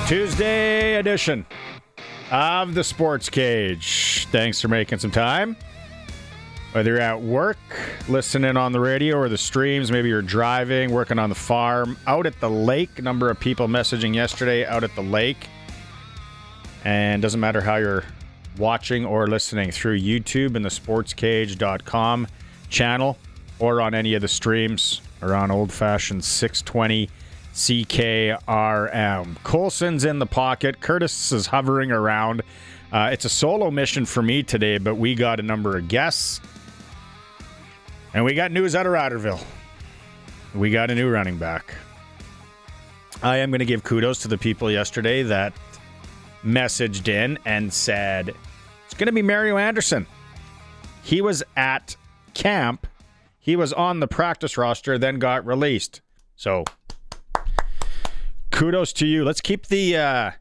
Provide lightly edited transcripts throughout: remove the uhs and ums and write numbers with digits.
Tuesday edition of the Sports Cage. Thanks for making some time. Whether you're at work, listening on the radio or the streams, maybe you're driving, working on the farm, out at the lake. A number of people messaging yesterday out at the lake. And doesn't matter how you're watching or listening through YouTube and the sportscage.com channel or on any of the streams or on old-fashioned 620 CKRM. Colson's in the pocket. Curtis is hovering around. It's a solo mission for me today, but we got a number of guests. And we got news out of Riderville. We got a new running back. I am going to give kudos to the people yesterday that messaged in and said, it's going to be Mario Anderson. He was at camp. He was on the practice roster, then got released. So, kudos to you. Let's keep the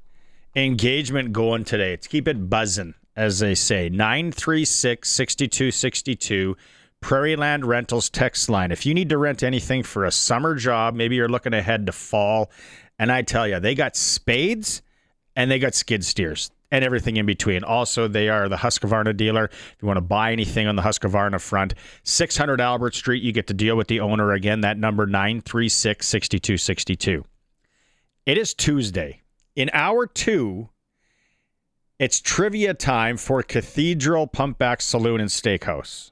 engagement going today. Let's keep it buzzing, as they say. 936-6262, Prairieland Rentals text line. If you need to rent anything for a summer job, maybe you're looking ahead to fall, and I tell you, they got spades and they got skid steers and everything in between. Also, they are the Husqvarna dealer. If you want to buy anything on the Husqvarna front, 600 Albert Street, you get to deal with the owner again. That number, 936-6262. It is Tuesday. In hour 2, it's trivia time for Cathedral Pumpback Saloon and Steakhouse.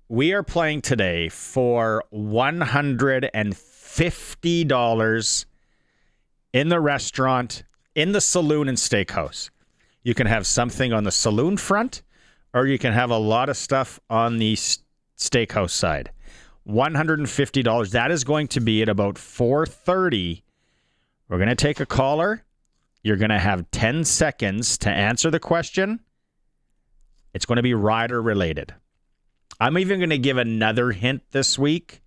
We are playing today for $150 in the restaurant, in the saloon and steakhouse. You can have something on the saloon front, or you can have a lot of stuff on the steakhouse side. $150. That is going to be at about 4:30. We're going to take a caller. You're going to have 10 seconds to answer the question. It's going to be rider related. I'm even going to give another hint this week.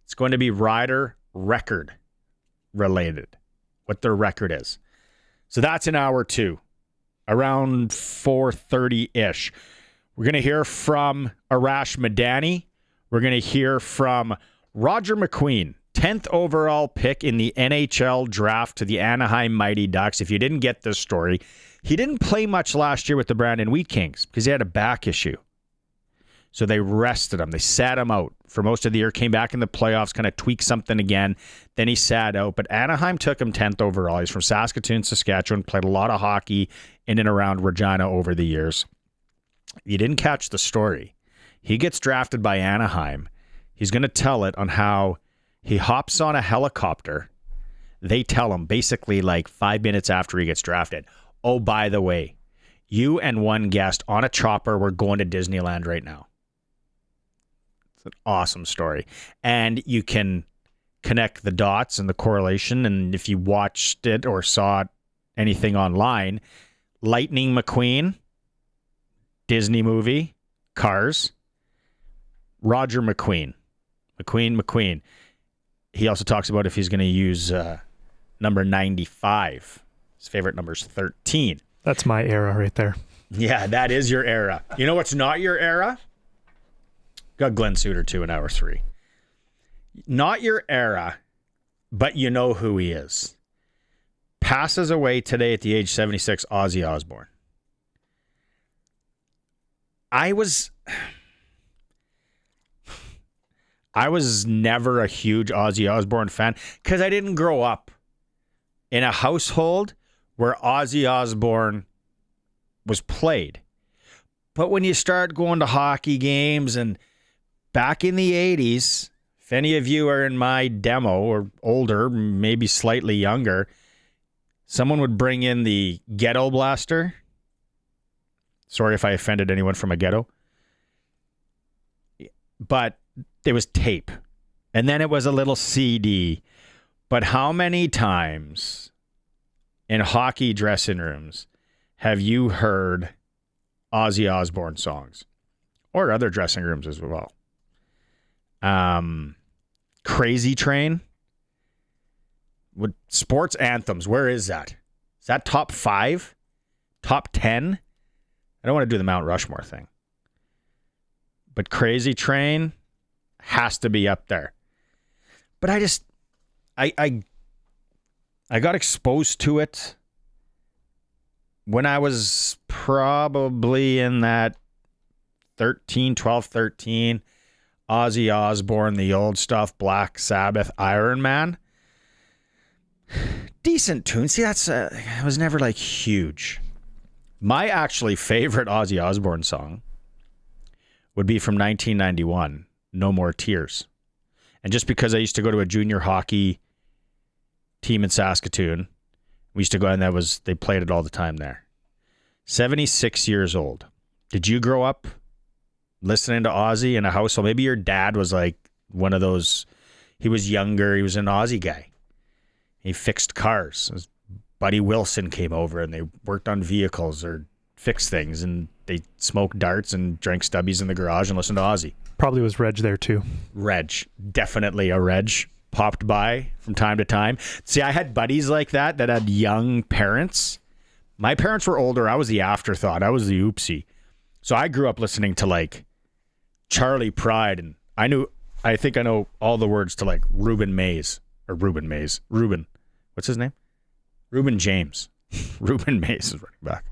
It's going to be rider record related, what their record is. So that's in hour 2, around 4:30-ish. We're going to hear from Arash Madani. We're going to hear from Roger McQueen, 10th overall pick in the NHL draft to the Anaheim Mighty Ducks. If you didn't get this story, he didn't play much last year with the Brandon Wheat Kings because he had a back issue. So they rested him. They sat him out for most of the year, came back in the playoffs, kind of tweaked something again. Then he sat out. But Anaheim took him 10th overall. He's from Saskatoon, Saskatchewan, played a lot of hockey in and around Regina over the years. You didn't catch the story. He gets drafted by Anaheim. He's going to tell it on how he hops on a helicopter. They tell him basically like 5 minutes after he gets drafted, oh, by the way, you and one guest on a chopper, we're going to Disneyland right now. It's an awesome story. And you can connect the dots and the correlation. And if you watched it or saw anything online, Lightning McQueen, Disney movie, Cars, Roger McQueen. McQueen. He also talks about if he's going to use number 95. His favorite number is 13. That's my era right there. Yeah, that is your era. You know what's not your era? Got Glen Suitor too in hour 3. Not your era, but you know who he is. Passes away today at the age 76, Ozzy Osbourne. I was never a huge Ozzy Osbourne fan because I didn't grow up in a household where Ozzy Osbourne was played. But when you start going to hockey games, and back in the 80s, if any of you are in my demo or older, maybe slightly younger, someone would bring in the ghetto blaster. Sorry if I offended anyone from a ghetto. But there was tape. And then it was a little CD. But how many times in hockey dressing rooms have you heard Ozzy Osbourne songs? Or other dressing rooms as well. Crazy Train. With sports anthems, where is that? Is that top 5? Top 10? I don't want to do the Mount Rushmore thing. But Crazy Train has to be up there. But I I got exposed to it when I was probably in that 12, 13. Ozzy Osbourne, the old stuff, Black Sabbath, Iron Man. Decent tune. See, it was never like huge. My actually favorite Ozzy Osbourne song would be from 1991, No More Tears. And just because I used to go to a junior hockey team in Saskatoon, we used to go, and they played it all the time there. 76 years old. Did you grow up listening to Ozzy in a household? Maybe your dad was like one of those, he was younger, he was an Ozzy guy. He fixed cars. His buddy Wilson came over and they worked on vehicles or fixed things, and they smoked darts and drank stubbies in the garage and listened to Ozzy. Probably was Reg there too. Reg. Definitely a Reg. Popped by from time to time. See, I had buddies like that had young parents. My parents were older. I was the afterthought. I was the oopsie. So I grew up listening to like Charlie Pride, and I think I know all the words to like Ruben. What's his name? Ruben James. Ruben Mays is running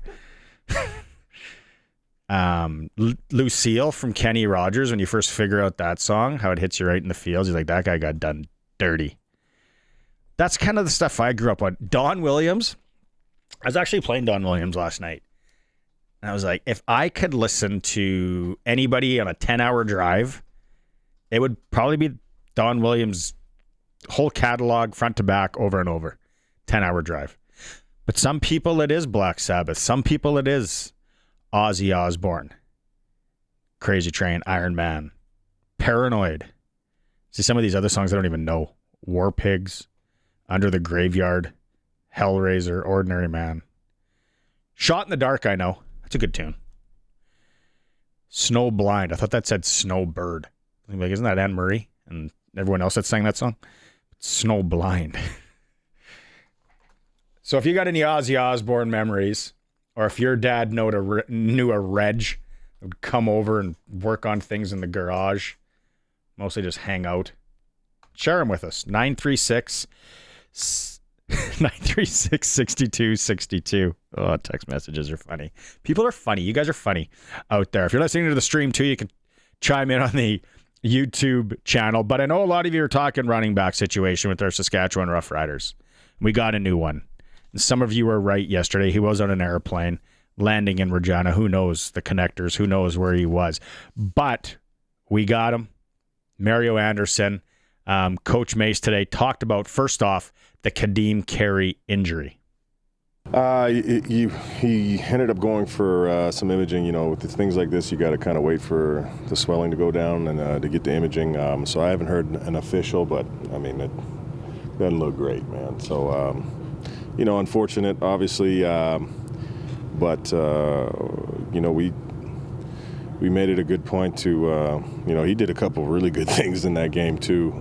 back. Lucille from Kenny Rogers, when you first figure out that song, how it hits you right in the feels, you're like, that guy got done dirty. That's kind of the stuff I grew up on. Don Williams. I was actually playing Don Williams last night. And I was like, if I could listen to anybody on a 10-hour drive, it would probably be Don Williams' whole catalog, front to back, over and over. 10-hour drive. But some people it is Black Sabbath. Some people it is Ozzy Osbourne. Crazy Train, Iron Man, Paranoid. See, some of these other songs I don't even know. War Pigs, Under the Graveyard, Hellraiser, Ordinary Man. Shot in the Dark, I know. That's a good tune. Snow Blind. I thought that said Snowbird. I'm like, isn't that Anne Murray and everyone else that sang that song? Snow Blind. So if you got any Ozzy Osbourne memories, or if your dad knew a Reg, would come over and work on things in the garage, mostly just hang out, share them with us. 936-6262. Oh, text messages are funny. People are funny. You guys are funny out there. If you're listening to the stream too, you can chime in on the YouTube channel. But I know a lot of you are talking running back situation with our Saskatchewan Roughriders. We got a new one. And some of you were right yesterday. He was on an airplane landing in Regina. Who knows the connectors? Who knows where he was? But we got him. Mario Anderson. Coach Mace today talked about, first off, the Kadeem Carey injury. He ended up going for some imaging. You know, with things like this, you got to kind of wait for the swelling to go down and to get the imaging. So I haven't heard an official, but I mean, it doesn't look great, man. So, you know, unfortunate, obviously, but you know, we made it a good point to, you know, he did a couple really good things in that game too.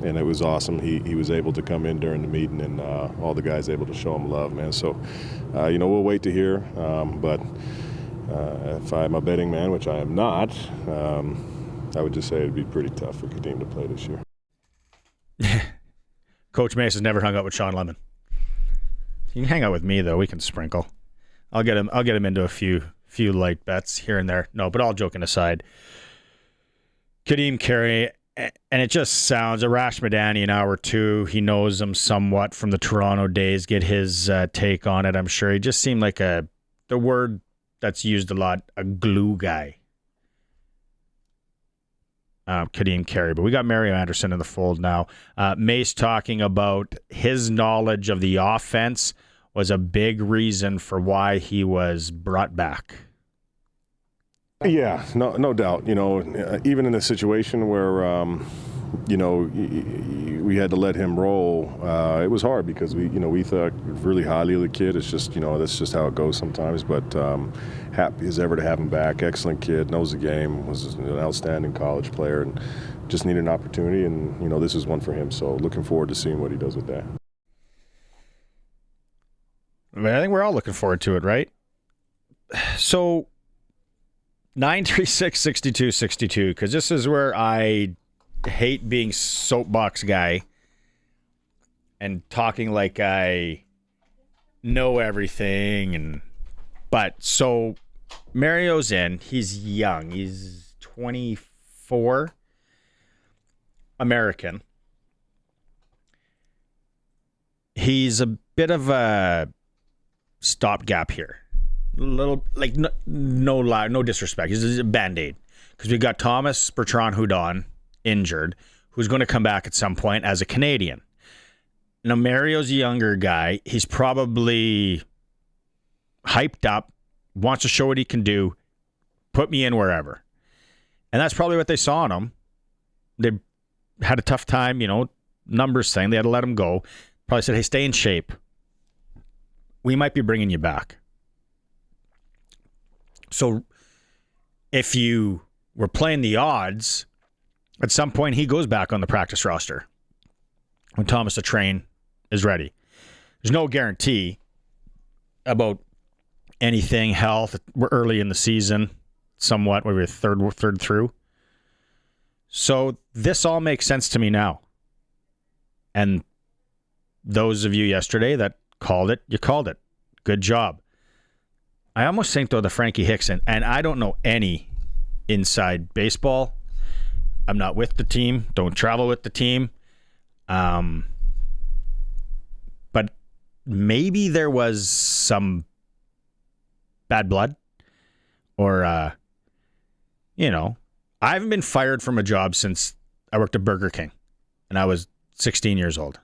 And it was awesome. He was able to come in during the meeting, and all the guys able to show him love, man. So, you know, we'll wait to hear. But if I'm a betting man, which I am not, I would just say it'd be pretty tough for Kadeem to play this year. Coach Mace has never hung out with Sean Lemon. You can hang out with me, though. We can sprinkle. I'll get him into a few light bets here and there. No, but all joking aside, Kadeem Carey. And it just sounds, Arash Madani an hour two. He knows him somewhat from the Toronto days. Get his take on it, I'm sure. He just seemed like the word that's used a lot, a glue guy. Kadeem Carey. But we got Mario Anderson in the fold now. Mace talking about his knowledge of the offense was a big reason for why he was brought back. Yeah, no doubt. You know, even in a situation where, you know, we had to let him roll, it was hard because we thought really highly of the kid. It's just, you know, that's just how it goes sometimes. But happy as ever to have him back. Excellent kid, knows the game, was an outstanding college player, and just needed an opportunity. And, you know, this is one for him. So looking forward to seeing what he does with that. I mean, I think we're all looking forward to it, right? So 936-6262, because this is where I hate being soapbox guy. and talking like I know everything. But so Mario's in. He's young. He's 24, American. He's a bit of a stopgap here. Little like no disrespect. He's a band-aid because we got Thomas Bertrand-Houdon injured, who's going to come back at some point as a Canadian. Now Mario's a younger guy. He's probably hyped up, wants to show what he can do. Put me in wherever, and that's probably what they saw in him. They had a tough time, numbers thing. They had to let him go. Probably said, hey, stay in shape. We might be bringing you back. So if you were playing the odds, at some point he goes back on the practice roster when Thomas the Train is ready. There's no guarantee about anything, health. We're early in the season, somewhat. We're third through. So this all makes sense to me now. And those of you yesterday that called it, you called it. Good job. I almost think, though, the Frankie Hickson, and I don't know any inside baseball. I'm not with the team. Don't travel with the team. But maybe there was some bad blood or, I haven't been fired from a job since I worked at Burger King and I was 16 years old.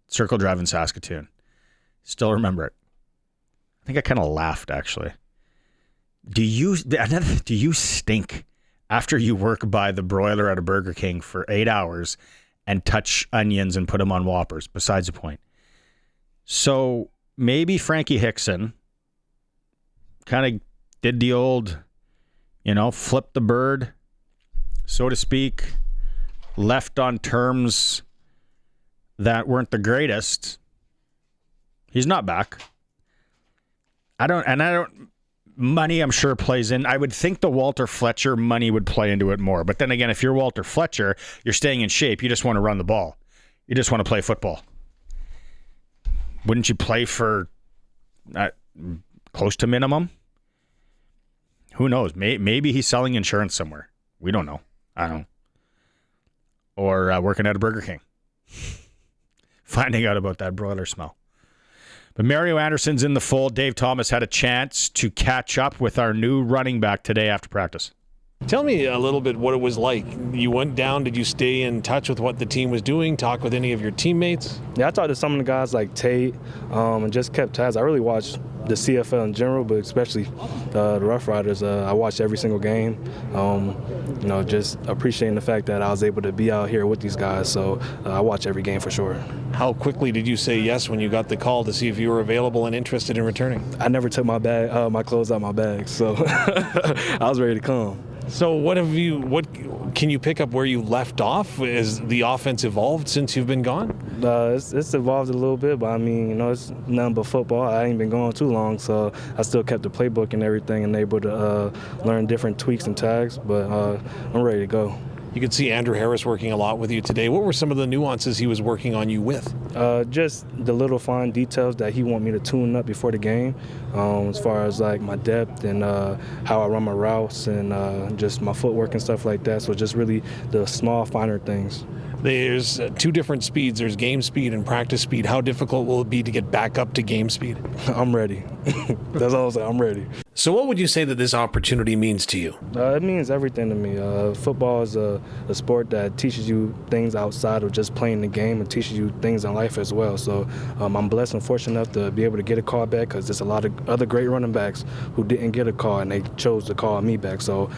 Circle Drive in Saskatoon. Still remember it. I think I kind of laughed, actually. Do you stink after you work by the broiler at a Burger King for 8 hours and touch onions and put them on Whoppers? Besides the point. So maybe Frankie Hickson kind of did the old, flip the bird, so to speak, left on terms that weren't the greatest. He's not back. Money, I'm sure, plays in. I would think the Walter Fletcher money would play into it more. But then again, if you're Walter Fletcher, you're staying in shape. You just want to run the ball. You just want to play football. Wouldn't you play for close to minimum? Who knows? Maybe he's selling insurance somewhere. We don't know. I don't know. Or working at a Burger King. Finding out about that broiler smell. But Mario Anderson's in the fold. Dave Thomas had a chance to catch up with our new running back today after practice. Tell me a little bit what it was like. You went down. Did you stay in touch with what the team was doing? Talk with any of your teammates? Yeah, I talked to some of the guys like Tate and just kept tabs. I really watched the CFL in general, but especially the Roughriders. I watched every single game. Just appreciating the fact that I was able to be out here with these guys. So I watch every game for sure. How quickly did you say yes when you got the call to see if you were available and interested in returning? I never took my clothes out of my bag, so I was ready to come. So what can you pick up where you left off? Has the offense evolved since you've been gone? It's evolved a little bit, but it's nothing but football. I ain't been going too long, so I still kept the playbook and everything and able to learn different tweaks and tags, but I'm ready to go. You could see Andrew Harris working a lot with you today. What were some of the nuances he was working on you with? Just the little fine details that he wanted me to tune up before the game, as far as like my depth and how I run my routes and just my footwork and stuff like that. So just really the small, finer things. There's two different speeds. There's game speed and practice speed. How difficult will it be to get back up to game speed? I'm ready. That's all I'm saying. I'm ready. So what would you say that this opportunity means to you? It means everything to me. Football is a sport that teaches you things outside of just playing the game and teaches you things in life as well. So I'm blessed and fortunate enough to be able to get a call back because there's a lot of other great running backs who didn't get a call and they chose to call me back. So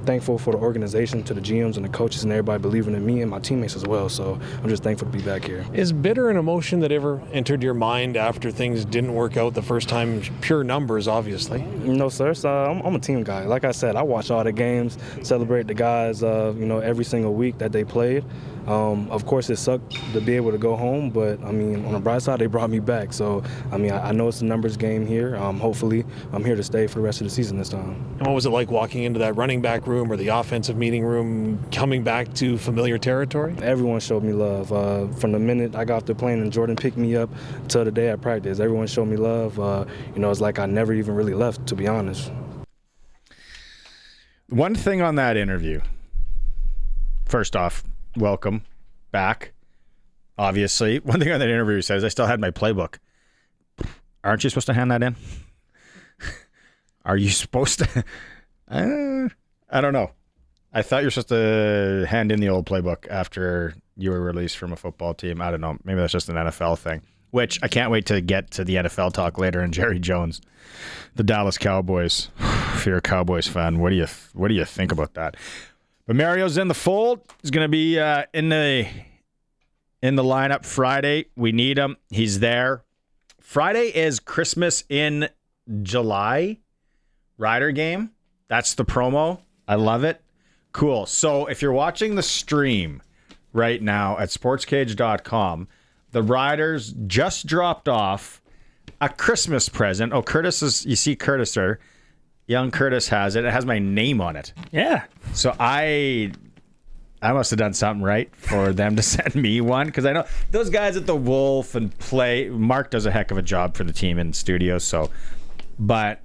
thankful for the organization, to the GMs and the coaches and everybody believing in me and my teammates as well. So I'm just thankful to be back here. Is bitter an emotion that ever entered your mind after things didn't work out the first time? Pure numbers, obviously. No, sir. So I'm a team guy. Like I said, I watch all the games, celebrate the guys, every single week that they played. Of course, it sucked to be able to go home, but I mean, on the bright side, they brought me back. So I mean, I know it's a numbers game here. Hopefully, I'm here to stay for the rest of the season this time. And what was it like walking into that running back room or the offensive meeting room, coming back to familiar territory? Everyone showed me love. From the minute I got off the plane and Jordan picked me up till the day I practiced, everyone showed me love. It's like I never even really left, to be honest. One thing on that interview. First off, welcome back. Obviously, one thing on that interview says, I still had my playbook. Aren't you supposed to hand that in? Are you supposed to? I don't know. I thought you were supposed to hand in the old playbook after you were released from a football team. I don't know. Maybe that's just an NFL thing, which I can't wait to get to the NFL talk later. And Jerry Jones, the Dallas Cowboys. If you're a Cowboys fan, what do you think about that? But Mario's in the fold. He's going to be in the lineup Friday. We need him. He's there. Friday is Christmas in July Rider game. That's the promo. I love it. Cool. So if you're watching the stream right now at sportscage.com, the Riders just dropped off a Christmas present. Oh, you see Curtis there. Young Curtis has it. It has my name on it. Yeah. So I must have done something right for them to send me one, because I know those guys at the Wolf and Mark does a heck of a job for the team in studio. So, but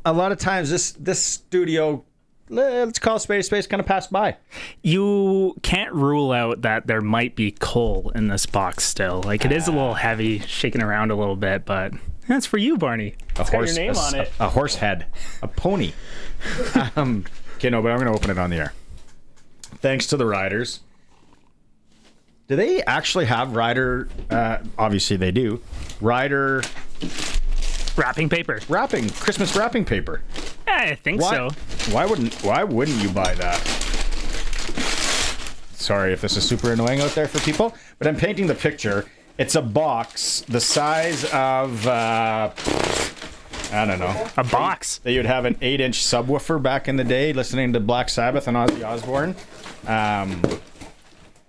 a lot of times this studio, let's call space kind of passed by. You can't rule out that there might be coal in this box still. Like, it is a little heavy, shaking around a little bit, but that's for you, Barney. It's got your name on it. A horse head. A pony. Okay, no, but I'm going to open it on the air. Thanks to the Riders. Do they actually have Rider? Obviously they do. Rider Wrapping paper. Christmas wrapping paper. I think so. Why wouldn't you buy that? Sorry if this is super annoying out there for people, but I'm painting the picture. It's a box the size of I don't know. A box. That you'd have an 8-inch subwoofer back in the day, listening to Black Sabbath and Ozzy Osbourne.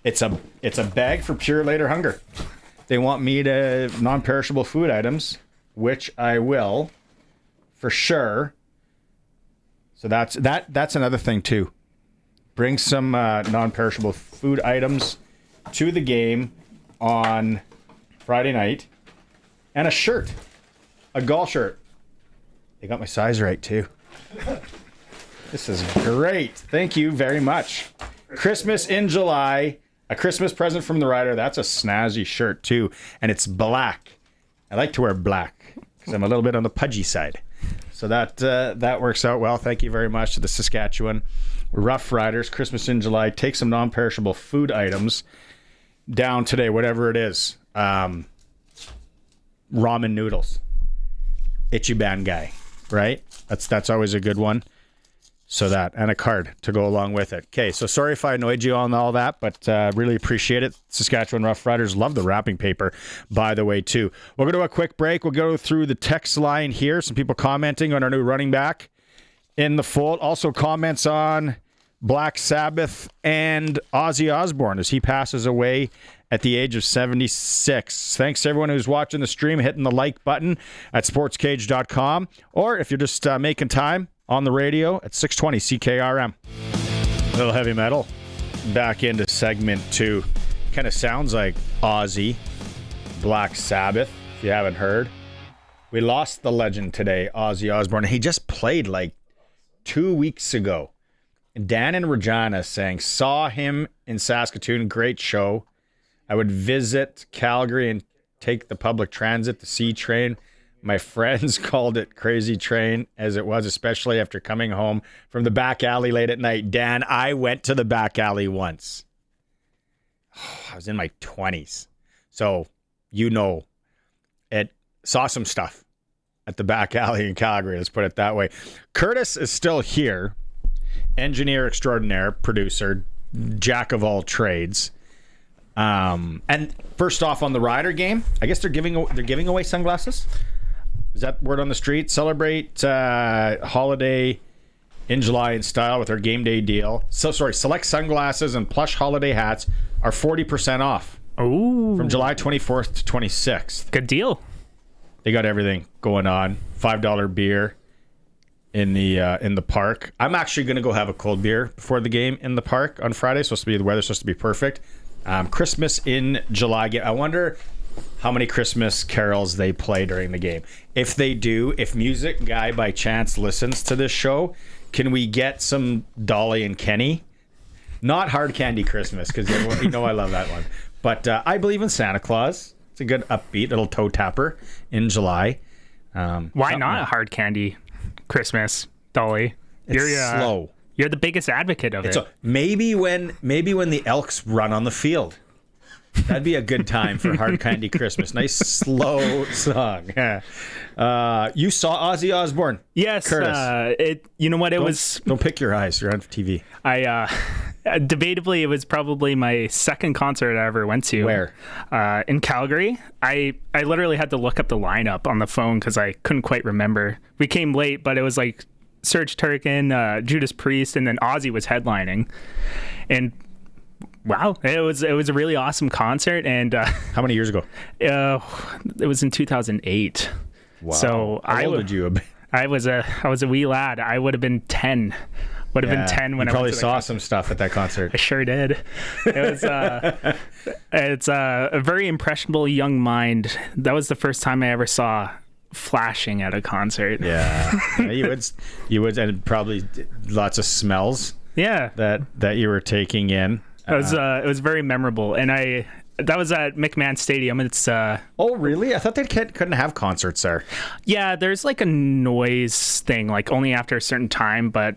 It's a bag for pure later hunger. They want me to non-perishable food items, which I will, for sure. So that's another thing too. Bring some non-perishable food items to the game on Friday night, and a shirt, a golf shirt. They got my size right too. This is great. Thank you very much. Christmas in July, a Christmas present from the Rider. That's a snazzy shirt too, and it's black. I like to wear black because I'm a little bit on the pudgy side. So that works out well. Thank you very much to the Saskatchewan Roughriders. Christmas in July. Take some non-perishable food items down today, whatever it is. Ramen noodles. Ichiban guy, right? That's always a good one. So that, and a card to go along with it. Okay, so sorry if I annoyed you on all that, but really appreciate it. Saskatchewan Roughriders love the wrapping paper, by the way, too. We'll go to a quick break. We'll go through the text line here. Some people commenting on our new running back in the fold. Also comments on Black Sabbath and Ozzy Osbourne as he passes away at the age of 76. Thanks to everyone who's watching the stream, hitting the like button at sportscage.com, or if you're just making time on the radio at 620 CKRM. A little heavy metal. Back into segment 2. Kind of sounds like Ozzy, Black Sabbath, if you haven't heard. We lost the legend today, Ozzy Osbourne. He just played like 2 weeks ago. Dan in Regina saying, saw him in Saskatoon, great show. I would visit Calgary and take the public transit, the C train. My friends called it crazy train, as it was, especially after coming home from the back alley late at night. Dan, I went to the back alley once. I was in my 20s. So, it saw some stuff at the back alley in Calgary, let's put it that way. Curtis is still here. Engineer extraordinaire, producer, jack of all trades. And first off, on the Rider game, I guess they're giving away sunglasses. Is that word on the street? Celebrate holiday in July in style with our game day deal. Select sunglasses and plush holiday hats are 40% off. Oh, From July 24th to 26th. good deal. They got everything going on. $5 beer in the park. I'm actually going to go have a cold beer before the game in the park on Friday. The weather's supposed to be perfect. Christmas in July. I wonder how many Christmas carols they play during the game. If they do, if Music Guy by chance listens to this show, can we get some Dolly and Kenny? Not Hard Candy Christmas, because you know I love that one. But I Believe in Santa Claus. It's a good upbeat little toe tapper in July. Why not Hard Candy Christmas, Dolly? It's slow. You're the biggest advocate of it. Maybe when the Elks run on the field. That'd be a good time for Hard Candy Christmas. Nice slow song. You saw Ozzy Osbourne. Yes. Curtis. You know what? Don't pick your eyes. You're on TV. Debatably, it was probably my second concert I ever went to. Where? In Calgary. I literally had to look up the lineup on the phone because I couldn't quite remember. We came late, but it was like Serge Turkin, Judas Priest, and then Ozzy was headlining. And wow, it was a really awesome concert. And how many years ago? It was in 2008. Wow. So how old did you have been? I was a wee lad. I would have been 10. Would have been 10 when I probably went to saw some stuff at that concert. I sure did. It was it's a very impressionable young mind. That was the first time I ever saw flashing at a concert. Yeah, you would, and probably lots of smells. Yeah, that you were taking in. It was very memorable, and that was at McMahon Stadium. It's oh really? I thought they couldn't have concerts there. Yeah, there's like a noise thing, like only after a certain time, but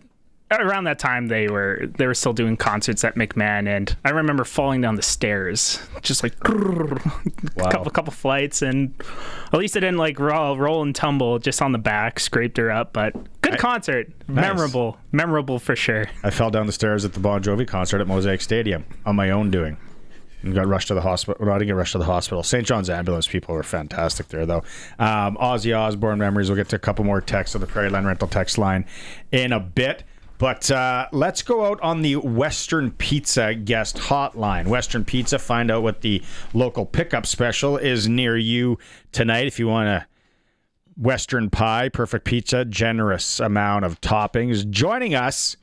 around that time they were still doing concerts at McMahon, and I remember falling down the stairs, just like wow. a couple flights, and at least I didn't like roll and tumble, just on the back, scraped her up, but good concert. Nice. Memorable for sure. I fell down the stairs at the Bon Jovi concert at Mosaic Stadium on my own doing. And got rushed to the hospital. Well, I didn't get rushed to the hospital. St. John's ambulance people were fantastic there, though. Ozzy Osbourne memories. We'll get to a couple more texts on the Prairie Line Rental text line in a bit. But let's go out on the Western Pizza guest hotline. Western Pizza, find out what the local pickup special is near you tonight. If you want a Western pie, perfect pizza, generous amount of toppings. Joining us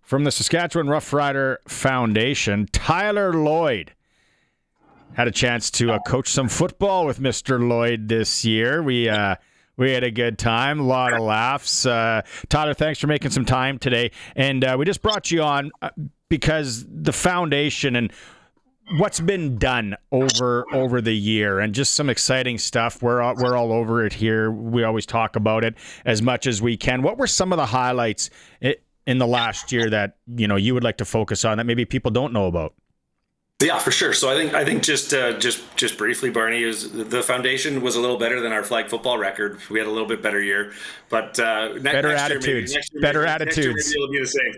from the Saskatchewan Roughrider Foundation, Tyler Lloyd. Had a chance to coach some football with Mr. Lloyd this year. We had a good time, a lot of laughs. Tyler, thanks for making some time today. And we just brought you on because the foundation and what's been done over the year and just some exciting stuff. We're all over it here. We always talk about it as much as we can. What were some of the highlights in the last year that you would like to focus on that maybe people don't know about? Yeah, for sure. So I think just briefly, Barney, is the foundation was a little better than our flag football record. We had a little bit better year, but better attitudes. Better attitudes. Next year it'll be the same.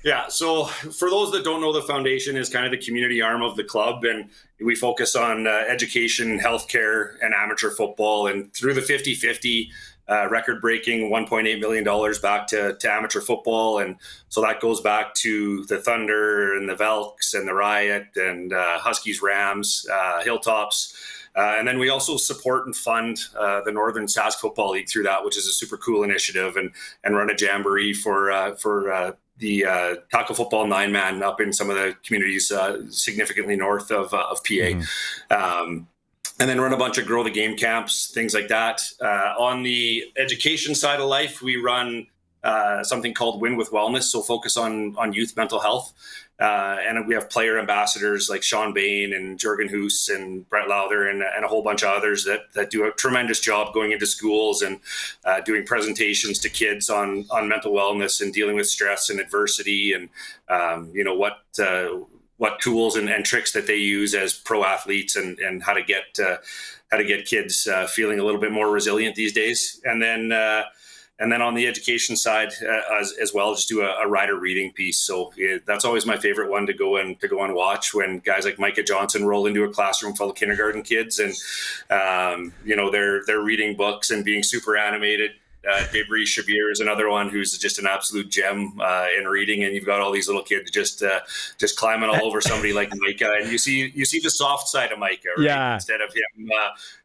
Yeah. So for those that don't know, the foundation is kind of the community arm of the club, and we focus on education, healthcare, and amateur football. And through the 50-50. Record-breaking $1.8 million back to amateur football, and so that goes back to the Thunder and the Velks and the Riot and Huskies, Rams, Hilltops, and then we also support and fund the Northern Sask Football League through that, which is a super cool initiative, and run a jamboree for the tackle football 9-man up in some of the communities significantly north of PA. Mm-hmm. And then run a bunch of Grow the Game camps, things like that. On the education side of life, we run something called Win with Wellness, so focus on youth mental health. And we have player ambassadors like Sean Bain and Jurgen Hoos and Brett Lowther and a whole bunch of others that do a tremendous job going into schools and doing presentations to kids on mental wellness and dealing with stress and adversity and what tools and tricks that they use as pro athletes and how to get kids feeling a little bit more resilient these days. And then on the education side as well, just do a rider reading piece. So that's always my favorite one to go and watch when guys like Micah Johnson roll into a classroom full of kindergarten kids and they're reading books and being super animated. Debris Shabir is another one who's just an absolute gem in reading, and you've got all these little kids just climbing all over somebody like Micah, and you see the soft side of Micah, right? Yeah.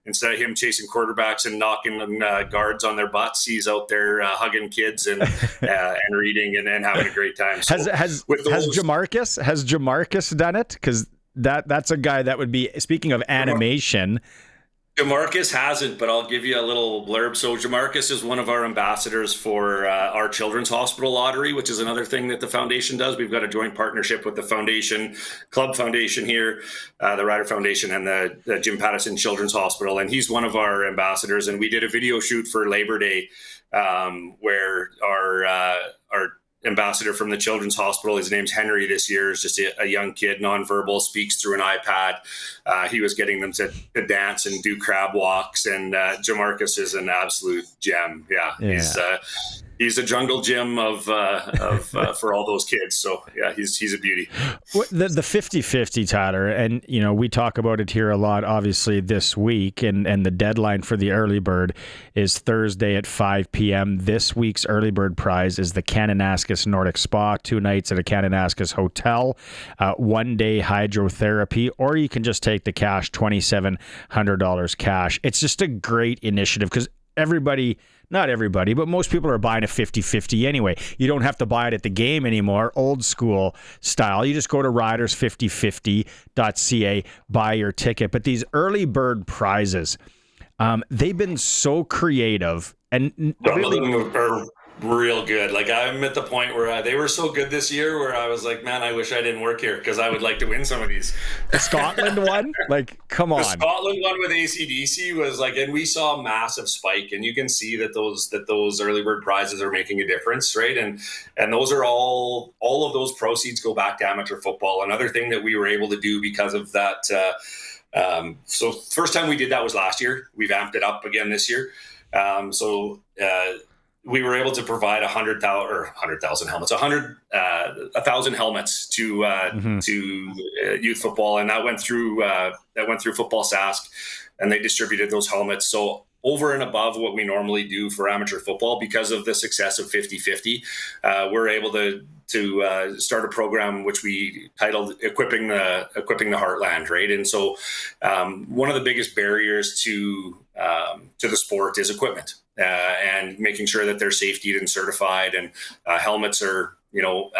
Instead of him chasing quarterbacks and knocking guards on their butts, he's out there hugging kids and reading and having a great time. So has Jamarcus done it? Because that's a guy that would be, speaking of animation. Jamarcus hasn't, but I'll give you a little blurb. So Jamarcus is one of our ambassadors for our Children's Hospital Lottery, which is another thing that the foundation does. We've got a joint partnership with the foundation, Club Foundation here, the Ryder Foundation, and the Jim Pattison Children's Hospital. And he's one of our ambassadors. And we did a video shoot for Labor Day where our ambassador from the Children's Hospital, his name's Henry this year, is just a young kid, nonverbal, speaks through an iPad. He was getting them to dance and do crab walks, and Jamarcus is an absolute gem. Yeah. He's a jungle gym of for all those kids. So yeah, he's a beauty. The 50-50, Tyler, and we talk about it here a lot, obviously this week, and the deadline for the early bird is Thursday at 5 p.m. This week's early bird prize is the Kananaskis Nordic Spa, 2 nights at a Kananaskis hotel, 1 day hydrotherapy, or you can just take the cash, $2,700 cash. It's just a great initiative because not everybody, but most people are buying a 50-50 anyway. You don't have to buy it at the game anymore, old school style. You just go to riders5050.ca, buy your ticket. But these early bird prizes, they've been so creative. And some of them are real good. Like, I'm at the point where they were so good this year where I was like, man, I wish I didn't work here because I would like to win some of these. The Scotland one? Like, come on. The Scotland one with AC/DC was like, and we saw a massive spike, and you can see that those early bird prizes are making a difference, right? And those are all of those proceeds go back to amateur football. Another thing that we were able to do because of that, so first time we did that was last year. We've amped it up again this year. We were able to provide 1,000 helmets, 1,000 helmets to youth football, and that went through Football Sask, and they distributed those helmets. So over and above what we normally do for amateur football, because of the success of 50-50, we're able to start a program which we titled Equipping the Heartland, right? And so one of the biggest barriers to the sport is equipment, and making sure that they're safety and certified, and helmets are $500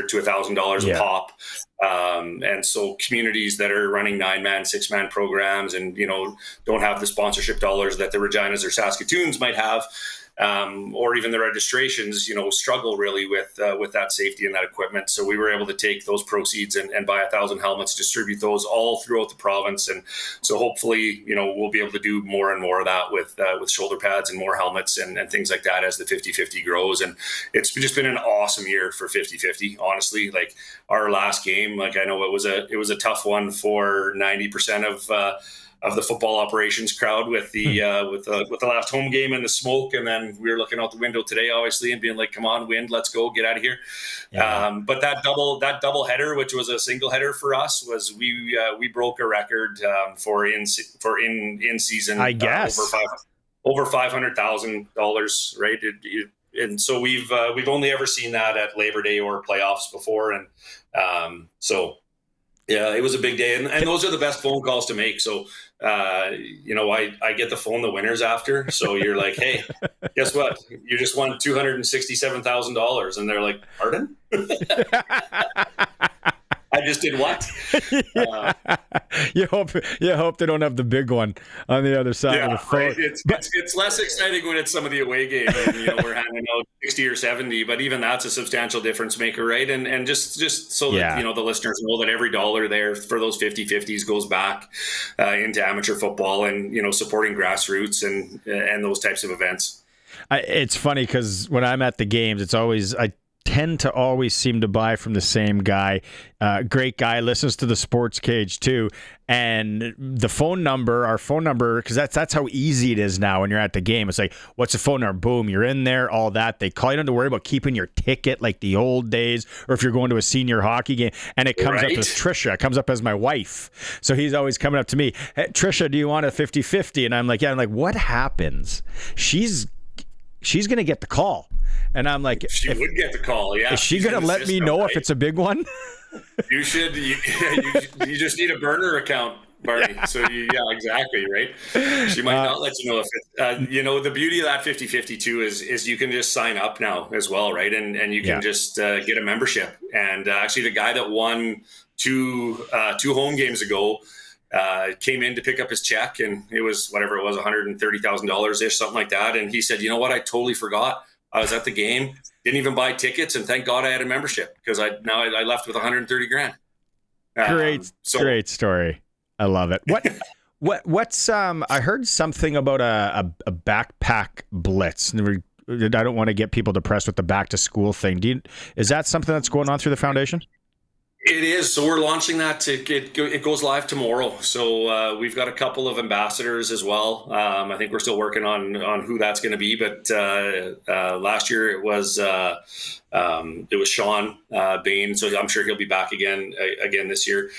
to $1,000 a pop. And so communities that are running 9-man, 6-man programs and, don't have the sponsorship dollars that the Reginas or Saskatoons might have, or even the registrations, struggle really with that safety and that equipment. So we were able to take those proceeds and buy 1,000 helmets, distribute those all throughout the province. And so hopefully, we'll be able to do more and more of that with shoulder pads and more helmets and things like that as the 50-50 grows. And it's just been an awesome year for 50-50, honestly. Like our last game, like I know it was a tough one for 90% of the football operations crowd with the last home game and the smoke, and then we were looking out the window today, obviously, and being like, "Come on, wind, let's go, get out of here." Yeah. But that double header, which was a single header for us, was we broke a record for in season. I guess over $500,000, right? And so we've only ever seen that at Labor Day or playoffs before, and so. Yeah, it was a big day, and those are the best phone calls to make. So, I get to phone the winners after. So you're like, hey, guess what? You just won $267,000, and they're like, pardon? I just did what? You hope they don't have the big one on the other side of the phone. Right. It's less exciting when it's some of the away games and we're handing out 60 or 70, but even that's a substantial difference maker, right? And just so that the listeners know that every dollar there for those 50-50s goes back into amateur football and supporting grassroots and those types of events. It's funny because when I'm at the games, it's always I tend to always seem to buy from the same guy. Great guy, listens to the SportsCage too. And our phone number, because that's how easy it is now when you're at the game. It's like, what's the phone number? Boom, you're in there, all that. They call you, don't have to worry about keeping your ticket like the old days, or if you're going to a senior hockey game. And it comes up as Trisha. It comes up as my wife. So he's always coming up to me, hey, Trisha, do you want a 50-50? And I'm like, yeah. I'm like, what happens? She's she's going to get the call. And I'm like, She would get the call, yeah. is she going to let me know if it's a big one? You should. You just need a burner account, Barney. Yeah. So, exactly, right? She might not let you know if it's, the beauty of that 50-50 too is you can just sign up now as well, right? And you can just get a membership. And actually, the guy that won two home games ago came in to pick up his check, and it was whatever it was, $130,000 ish, something like that. And he said, "You know what? I totally forgot. I was at the game, didn't even buy tickets, and thank God I had a membership because I left with 130 grand." Great story. I love it. What's I heard something about a backpack blitz. I don't want to get people depressed with the back to school thing. Is that something that's going on through the foundation? It is. So we're launching that. It goes live tomorrow. So we've got a couple of ambassadors as well. I think we're still working on who that's going to be. But last year it was Sean Bain. So I'm sure he'll be back again this year.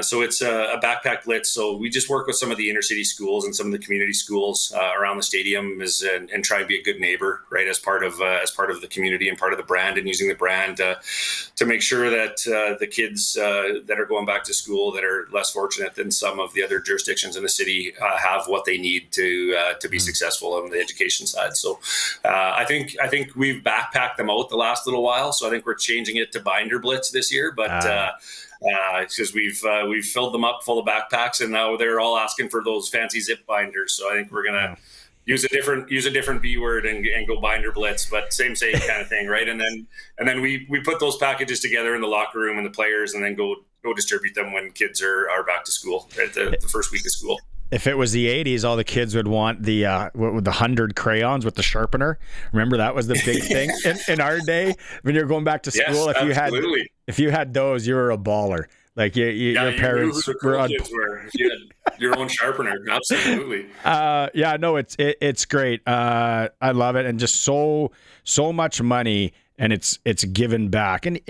So it's a backpack blitz. So we just work with some of the inner city schools and some of the community schools around the stadium and try and be a good neighbor, right, as part of the community and part of the brand, and using the brand to make sure that the kids that are going back to school that are less fortunate than some of the other jurisdictions in the city have what they need to be successful on the education side. So I think we've backpacked them out the last little while. So I think we're changing it to binder blitz this year, but because we've filled them up full of backpacks, and now they're all asking for those fancy zip binders. So I think we're gonna use a different B word and go binder blitz, but same kind of thing, right? And then we put those packages together in the locker room and the players, and then go distribute them when kids are back to school at the first week of school. If it was the 80s, all the kids would want the 100 crayons with the sharpener. Remember, that was the big thing in our day when you're going back to school. Yes, if you had those, you were a baller. Like your parents were on. Kids were. If you had your own sharpener, absolutely. It's great. I love it, and just so much money, and it's given back. And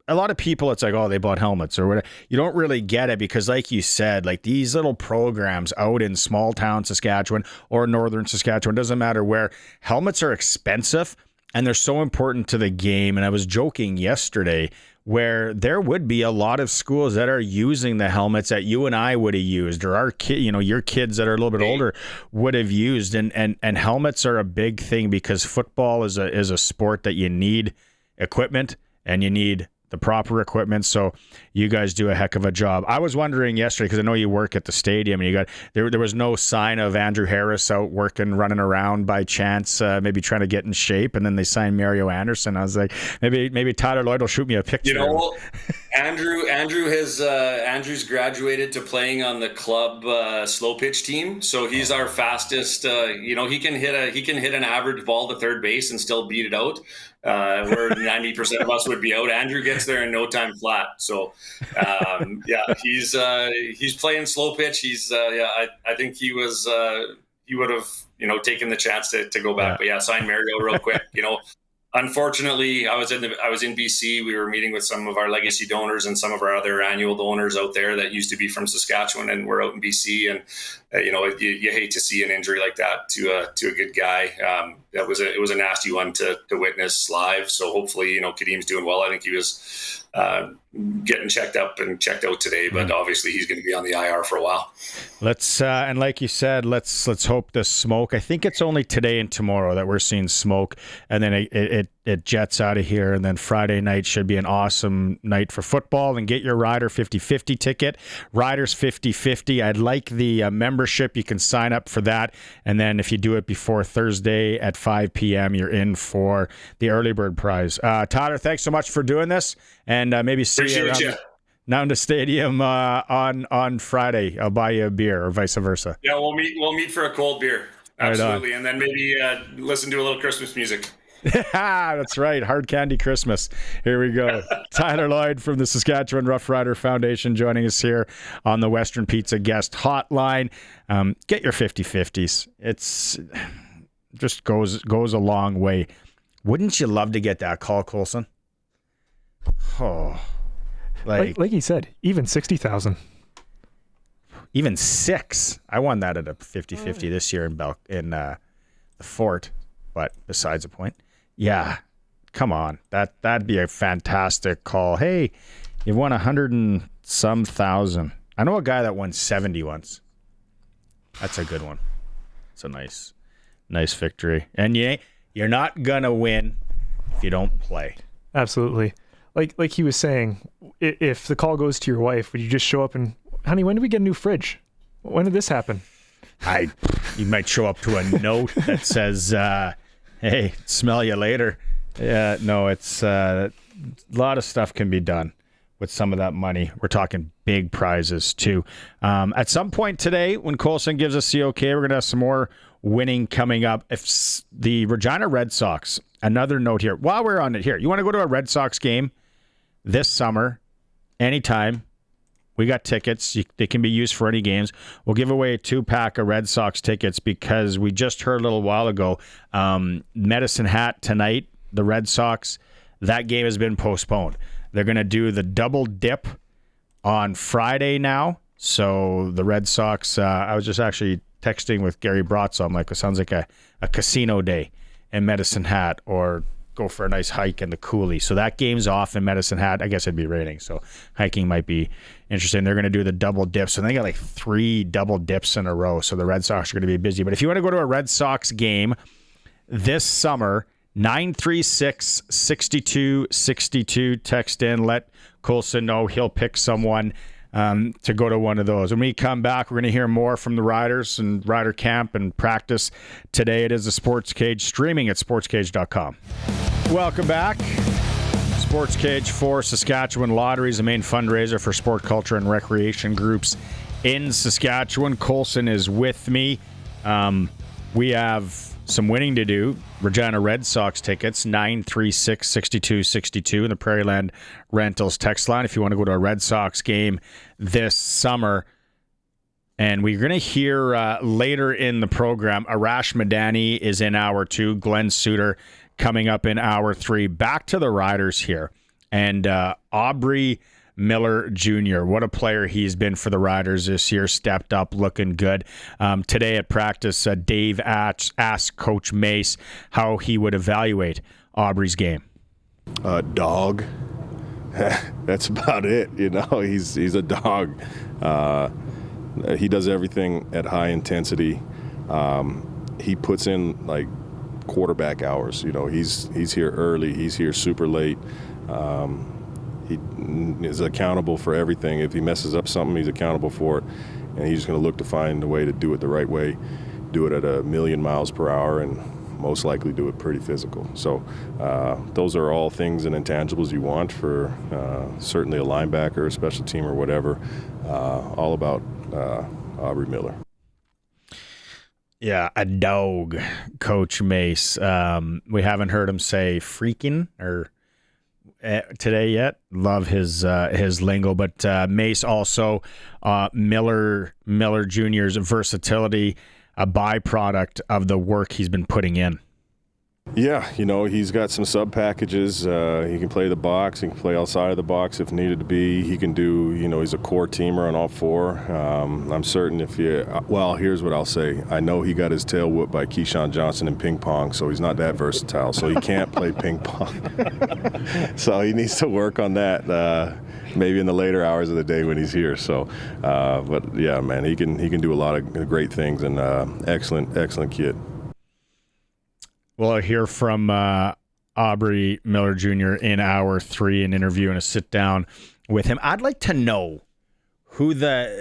a lot of people, it's like, oh, they bought helmets or whatever. You don't really get it because, like you said, like these little programs out in small town Saskatchewan or northern Saskatchewan, doesn't matter where, helmets are expensive and they're so important to the game. And I was joking yesterday where there would be a lot of schools that are using the helmets that you and I would have used, or our kid, your kids that are a little bit older would have used. And helmets are a big thing because football is a sport that you need equipment and you need the proper equipment. So you guys do a heck of a job. I was wondering yesterday, because I know you work at the stadium, and there was no sign of Andrew Harris out working, running around by chance, maybe trying to get in shape, and then they signed Mario Anderson. I was like, maybe Tyler Lloyd will shoot me a picture. Andrew's graduated to playing on the club slow pitch team, so he's our fastest. He can hit an average ball to third base and still beat it out. Where 90% of us would be out. Andrew gets there in no time flat. So, he's playing slow pitch. I think he would have, taken the chance to go back. But sign Mario real quick. Unfortunately, I was in BC. We were meeting with some of our legacy donors and some of our other annual donors out there that used to be from Saskatchewan, and we're out in BC. And you hate to see an injury like that to a good guy. It was a nasty one to witness live. So hopefully, Kadim's doing well. I think he was getting checked up and checked out today, but obviously he's going to be on the IR for a while. Let's and like you said, let's hope the smoke. I think it's only today and tomorrow that we're seeing smoke, and then it jets out of here, and then Friday night should be an awesome night for football. And get your Rider 50/50 ticket. Riders 50/50. I'd like the membership. You can sign up for that, and then if you do it before Thursday at 5 p.m., you're in for the early bird prize. Tyler, thanks so much for doing this, and maybe see you around the stadium on Friday. I'll buy you a beer, or vice versa. Yeah, we'll meet for a cold beer. Absolutely, and then maybe listen to a little Christmas music. That's right. Hard Candy Christmas. Here we go. Tyler Lloyd from the Saskatchewan Roughrider Foundation joining us here on the Western Pizza Guest Hotline. Get your 50/50s. It's just goes a long way. Wouldn't you love to get that call, Coulson? Oh, like he said, even 60,000. Even 6. I won that at a 50/50 this year in the Fort. but besides the point. Yeah, come on. That'd be a fantastic call. Hey, you've won 100 and some thousand. I know a guy that won 70 once. That's a good one. It's a nice victory. And you're not gonna win if you don't play. Absolutely. Like he was saying, if the call goes to your wife, would you just show up and, honey, when did we get a new fridge? When did this happen? You might show up to a note that says, hey, smell you later. Yeah, no, it's a lot of stuff can be done with some of that money. We're talking big prizes too. At some point today, when Colson gives us the okay, we're going to have some more winning coming up. If the Regina Red Sox, another note here, while we're on it here, you want to go to a Red Sox game this summer, anytime, we got tickets. They can be used for any games. We'll give away a 2-pack of Red Sox tickets because we just heard a little while ago, Medicine Hat tonight, the Red Sox, that game has been postponed. They're going to do the double dip on Friday now. So the Red Sox, I was just actually texting with Gary Bratzo. I'm like, it sounds like a casino day in Medicine Hat, or go for a nice hike in the coulee. So that game's off in Medicine Hat. I guess it'd be raining, so hiking might be interesting. They're going to do the double dips. So they got like 3 double dips in a row. So the Red Sox are going to be busy. But if you want to go to a Red Sox game this summer, 936-6262, text in, let Colson know. He'll pick someone to go to one of those. When we come back, we're going to hear more from the riders and rider camp and practice. Today it is the Sports Cage, streaming at sportscage.com. Welcome back. Sports Cage for Saskatchewan Lotteries, the main fundraiser for sport, culture, and recreation groups in Saskatchewan. Colson is with me. We have some winning to do. Regina Red Sox tickets, 936-6262 in the Prairieland Rentals text line if you want to go to a Red Sox game this summer. And we're going to hear later in the program, Arash Madani is in hour 2, Glen Suitor coming up in hour 3. Back to the Riders here. And Aubrey Miller Jr., what a player he's been for the Riders this year, stepped up, looking good. Today at practice, Dave asked Coach Mace how he would evaluate Aubrey's game. Dog. That's about it. You know, he's a dog. He does everything at high intensity. He puts in like quarterback hours. You know, he's here early. He's here super late. He is accountable for everything. If he messes up something, he's accountable for it. And he's going to look to find a way to do it the right way, do it at 1,000,000 miles per hour, and most likely do it pretty physical. So those are all things and intangibles you want for certainly a linebacker, a special team, or whatever. All about Aubrey Miller. Yeah, a dog, Coach Mace. We haven't heard him say freaking or today yet. Love his lingo, but Mace also Miller Jr.'s versatility, a byproduct of the work he's been putting in. Yeah, you know, he's got some sub packages. He can play the box. He can play outside of the box if needed to be. He can do, you know, he's a core teamer on all 4. I'm certain here's what I'll say. I know he got his tail whooped by Keyshawn Johnson in ping pong, so he's not that versatile. So he can't play ping pong. So he needs to work on that. Maybe in the later hours of the day when he's here. So, but yeah, man, he can do a lot of great things, and excellent kid. We'll hear from Aubrey Miller Jr. in hour 3, an interview and a sit down with him. I'd like to know I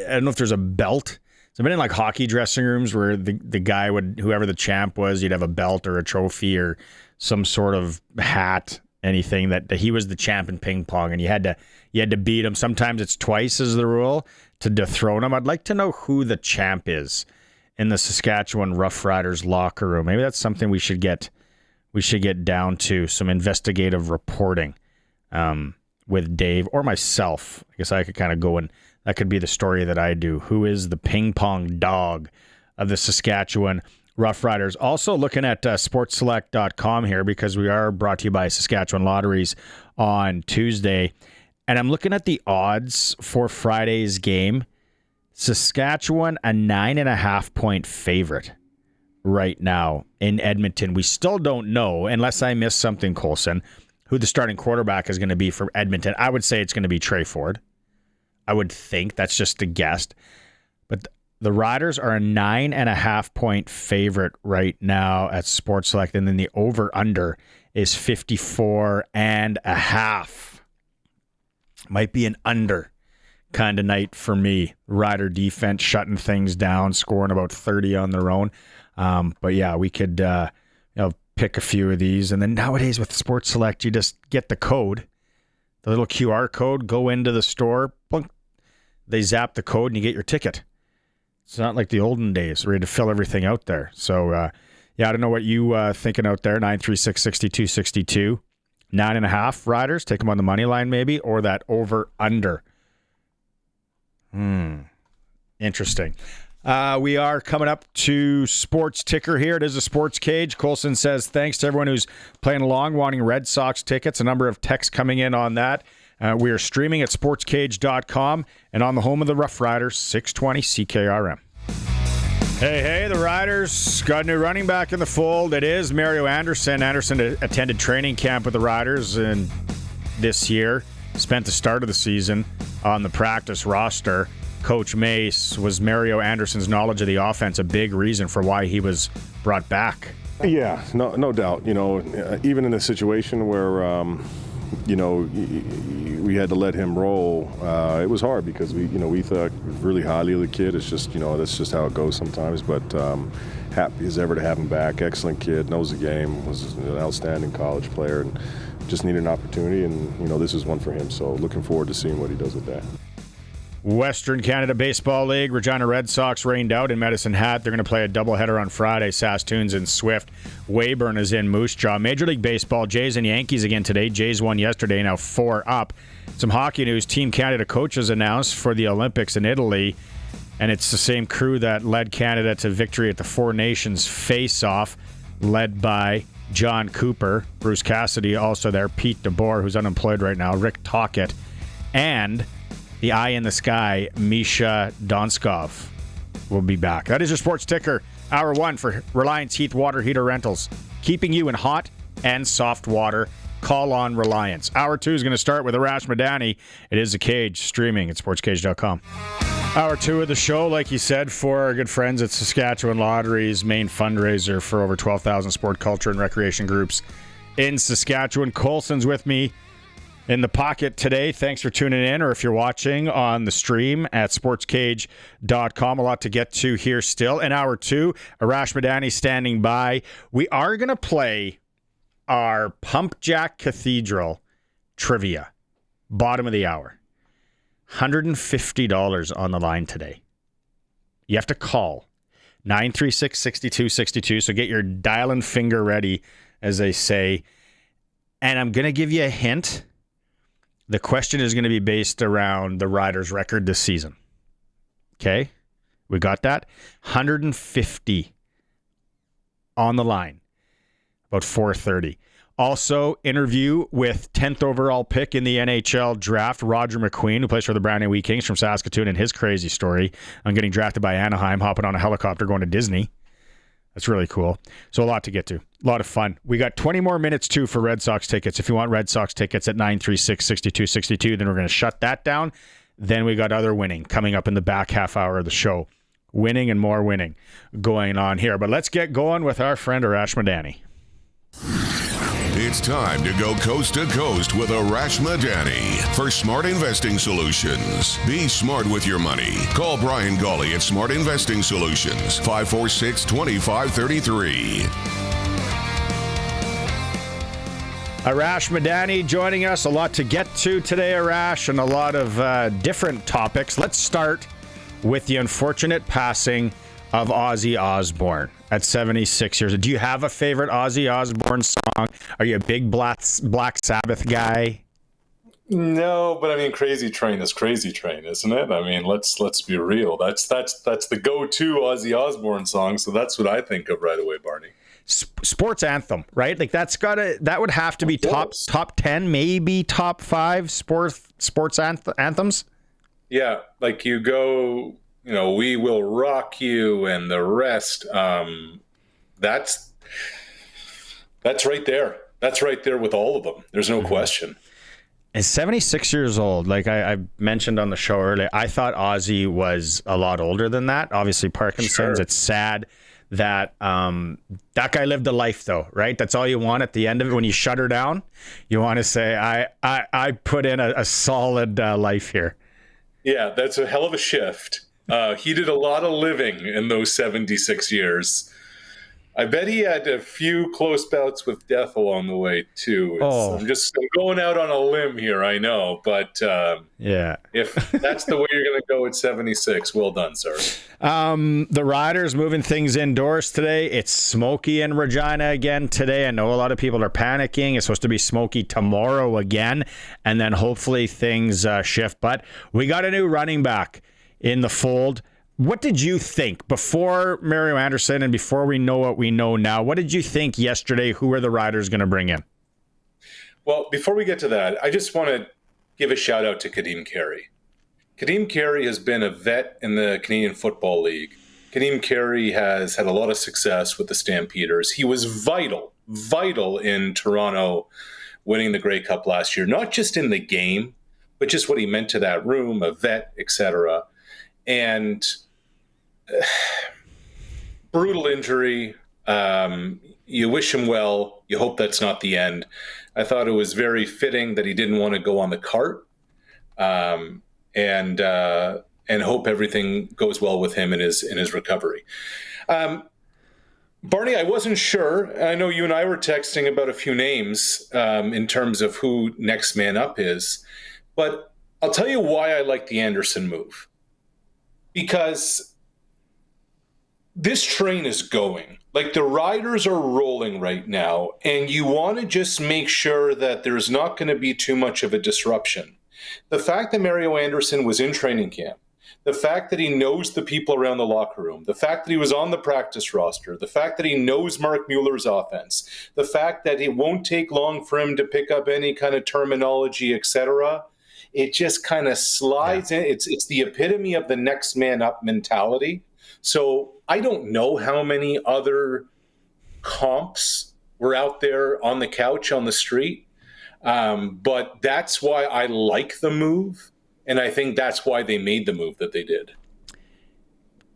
don't know if there's a belt. So I've been in like hockey dressing rooms where the guy whoever the champ was, you'd have a belt or a trophy or some sort of hat, anything that he was the champ in ping pong, and you had to beat him. Sometimes it's twice as the rule to dethrone him. I'd like to know who the champ is in the Saskatchewan Roughriders locker room. Maybe that's something we should get down to, some investigative reporting with Dave or myself. I guess I could kind of go and that could be the story that I do. Who is the ping pong dog of the Saskatchewan Roughriders? Also looking at sportselect.com here because we are brought to you by Saskatchewan Lotteries on Tuesday. And I'm looking at the odds for Friday's game. Saskatchewan, a 9.5-point favorite right now in Edmonton. We still don't know, unless I missed something, Colson, who the starting quarterback is going to be for Edmonton. I would say it's going to be Trey Ford. I would think. That's just a guess. But the Riders are a 9.5-point favorite right now at Sports Select, and then the over-under is 54.5. Might be an under kind of night for me. Rider defense shutting things down, scoring about 30 on their own. But yeah, we could pick a few of these. And then nowadays with Sports Select, you just get the code, the little QR code, go into the store, plunk, they zap the code, and you get your ticket. It's not like the olden days where you had to fill everything out there. So, I don't know what you thinking out there. 936-6262. 9.5 Riders. Take them on the money line maybe, or that over-under. Interesting. We are coming up to Sports Ticker here. It is a Sports Cage. Colson says thanks to everyone who's playing along, wanting Red Sox tickets. A number of texts coming in on that. We are streaming at sportscage.com and on the home of the Roughrider, 620 CKRM. Hey, the Riders got a new running back in the fold. It is Mario Anderson. Anderson attended training camp with the Riders this year. Spent the start of the season on the practice roster. Coach Mace, was Mario Anderson's knowledge of the offense a big reason for why he was brought back? Yeah, no doubt. Even in a situation where, we had to let him roll, it was hard because we thought really highly of the kid. It's just, that's just how it goes sometimes. But happy as ever to have him back. Excellent kid, knows the game, was an outstanding college player, and just needed an opportunity. And, this is one for him. So looking forward to seeing what he does with that. Western Canada Baseball League, Regina Red Sox rained out in Medicine Hat. They're going to play a doubleheader on Friday. Saskatoon's in Swift. Weyburn is in Moose Jaw. Major League Baseball, Jays and Yankees again today. Jays won yesterday, now 4 up. Some hockey news. Team Canada coaches announced for the Olympics in Italy, and it's the same crew that led Canada to victory at the Four Nations face-off, led by John Cooper, Bruce Cassidy also there, Pete DeBoer, who's unemployed right now, Rick Tocchet, and the eye in the sky, Misha Donskov, will be back. That is your Sports Ticker, Hour 1 for Reliance Heath Water Heater Rentals. Keeping you in hot and soft water. Call on Reliance. Hour 2 is going to start with Arash Madani. It is The Cage, streaming at sportscage.com. Hour 2 of the show, like he said, for our good friends at Saskatchewan Lottery's main fundraiser for over 12,000 sport, culture, and recreation groups in Saskatchewan. Colson's with me in the pocket today. Thanks for tuning in, or if you're watching on the stream at sportscage.com. A lot to get to here still. In Hour 2, Arash Madani standing by. We are going to play our Pump Jack Cathedral trivia. Bottom of the hour. $150 on the line today. You have to call 936-6262. So get your dialing finger ready, as they say. And I'm going to give you a hint. The question is going to be based around the Riders' record this season. Okay? We got that? 150 on the line. About 4:30. Also, interview with 10th overall pick in the NHL draft, Roger McQueen, who plays for the Brownie Wheat Kings from Saskatoon, and his crazy story on getting drafted by Anaheim, hopping on a helicopter, going to Disney. That's really cool. So a lot to get to. A lot of fun. We got 20 more minutes, too, for Red Sox tickets. If you want Red Sox tickets at 936-6262, then we're going to shut that down. Then we got other winning coming up in the back half hour of the show. Winning and more winning going on here. But let's get going with our friend Arash Madani. It's time to go coast to coast with Arash Madani for Smart Investing Solutions. Be smart with your money. Call Brian Gawley at Smart Investing Solutions, 546-2533. Arash Madani joining us. A lot to get to today, Arash, and a lot of different topics. Let's start with the unfortunate passing of Ozzy Osbourne at 76 years. Do you have a favorite Ozzy Osbourne song? Are you a big Black Sabbath guy? No, but I mean, Crazy Train is Crazy Train, isn't it? I mean, let's be real. That's the go-to Ozzy Osbourne song, so that's what I think of right away, Barney. Sports anthem, right? Like that would have to be top 10, maybe top 5 sports anthems. Yeah, like you go, We Will Rock You and the rest. that's right there. That's right there with all of them. There's no question. And 76 years old, like I mentioned on the show earlier, I thought Ozzy was a lot older than that. Obviously, Parkinson's. Sure. It's sad that that guy lived a life, though, right? That's all you want at the end of it. When you shut her down, you want to say, I put in a solid life here. Yeah, that's a hell of a shift. He did a lot of living in those 76 years. I bet he had a few close bouts with death along the way, too. I'm going out on a limb here, I know. But yeah, if that's the way you're going to go at 76, well done, sir. The Riders moving things indoors today. It's smoky in Regina again today. I know a lot of people are panicking. It's supposed to be smoky tomorrow again. And then hopefully things shift. But we got a new running back in the fold. What did you think before Mario Anderson and before we know what we know now? What did you think yesterday? Who are the Riders going to bring in? Well, before we get to that, I just want to give a shout out to Kadeem Carey. Kadeem Carey has been a vet in the Canadian Football League. Kadeem Carey has had a lot of success with the Stampeders. He was vital in Toronto winning the Grey Cup last year, not just in the game, but just what he meant to that room, a vet, etc. And brutal injury. You wish him well. You hope that's not the end. I thought it was very fitting that he didn't want to go on the cart, and hope everything goes well with him in his recovery. Barney, I wasn't sure. I know you and I were texting about a few names in terms of who next man up is, but I'll tell you why I like the Anderson move. Because this train is going. Like, the Riders are rolling right now, and you want to just make sure that there's not going to be too much of a disruption. The fact that Mario Anderson was in training camp, the fact that he knows the people around the locker room, the fact that he was on the practice roster, the fact that he knows Mark Mueller's offense, the fact that it won't take long for him to pick up any kind of terminology, etc., it just kind of slides in. It's the epitome of the next man up mentality. So I don't know how many other comps were out there on the couch on the street, but that's why I like the move, and I think that's why they made the move that they did.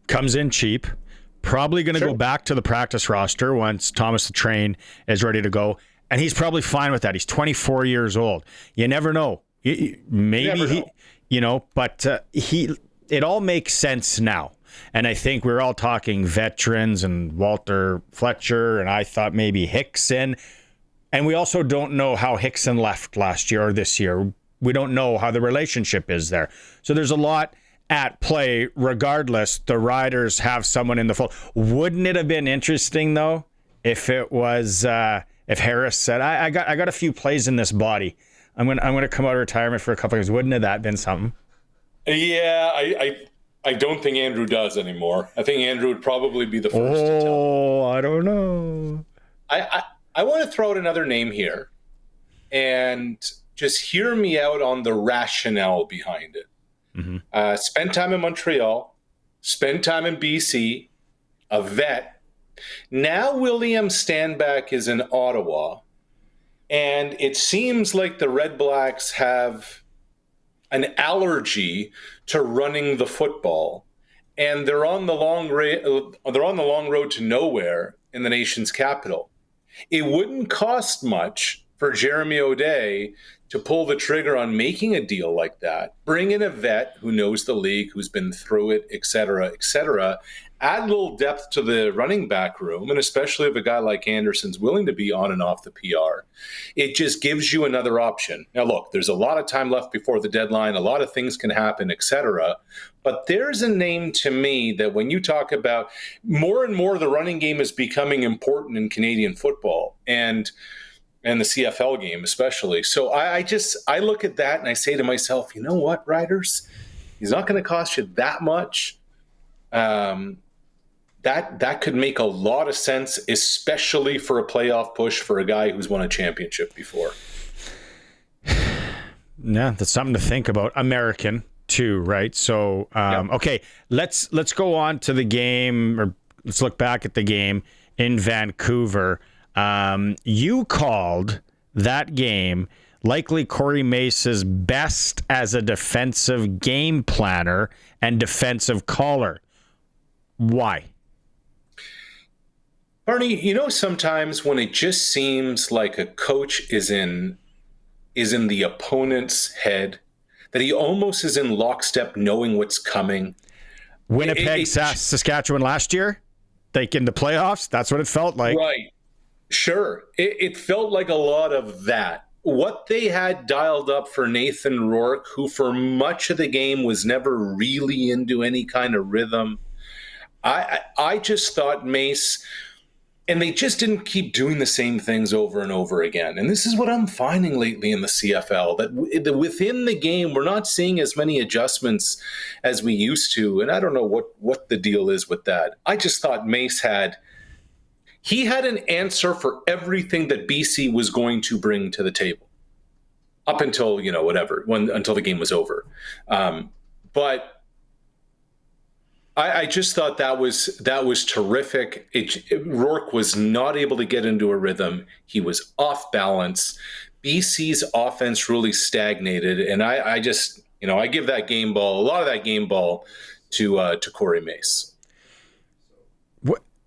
Comes in cheap, probably going to go back to the practice roster once Thomas the Train is ready to go, and he's probably fine with that. He's 24 years old. You never know. Maybe but it all makes sense now. And I think we're all talking veterans and Walter Fletcher, and I thought maybe Hickson. And we also don't know how Hickson left last year or this year. We don't know how the relationship is there. So there's a lot at play. Regardless, the Riders have someone in the fold. Wouldn't it have been interesting, though, if it was if Harris said, I got a few plays in this body. I'm gonna come out of retirement for a couple of years. Wouldn't have that been something? Yeah, I don't think Andrew does anymore. I think Andrew would probably be the first to tell. Oh, I don't know. I want to throw out another name here, and just hear me out on the rationale behind it. Mm-hmm. Spent time in Montreal, spent time in BC, a vet. Now William Stanback is in Ottawa. And it seems like the Red Blacks have an allergy to running the football, and they're on the long road to nowhere in the nation's capital. It wouldn't cost much for Jeremy O'Day to pull the trigger on making a deal like that. Bring in a vet who knows the league, who's been through it, et cetera, add a little depth to the running back room, and especially if a guy like Anderson's willing to be on and off the PR, it just gives you another option. Now, look, there's a lot of time left before the deadline. A lot of things can happen, et cetera. But there's a name to me that when you talk about more and more, the running game is becoming important in Canadian football and the CFL game especially. So I look at that and I say to myself, you know what, Riders? He's not going to cost you that much. That could make a lot of sense, especially for a playoff push for a guy who's won a championship before. Yeah, that's something to think about. American too, right? So, okay, let's go on to the game, or let's look back at the game. in Vancouver. You called that game likely Corey Mace's best as a defensive game planner and defensive caller. Why? Barney, sometimes when it just seems like a coach is in the opponent's head, that he almost is in lockstep knowing what's coming. Winnipeg, Saskatchewan last year, like in the playoffs, that's what it felt like. Right. Sure. It felt like a lot of that. What they had dialed up for Nathan Rourke, who for much of the game was never really into any kind of rhythm, I just thought Mace, and they just didn't keep doing the same things over and over again. And this is what I'm finding lately in the CFL, that within the game, we're not seeing as many adjustments as we used to. And I don't know what the deal is with that. I just thought Mace had an answer for everything that BC was going to bring to the table up until, until the game was over. But I just thought that was terrific. Rourke was not able to get into a rhythm. He was off balance. BC's offense really stagnated, and I just I give a lot of that game ball to Corey Mace.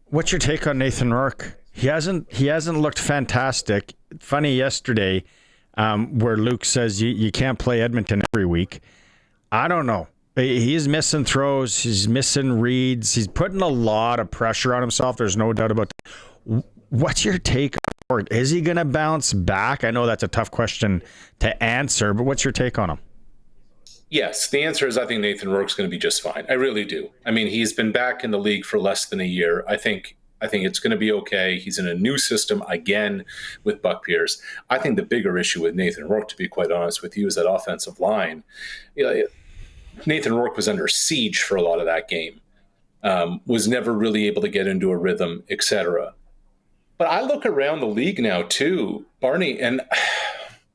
What's your take on Nathan Rourke? He hasn't looked fantastic. Funny yesterday, where Luke says you can't play Edmonton every week. I don't know. He's missing throws. He's missing reads. He's putting a lot of pressure on himself. There's no doubt about that. What's your take on Rourke? Is he going to bounce back? I know that's a tough question to answer, but what's your take on him? Yes, the answer is I think Nathan Rourke's going to be just fine. I really do. I mean, he's been back in the league for less than a year. I think it's going to be okay. He's in a new system again with Buck Pierce. I think the bigger issue with Nathan Rourke, to be quite honest with you, is that offensive line. Nathan Rourke was under siege for a lot of that game, was never really able to get into a rhythm, etc. But I look around the league now too, Barney, and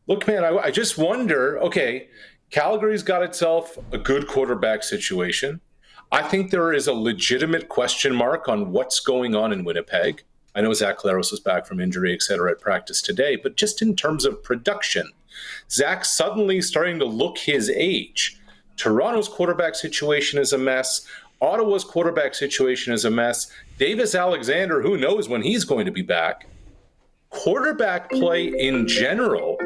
look, man, I just wonder, okay, Calgary's got itself a good quarterback situation. I think there is a legitimate question mark on what's going on in Winnipeg. I know Zach Claros was back from injury, etc. at practice today, but just in terms of production, Zach's suddenly starting to look his age. Toronto's quarterback situation is a mess. Ottawa's quarterback situation is a mess. Davis Alexander, who knows when he's going to be back. Quarterback play in general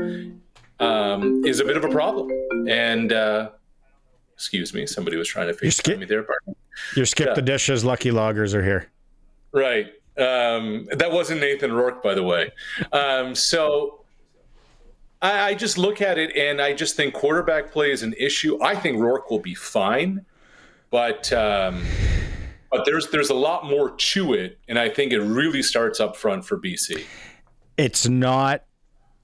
is a bit of a problem. And excuse me, somebody was trying to FaceTime me there. You skipped the dishes. Lucky Loggers are here. Right. That wasn't Nathan Rourke, by the way. So I just look at it and I just think quarterback play is an issue. I think Rourke will be fine, but there's a lot more to it, and I think it really starts up front for BC. It's not.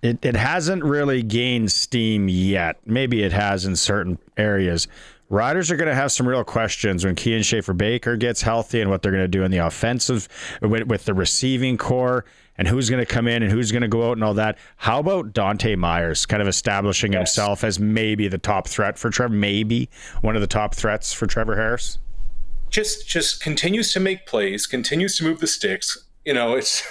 It hasn't really gained steam yet. Maybe it has in certain areas. Riders are going to have some real questions when Kean Schaefer-Baker gets healthy and what they're going to do in the offensive with the receiving core and who's going to come in and who's going to go out and all that. How about Dante Myers kind of establishing himself as maybe the top threat for Trevor, maybe one of the top threats for Trevor Harris? Just continues to make plays, continues to move the sticks. It's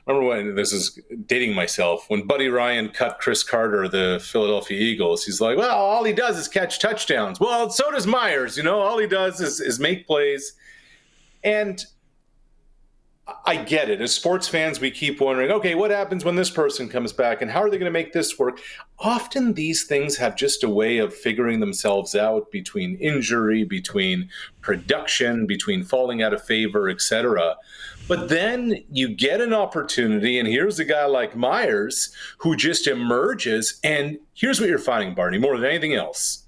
remember when, this is dating myself, when Buddy Ryan cut Chris Carter, the Philadelphia Eagles, he's like, well, all he does is catch touchdowns. Well, so does Myers, all he does is make plays. And I get it. As sports fans, we keep wondering, okay, what happens when this person comes back and how are they going to make this work? Often these things have just a way of figuring themselves out between injury, between production, between falling out of favor, etc. But then you get an opportunity, and here's a guy like Myers who just emerges, and here's what you're finding, Barney, more than anything else.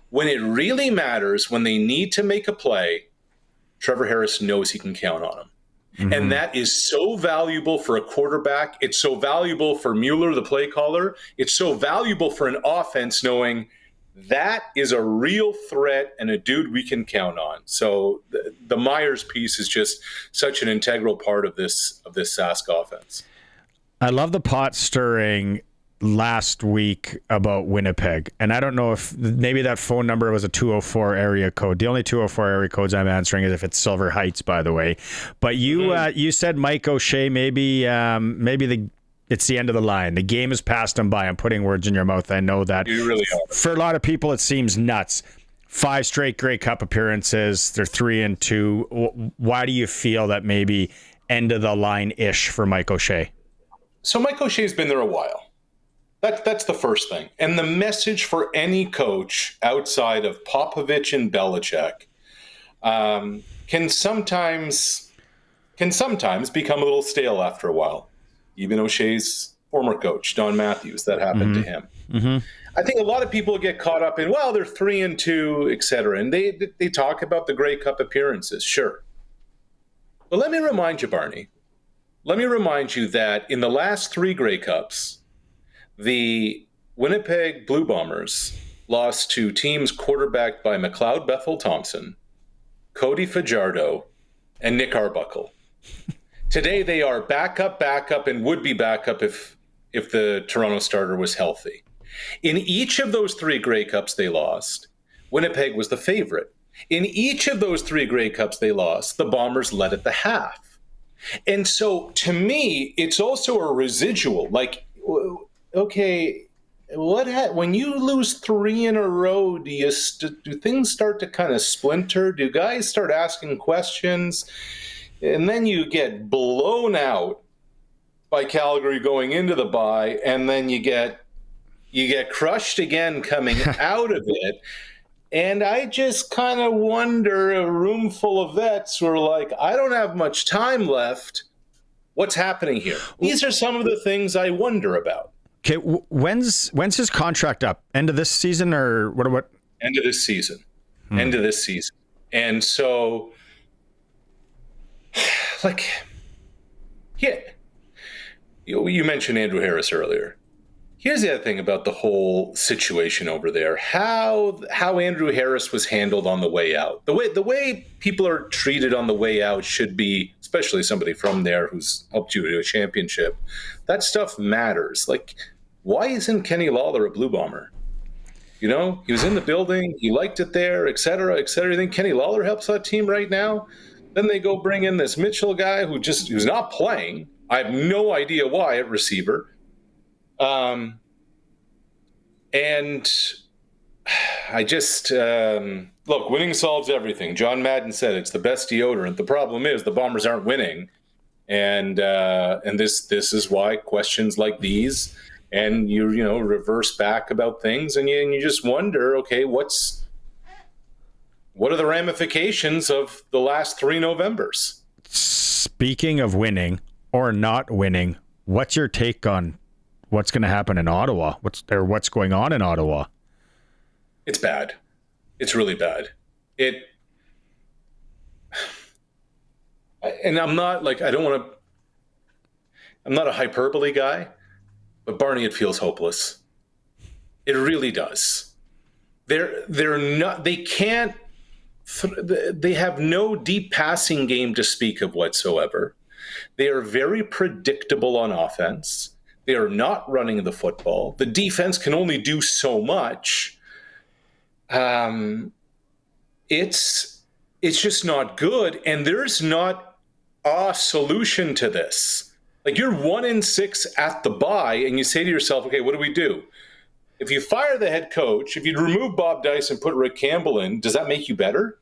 When it really matters, when they need to make a play, Trevor Harris knows he can count on him. Mm-hmm. And that is so valuable for a quarterback. It's so valuable for Mueller, the play caller. It's so valuable for an offense knowing that is a real threat and a dude we can count on. So the Myers piece is just such an integral part of this Sask offense. I love the pot stirring last week about Winnipeg, and I don't know if maybe that phone number was a 204 area code. The only 204 area codes I'm answering is if it's Silver Heights, by the way. But you said Mike O'Shea, maybe it's the end of the line. The game has passed him by. I'm putting words in your mouth. I know that. You really are. For a lot of people, it seems nuts. 5 straight Grey Cup appearances. They're 3-2. Why do you feel that maybe end of the line-ish for Mike O'Shea? So Mike O'Shea's been there a while. That's the first thing. And the message for any coach outside of Popovich and Belichick can sometimes become a little stale after a while. Even O'Shea's former coach, Don Matthews, that happened to him. Mm-hmm. I think a lot of people get caught up in, well, they're 3-2, et cetera. And they talk about the Grey Cup appearances, sure. But let me remind you, Barney, that in the last 3 Grey Cups, the Winnipeg Blue Bombers lost to teams quarterbacked by McLeod Bethel-Thompson, Cody Fajardo, and Nick Arbuckle. Today they are backup, and would be backup if the Toronto starter was healthy. In each of those 3 Grey Cups they lost, Winnipeg was the favorite. In each of those 3 Grey Cups they lost, the Bombers led at the half. And so to me, it's also a residual. Like, okay, when you lose 3 in a row, do things start to kind of splinter? Do guys start asking questions? And then you get blown out by Calgary going into the bye, and then you get crushed again coming out of it. And I just kind of wonder, a room full of vets who are like, I don't have much time left. What's happening here? These are some of the things I wonder about. Okay, when's his contract up? End of this season or what? End of this season. End of this season. And so, like, yeah, you mentioned Andrew Harris earlier. Here's the other thing about the whole situation over there: how Andrew Harris was handled on the way out. The way people are treated on the way out should be, especially somebody from there who's helped you to a championship. That stuff matters. Like, why isn't Kenny Lawler a Blue Bomber? You know, he was in the building, he liked it there, et cetera, et cetera. You think Kenny Lawler helps that team right now? Then they go bring in this Mitchell guy who's not playing. I have no idea why at receiver. And I just look, winning solves everything. John Madden said it's the best deodorant. The problem is the Bombers aren't winning, and this is why questions like these, and you reverse back about things, and you just wonder, okay, what are the ramifications of the last 3 Novembers? Speaking of winning or not winning, what's your take on what's going to happen in Ottawa? What's going on in Ottawa? It's bad. It's really bad. And I'm not like, I'm not a hyperbole guy, but Barney, it feels hopeless. It really does. They're not, they can't, they have no deep passing game to speak of whatsoever. They are very predictable on offense. They are not running the football. The defense can only do so much. It's just not good. And there's not a solution to this. Like, you're 1-6 at the bye, and you say to yourself, okay, what do we do? If you fire the head coach, if you remove Bob Dice and put Rick Campbell in, does that make you better?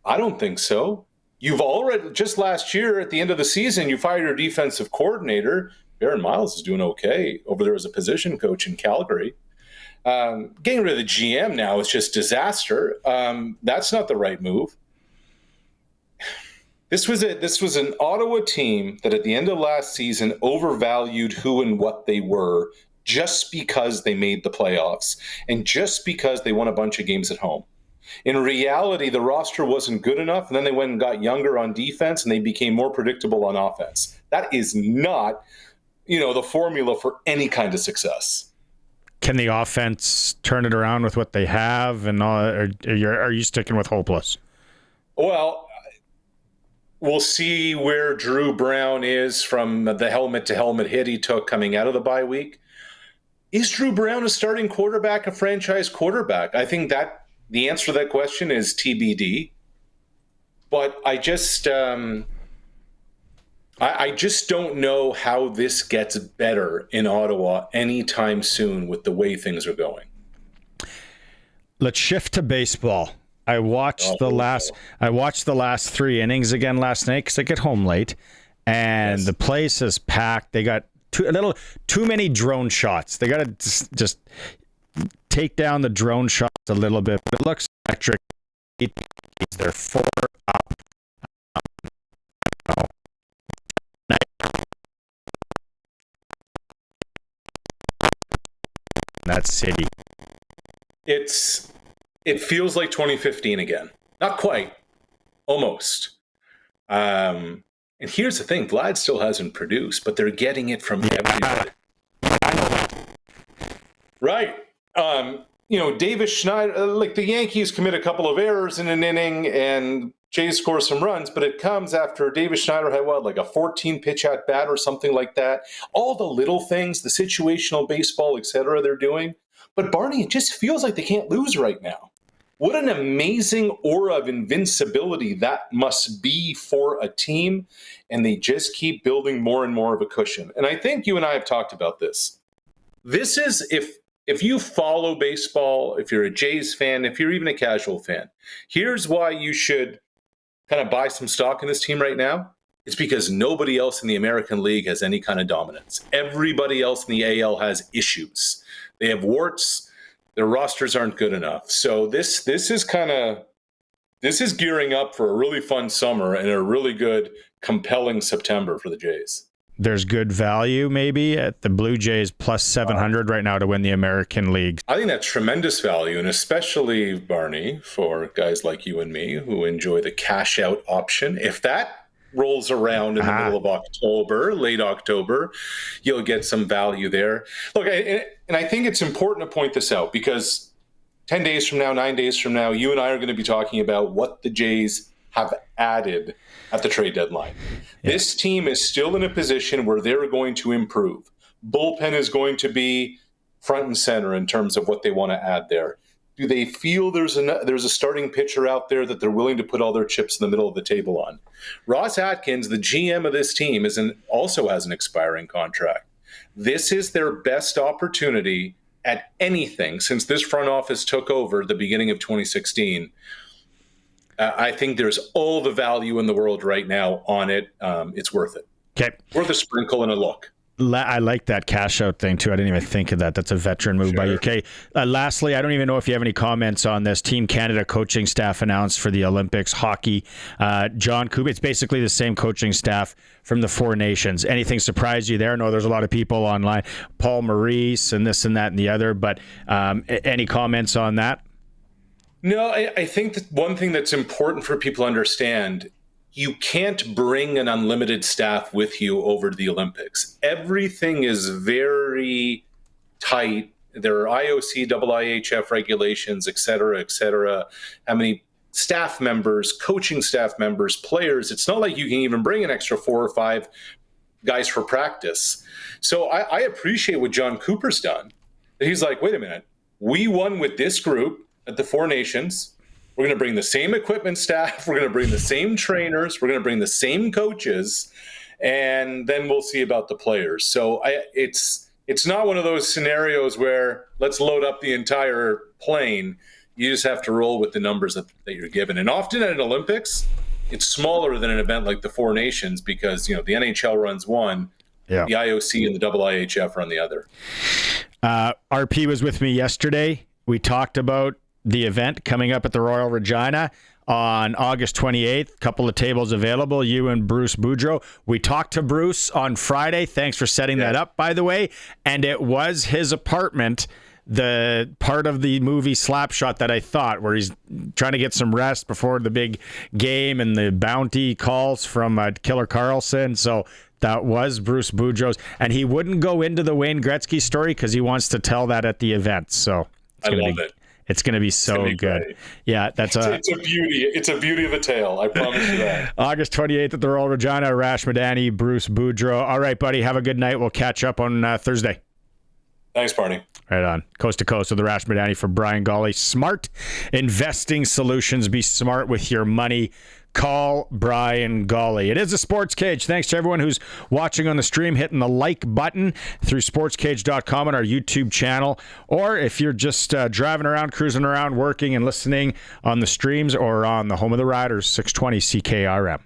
I don't think so. You've already, just last year at the end of the season, you fired your defensive coordinator. Baron Miles is doing okay over there as a position coach in Calgary. Getting rid of the GM now is just disaster. That's not the right move. This was an Ottawa team that at the end of last season overvalued who and what they were just because they made the playoffs and just because they won a bunch of games at home. In reality, the roster wasn't good enough, and then they went and got younger on defense, and they became more predictable on offense. That is not, the formula for any kind of success. Can the offense turn it around with what they have, and all, or are you sticking with hopeless? Well, we'll see where Drew Brown is from the helmet-to-helmet hit he took coming out of the bye week. Is Drew Brown a starting quarterback, a franchise quarterback? I think that the answer to that question is TBD. But I just don't know how this gets better in Ottawa anytime soon with the way things are going. Let's shift to baseball. I watched the last 3 innings again last night because I get home late, and the place is packed. They got too many drone shots. They got to just take down the drone shots a little bit, but it looks electric. They're 4 up. That city. It feels like 2015 again. Not quite. Almost. And here's the thing. Vlad still hasn't produced, but they're getting it from everybody. Right. Davis Schneider, like the Yankees commit a couple of errors in an inning and Jays score some runs, but it comes after Davis Schneider had like a 14 pitch at bat or something like that. All the little things, the situational baseball, et cetera, they're doing. But Barney, it just feels like they can't lose right now. What an amazing aura of invincibility that must be for a team. And they just keep building more and more of a cushion. And I think you and I have talked about this. This is, if you follow baseball, if you're a Jays fan, if you're even a casual fan, here's why you should kind of buy some stock in this team right now. It's because nobody else in the American League has any kind of dominance. Everybody else in the AL has issues. They have warts. Their rosters aren't good enough. So this is gearing up for a really fun summer and a really good, compelling September for the Jays. There's good value maybe at the Blue Jays plus 700 right now to win the American League. I think that's tremendous value, and especially, Barney, for guys like you and me who enjoy the cash out option. If that rolls around in the middle of October, late October, you'll get some value there. Look, and I think it's important to point this out because 10 days from now, 9 days from now, you and I are going to be talking about what the Jays have added at the trade deadline. Yeah. This team is still in a position where they're going to improve. Bullpen is going to be front and center in terms of what they want to add there. Do they feel there's a starting pitcher out there that they're willing to put all their chips in the middle of the table on? Ross Atkins, the GM of this team, also has an expiring contract. This is their best opportunity at anything since this front office took over at the beginning of 2016. I think there's all the value in the world right now on it. It's worth it. Okay. Worth a sprinkle and a look. I like that cash out thing too. I didn't even think of that. That's a veteran move by you. Okay. Lastly, I don't even know if you have any comments on this. Team Canada coaching staff announced for the Olympics hockey. John Cooper. It's basically the same coaching staff from the Four Nations. Anything surprise you there? No, there's a lot of people online. Paul Maurice and this and that and the other. But any comments on that? No, I think that one thing that's important for people to understand, you can't bring an unlimited staff with you over to the Olympics. Everything is very tight. There are IOC, IIHF regulations, et cetera, how many staff members, coaching staff members, players. It's not like you can even bring an extra 4 or 5 guys for practice. So I appreciate what John Cooper's done. He's like, wait a minute, we won with this group at the Four Nations. We're going to bring the same equipment staff. We're going to bring the same trainers. We're going to bring the same coaches, and then we'll see about the players. So it's not one of those scenarios where let's load up the entire plane. You just have to roll with the numbers that you're given. And often at an Olympics, it's smaller than an event like the Four Nations because the NHL runs one, the IOC and the IIHF run the other. RP was with me yesterday. We talked about the event coming up at the Royal Regina on August 28th. A couple of tables available, you and Bruce Boudreau. We talked to Bruce on Friday. Thanks for setting that up, by the way. And it was his apartment, the part of the movie Slapshot that I thought, where he's trying to get some rest before the big game and the bounty calls from Killer Carlson. So that was Bruce Boudreau's. And he wouldn't go into the Wayne Gretzky story because he wants to tell that at the event. So I love it. It's going to be so good. Great. Yeah, it's a beauty. It's a beauty of a tale. I promise you that. August 28th at the Royal Regina. Arash Madani, Bruce Boudreau. All right, buddy. Have a good night. We'll catch up on Thursday. Thanks, Barney. Right on. Coast to Coast with Arash Madani for Brian Golly. Smart investing solutions. Be smart with your money. Call Brian Golly. It is a Sports Cage. Thanks to everyone who's watching on the stream, hitting the like button through sportscage.com on our YouTube channel. Or if you're just driving around, cruising around, working and listening on the streams or on the home of the Riders, 620 CKRM.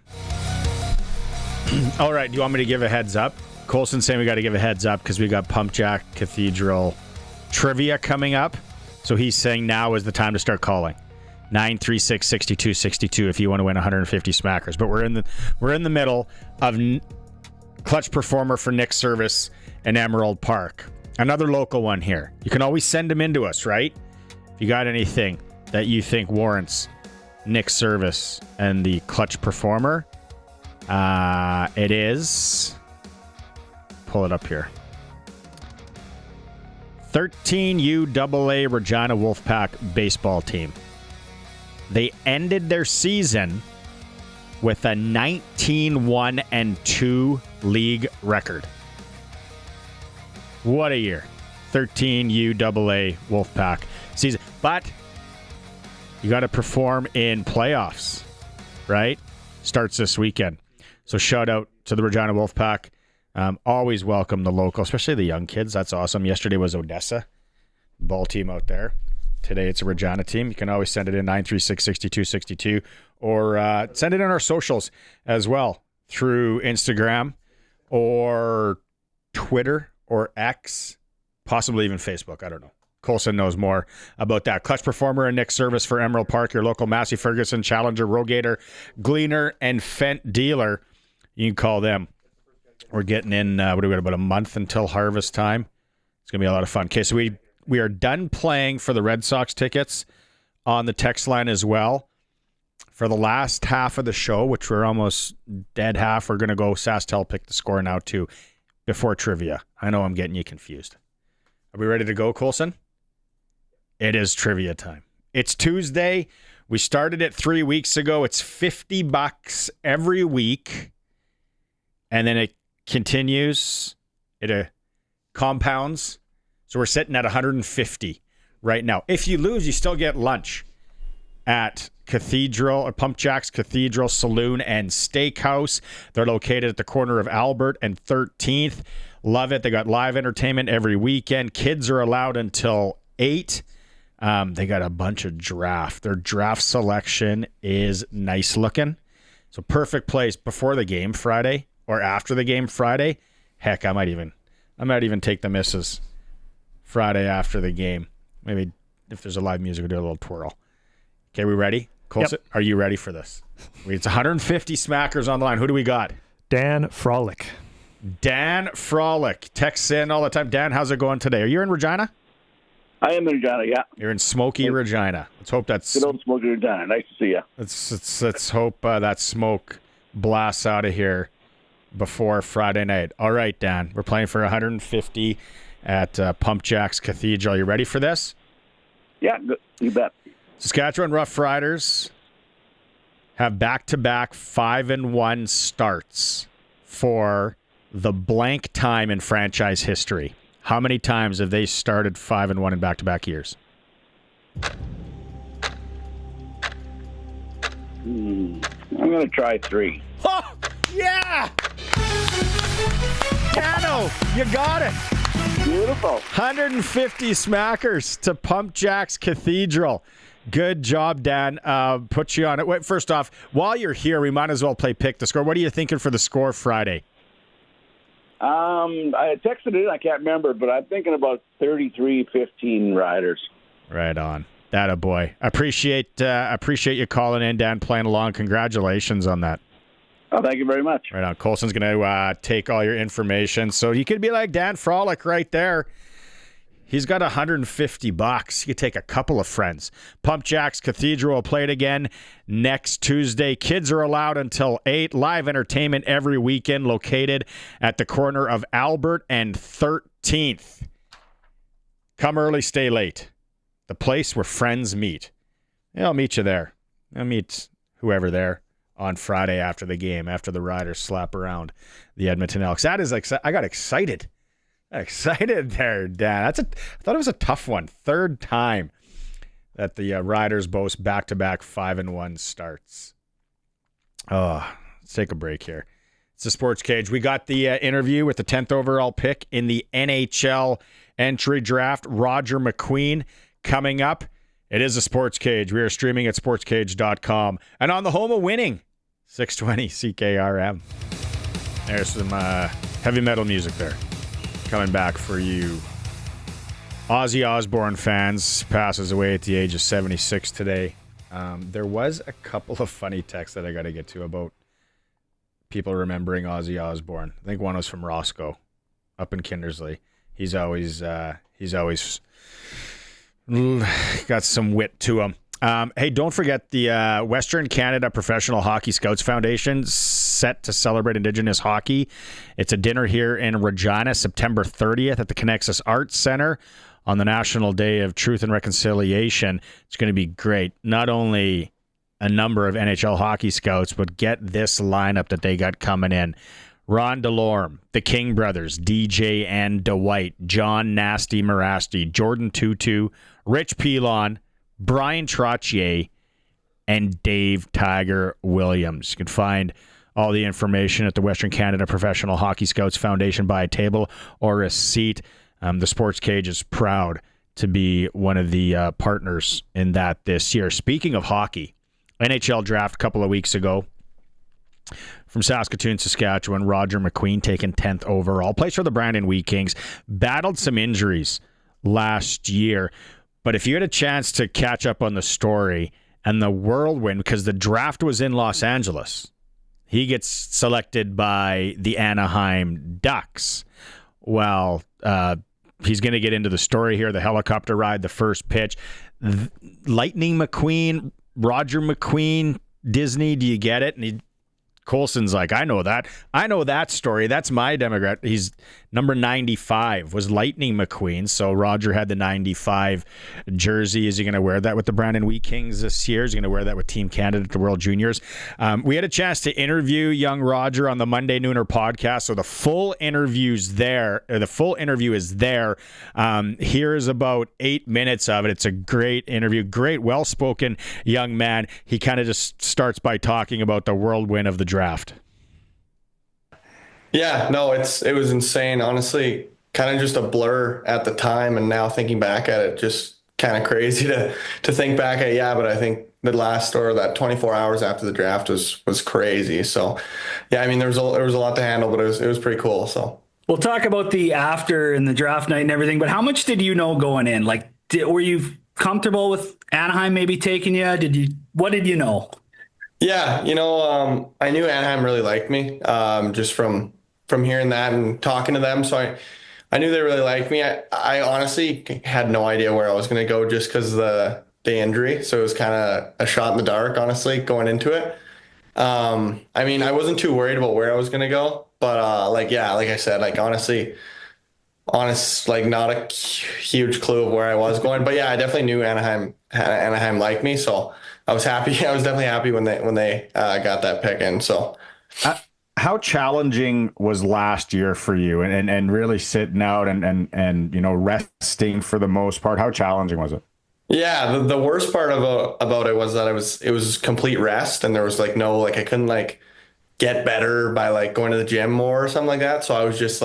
All right. Do you want me to give a heads up? Colson's saying we got to give a heads up because we got Pump Jack Cathedral trivia coming up. So he's saying now is the time to start calling. 936-6262 if you want to win 150 smackers. But we're in the middle of clutch performer for Nick Service in Emerald Park. Another local one here. You can always send them in to us, right? If you got anything that you think warrants Nick Service and the clutch performer, it is... Pull it up here. 13 UAA Regina Wolfpack baseball team. They ended their season with a 19-1-2 league record. What a year. 13 UAA Wolfpack season. But you got to perform in playoffs, right? Starts this weekend. So shout out to the Regina Wolfpack. Always welcome the local, especially the young kids. That's awesome. Yesterday was Odessa, ball team out there. Today it's a Regina team. You can always send it in 936-6262 or send it in our socials as well through Instagram or Twitter or X, possibly even Facebook. I don't know. Colson knows more about that. Clutch performer and Nick Service for Emerald Park, your local Massey Ferguson, Challenger, Rogator, Gleaner, and Fent dealer. You can call them. We're getting in, what do we got, about a month until harvest time. It's going to be a lot of fun. Okay, so we are done playing for the Red Sox tickets on the text line as well. For the last half of the show, which we're almost dead half, we're going to go Sastel pick the score now too before trivia. I know I'm getting you confused. Are we ready to go, Colson? It is trivia time. It's Tuesday. We started it 3 weeks ago. It's $50 every week. And then it continues. It compounds. So we're sitting at 150 right now. If you lose, you still get lunch at Cathedral or Pump Jack's Cathedral Saloon and Steakhouse. They're located at the corner of Albert and 13th. Love it. They got live entertainment every weekend. Kids are allowed until 8. They got a bunch of draft. Their draft selection is nice looking. So perfect place before the game Friday or after the game Friday. Heck, I might even take the misses Friday after the game. Maybe if there's a live music, we'll do a little twirl. Okay, we ready? Colson, Yep. Are you ready for this? It's 150 smackers on the line. Who do we got? Dan Frolic. Dan Frolic. Texts in all the time. Dan, how's it going today? Are you in Regina? I am in Regina, yeah. You're in Smoky Regina. Let's hope that's... Good old Smoky Regina. Nice to see you. Let's hope that smoke blasts out of here before Friday night. All right, Dan. We're playing for 150 at Pump Jack's Cathedral. You ready for this? Yeah, good. You bet. Saskatchewan Roughriders have back-to-back 5-1 starts for the blank time in franchise history. How many times have they started 5-1 in back-to-back years? I'm going to try 3. Oh, yeah! Dano, you got it. Beautiful. 150 smackers to Pump Jack's Cathedral. Good job, Dan. Put you on it. Wait, first off, while you're here, we might as well play Pick the Score. What are you thinking for the score Friday? I texted it. I can't remember, but I'm thinking about 33-15 Riders. Right on. That a boy. Appreciate you calling in, Dan, playing along. Congratulations on that. Oh, thank you very much. Right on. Colson's going to take all your information. So you could be like Dan Frolic right there. He's got $150. You could take a couple of friends. Pump Jack's Cathedral will play it again next Tuesday. Kids are allowed until 8. Live entertainment every weekend, located at the corner of Albert and 13th. Come early, stay late. The place where friends meet. Yeah, I'll meet you there. I'll meet whoever there on Friday after the game, after the Riders slap around the Edmonton Elks. That is I got excited. Excited there, Dan. I thought it was a tough one. Third time that the Riders boast back-to-back 5-1 starts. Oh, let's take a break here. It's the Sports Cage. We got the interview with the 10th overall pick in the NHL entry draft, Roger McQueen, coming up. It is a Sports Cage. We are streaming at sportscage.com and on the home of winning, 620 CKRM. There's some heavy metal music there coming back for you. Ozzy Osbourne fans, passes away at the age of 76 today. There was a couple of funny texts that I got to get to about people remembering Ozzy Osbourne. I think one was from Roscoe up in Kindersley. He's always got some wit to him. Hey, don't forget the Western Canada Professional Hockey Scouts Foundation set to celebrate Indigenous hockey. It's a dinner here in Regina, September 30th at the Connexus Arts Center on the National Day of Truth and Reconciliation. It's going to be great. Not only a number of NHL hockey scouts, but get this lineup that they got coming in. Ron DeLorme, the King brothers, DJ and Dwight, John Nasty Marasti, Jordan Tutu, Rich Pilon, Brian Trottier, and Dave Tiger Williams. You can find all the information at the Western Canada Professional Hockey Scouts Foundation by a table or a seat. The Sports Cage is proud to be one of the partners in that this year. Speaking of hockey, NHL draft a couple of weeks ago from Saskatoon, Saskatchewan, Roger McQueen taken 10th overall. Plays for the Brandon Wheat Kings. Battled some injuries last year. But if you had a chance to catch up on the story and the whirlwind, because the draft was in Los Angeles, he gets selected by the Anaheim Ducks. Well, he's going to get into the story here, the helicopter ride, the first pitch. Lightning McQueen, Roger McQueen, Disney, do you get it? And Colson's like, I know that story. That's my demographic. He's number 95 was Lightning McQueen. So Roger had the 95 jersey. Is he going to wear that with the Brandon Wheat Kings this year? Is he going to wear that with Team Canada at the World Juniors? We had a chance to interview young Roger on the Monday Nooner podcast. So the full interview's there. The full interview is there. Here is about 8 minutes of it. It's a great interview. Great, well-spoken young man. He kind of just starts by talking about the whirlwind of the draft. Yeah, no, it was insane. Honestly, kind of just a blur at the time, and now thinking back at it, just kind of crazy to think back at. Yeah, but I think that 24 hours after the draft was crazy. So, yeah, I mean, there was a lot to handle, but it was pretty cool. So we'll talk about the after and the draft night and everything. But how much did you know going in? Like, were you comfortable with Anaheim maybe taking you? What did you know? Yeah, I knew Anaheim really liked me, just from hearing that and talking to them. So I knew they really liked me. I honestly had no idea where I was going to go just because of the injury. So it was kind of a shot in the dark, honestly, going into it. I mean, I wasn't too worried about where I was going to go, but like I said, like like not a huge clue of where I was going, but yeah, I definitely knew Anaheim liked me. So I was happy. I was definitely happy when they got that pick in. So how challenging was last year for you and really sitting out and resting for the most part? How challenging was it? Yeah, the worst part about it was that it was complete rest, and there was I couldn't get better by going to the gym more or something like that. So I was just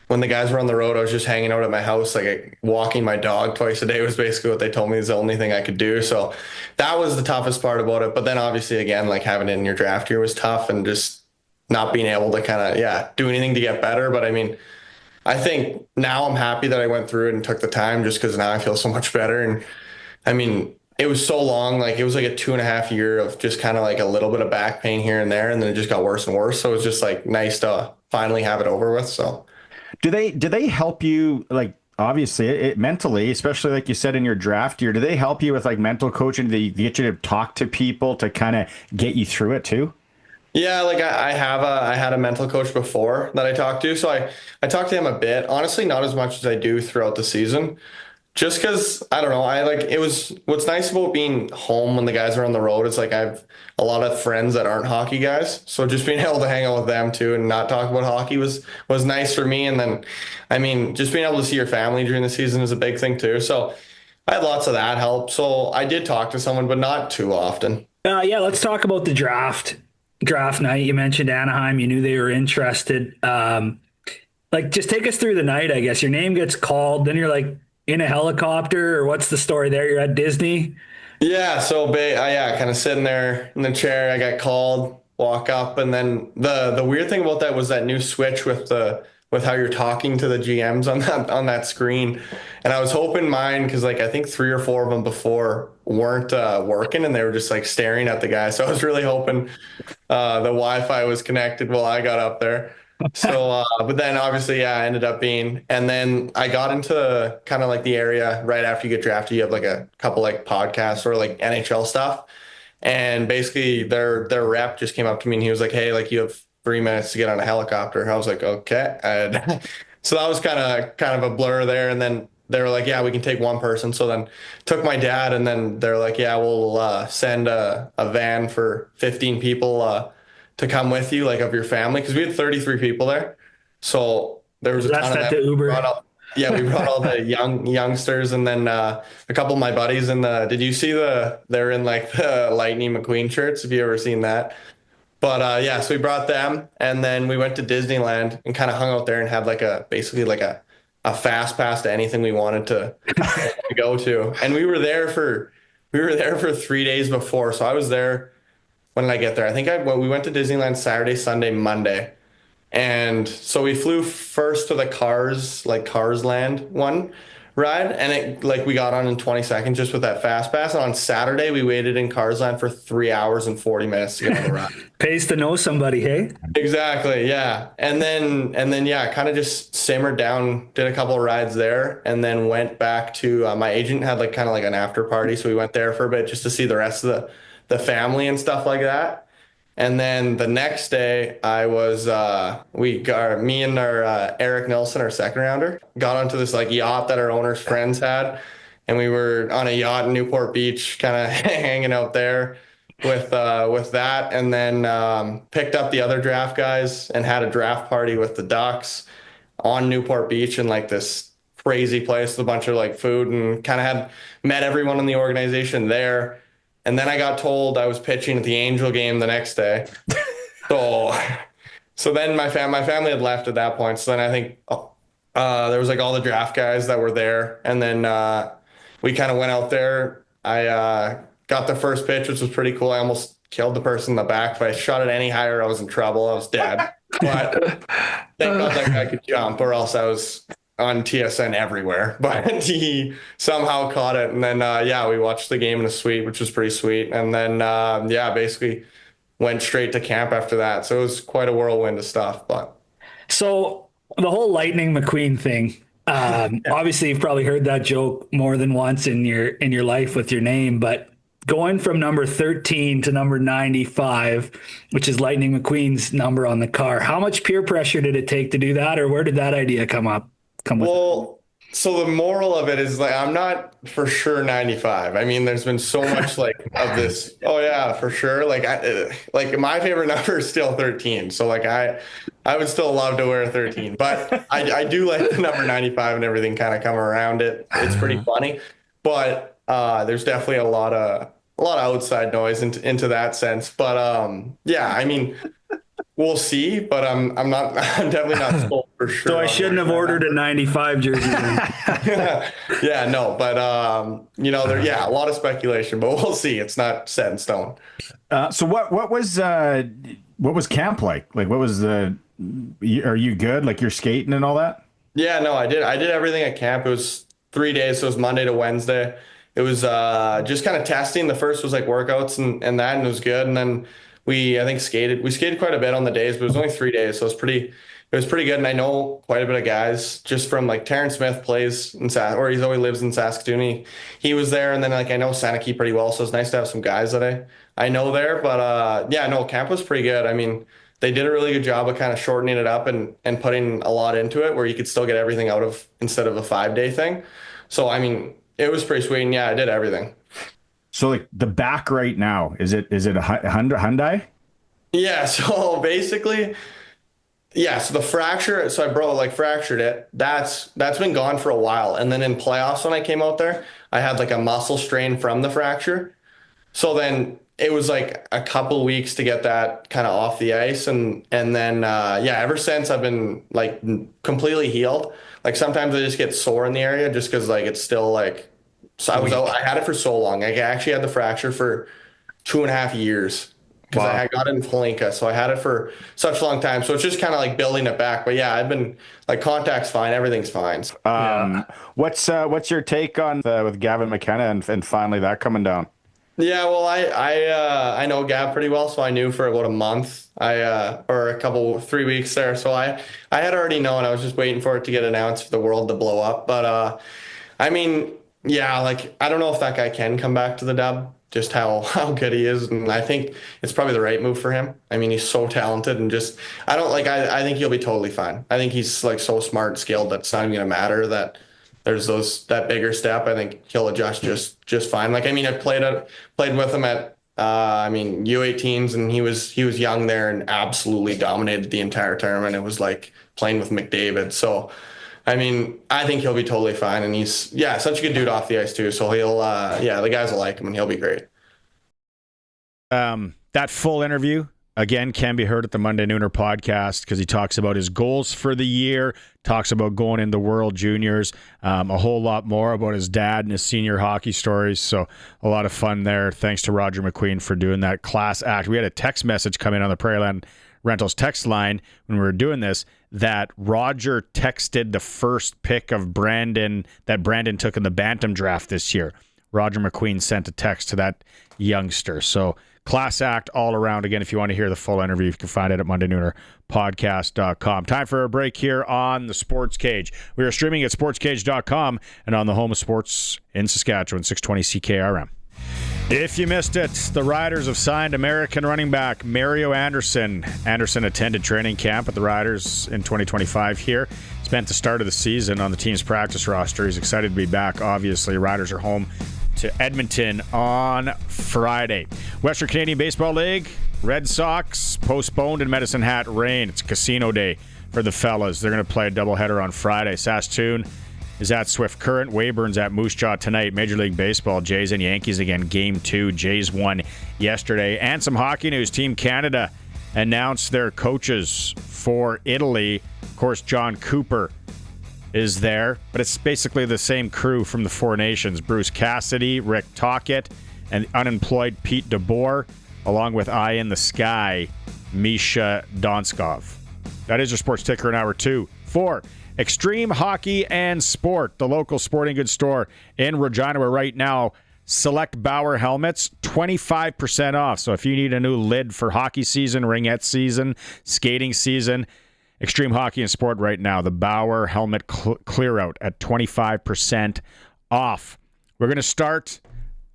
when the guys were on the road, I was just hanging out at my house, walking my dog twice a day was basically what they told me is the only thing I could do. So that was the toughest part about it. But then obviously, again, having it in your draft year was tough, and just not being able to do anything to get better. But I mean, I think now I'm happy that I went through it and took the time, just because now I feel so much better. And I mean, it was so long, it was a 2.5 year of just kind of a little bit of back pain here and there. And then it just got worse and worse. So it was just nice to finally have it over with. So do they help you, obviously it mentally, especially like you said in your draft year, do they help you with mental coaching? Do they get you to talk to people to kind of get you through it too? Yeah, I had a mental coach before that I talked to. So I talked to him a bit, honestly, not as much as I do throughout the season, Just because I don't know, I like it was what's nice about being home when the guys are on the road is like I have a lot of friends that aren't hockey guys, so just being able to hang out with them too and not talk about hockey was nice for me. And then, I mean, just being able to see your family during the season is a big thing too. So I had lots of that help. So I did talk to someone, but not too often. Yeah, let's talk about the draft night. You mentioned Anaheim. You knew they were interested. Like, just take us through the night. I guess your name gets called, then you're like in a helicopter, or what's the story there? You're at Disney. Yeah, so kind of sitting there in the chair. I got called, walk up, and then the weird thing about that was that new switch with how you're talking to the GMs on that screen. And I was hoping mine, because like I think 3 or 4 of them before weren't working, and they were just like staring at the guy. So I was really hoping the Wi-Fi was connected while I got up there. So, but then obviously, yeah, I ended up being, and then I got into kind of like the area right after you get drafted. You have like a couple like podcasts or like NHL stuff, and basically their rep just came up to me and he was like, "Hey, like you have 3 minutes to get on a helicopter." I was like, "Okay." And so that was kind of a blur there. And then they were like, "Yeah, we can take one person." So then took my dad, and then they're like, "Yeah, we'll send a van for 15 people." To come with you, like of your family, because we had 33 people there, so there was a ton of them. Uber. We brought all the youngsters, and then a couple of my buddies. And did you see they're in like the Lightning McQueen shirts? Have you ever seen that? But yeah, so we brought them, and then we went to Disneyland and kind of hung out there and had like basically like a fast pass to anything we wanted to go to. And we were there for 3 days before, so I was there. When did I get there? I think we went to Disneyland Saturday, Sunday, Monday. And so we flew first to the Cars Land one ride. And we got on in 20 seconds just with that fast pass. And on Saturday, we waited in Cars Land for 3 hours and 40 minutes to get on the ride. Pays to know somebody, hey? Exactly. Yeah. And then, yeah, kind of just simmered down, did a couple of rides there, and then went back to my agent had like kind of like an after party. So we went there for a bit just to see the rest of the family and stuff like that. And then the next day I was, me and our Eric Nilsson, our second rounder, got onto this like yacht that our owner's friends had. And we were on a yacht in Newport Beach, kind of hanging out there with that. And then picked up the other draft guys and had a draft party with the Ducks on Newport Beach in like this crazy place with a bunch of like food, and kind of had met everyone in the organization there. And then I got told I was pitching at the Angel game the next day. So then my family had left at that point. So then I think there was like all the draft guys that were there. And then we kind of went out there. I got the first pitch, which was pretty cool. I almost killed the person in the back. If I shot it any higher, I was in trouble. I was dead. But thank God that guy could jump, or else I was on TSN everywhere. But he somehow caught it. And then, we watched the game in a suite, which was pretty sweet. And then, basically went straight to camp after that. So it was quite a whirlwind of stuff. But so the whole Lightning McQueen thing, obviously you've probably heard that joke more than once in your life with your name, but going from number 13 to number 95, which is Lightning McQueen's number on the car, how much peer pressure did it take to do that, or where did that idea come with? So the moral of it is like, I'm not for sure 95. I mean, there's been so much like of this. Oh yeah, for sure. Like my favorite number is still 13. So like I would still love to wear 13, but I do like the number 95 and everything kind of come around it. It's pretty funny, but there's definitely a lot of outside noise into that sense. But I mean, we'll see, but I'm definitely not sold for sure. So I shouldn't have ordered a 95 jersey. Yeah, no, but there's a lot of speculation, but we'll see. It's not set in stone. So what was camp like? Like, what was are you good? Like, you're skating and all that? Yeah, no, I did everything at camp. It was 3 days, so it was Monday to Wednesday. It was just kind of testing. The first was like workouts and that, and it was good. And then we skated quite a bit on the days, but it was only 3 days, so it was pretty good. And I know quite a bit of guys just from like Terrence Smith plays in he always lives in Saskatoon. He was there, and then like I know Sanaki pretty well, so it's nice to have some guys that I know there. But camp was pretty good. I mean, they did a really good job of kind of shortening it up and putting a lot into it where you could still get everything out of instead of a 5-day thing. So, I mean, it was pretty sweet. And yeah, I did everything. So like the back right now, is it a Hyundai? Yeah. So basically, yeah. So the fracture, so I fractured it. That's been gone for a while. And then in playoffs, when I came out there, I had like a muscle strain from the fracture. So then it was like a couple weeks to get that kind of off the ice. And then, ever since I've been like completely healed. Like sometimes I just get sore in the area just because like it's still like, so I had it for so long. I actually had the fracture for 2.5 years because I got it in Palinka. So I had it for such a long time. So it's just kind of like building it back. But yeah, I've been like contact's fine. Everything's fine. What's your take on with Gavin McKenna and finally that coming down? Yeah, well, I know Gav pretty well, so I knew for about a month, or 3 weeks there. So I had already known. I was just waiting for it to get announced for the world to blow up. But I mean, yeah, like I don't know if that guy can come back to the dub, just how good he is, and I think it's probably the right move for him. I mean, he's so talented, and just I think he'll be totally fine. I think he's like so smart and skilled that it's not even gonna matter that there's that bigger step. I think he'll adjust just fine. Like I mean, I played with him at U18s, and he was young there and absolutely dominated the entire tournament. It was like playing with McDavid. So I mean, I think he'll be totally fine, and he's such a good dude off the ice too. So he'll the guys will like him, and he'll be great. That full interview again can be heard at the Monday Nooner podcast because he talks about his goals for the year, talks about going into World Juniors, a whole lot more about his dad and his senior hockey stories. So a lot of fun there. Thanks to Roger McQueen for doing that class act. We had a text message come in on the Prairieland Rentals text line when we were doing this that Roger texted the first pick of Brandon that Brandon took in the Bantam draft this year. Roger McQueen sent a text to that youngster. So class act all around. Again, if you want to hear the full interview, you can find it at MondayNoonerPodcast.com. Time for a break here on the Sports Cage. We are streaming at SportsCage.com and on the home of sports in Saskatchewan, 620 CKRM. If you missed it, the Riders have signed American running back Mario Anderson. Anderson attended training camp at the Riders in 2025 here. Spent the start of the season on the team's practice roster. He's excited to be back, obviously. Riders are home to Edmonton on Friday. Western Canadian Baseball League, Red Sox postponed in Medicine Hat rain. It's casino day for the fellas. They're going to play a doubleheader on Friday. Saskatoon is at Swift Current. Weyburn's at Moose Jaw tonight. Major League Baseball, Jays and Yankees again, Game 2. Jays won yesterday. And some hockey news. Team Canada announced their coaches for Italy. Of course, John Cooper is there, but it's basically the same crew from the Four Nations. Bruce Cassidy, Rick Tocchet, and unemployed Pete DeBoer, along with Eye in the Sky, Misha Donskov. That is your sports ticker in hour 2. 4. Extreme Hockey and Sport, the local sporting goods store in Regina, where right now select Bauer helmets 25% off. So if you need a new lid for hockey season, ringette season, skating season, Extreme Hockey and Sport right now, the Bauer helmet clear out at 25% off. We're going to start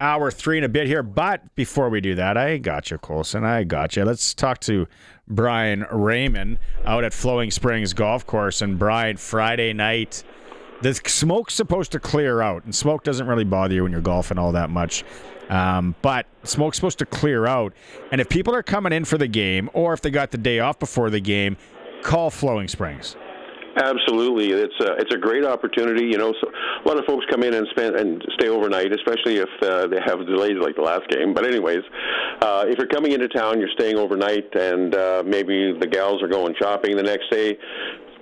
hour 3 in a bit here, but before we do that, I got you, Colson. I got you. Let's talk to Brian Raymond out at Flowing Springs Golf Course. And Brian, Friday night, the smoke's supposed to clear out, and smoke doesn't really bother you when you're golfing all that much. But smoke's supposed to clear out. And if people are coming in for the game, or if they got the day off before the game, call Flowing Springs. Absolutely, it's a great opportunity. You know, so a lot of folks come in and stay overnight, especially if they have delays like the last game. But anyways, if you're coming into town, you're staying overnight, and maybe the gals are going shopping the next day.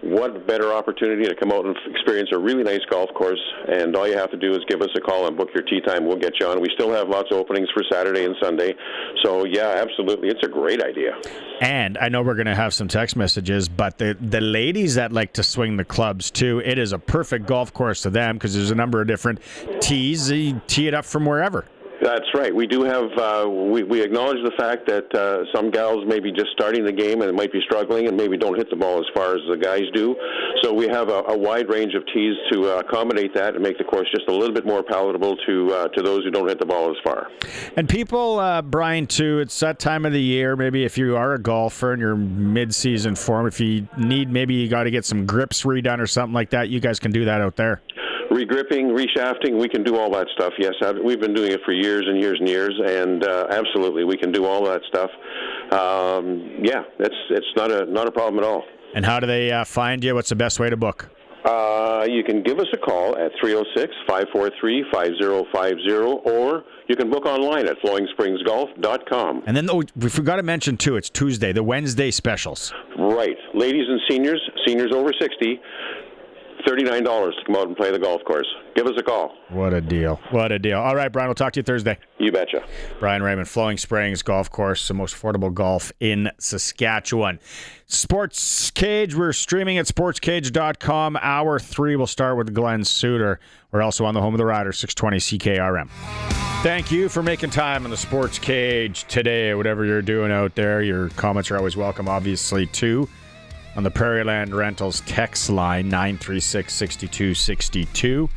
What better opportunity to come out and experience a really nice golf course? And all you have to do is give us a call and book your tee time. We'll get you on. We still have lots of openings for Saturday and Sunday. So, yeah, absolutely. It's a great idea. And I know we're going to have some text messages, but the ladies that like to swing the clubs, too, it is a perfect golf course to them because there's a number of different tees. You tee it up from wherever. That's right. We do have, we acknowledge the fact that some gals may be just starting the game and might be struggling and maybe don't hit the ball as far as the guys do. So we have a wide range of tees to accommodate that and make the course just a little bit more palatable to those who don't hit the ball as far. And people, Brian, too, it's that time of the year, maybe if you are a golfer in your mid-season form, if you need, maybe you got to get some grips redone or something like that, you guys can do that out there. Regripping, reshafting, we can do all that stuff. Yes, we've been doing it for years and years and years, and absolutely, we can do all that stuff. Yeah, it's not a problem at all. And how do they find you? What's the best way to book? You can give us a call at 306-543-5050, or you can book online at flowingspringsgolf.com. And then we forgot to mention, too, it's Tuesday, the Wednesday specials. Right. Ladies and seniors over 60, $39 to come out and play the golf course. Give us a call. What a deal. What a deal. All right, Brian, we'll talk to you Thursday. You betcha. Brian Raymond, Flowing Springs Golf Course, the most affordable golf in Saskatchewan. SportsCage, we're streaming at sportscage.com. Hour 3 will start with Glen Suitor. We're also on the home of the Rider, 620 CKRM. Thank you for making time on the Sports Cage today. Whatever you're doing out there, your comments are always welcome, obviously, too. On the Prairieland Rentals text line, 936-6262.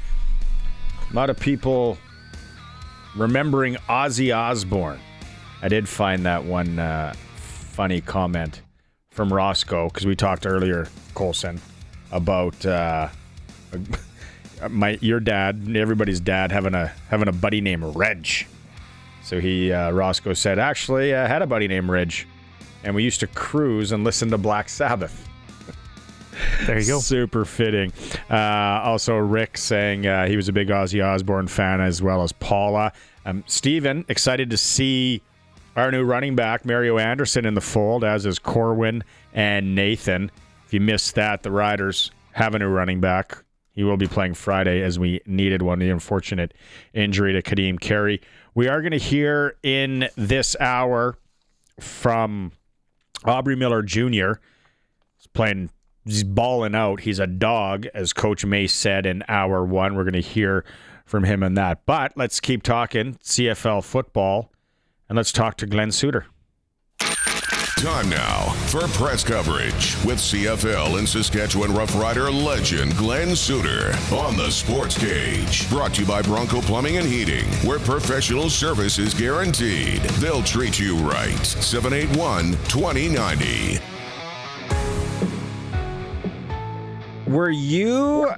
A lot of people remembering Ozzy Osbourne. I did find that one funny comment from Roscoe, because we talked earlier, Colson, about your dad, everybody's dad, having a buddy named Reg. So Roscoe said, actually, I had a buddy named Reg, and we used to cruise and listen to Black Sabbath. There you go. Super fitting. Also, Rick saying he was a big Ozzy Osbourne fan, as well as Paula. Steven, excited to see our new running back, Mario Anderson, in the fold, as is Corwin and Nathan. If you missed that, the Riders have a new running back. He will be playing Friday, as we needed one. The unfortunate injury to Kadeem Carey. We are going to hear in this hour from Aubrey Miller Jr. He's balling out. He's a dog, as Coach Mace said in hour 1. We're going to hear from him in that. But let's keep talking CFL football, and let's talk to Glen Suitor. Time now for press coverage with CFL and Saskatchewan Roughrider legend Glen Suitor on the Sports Cage. Brought to you by Bronco Plumbing and Heating, where professional service is guaranteed. They'll treat you right. 781-2090. Were you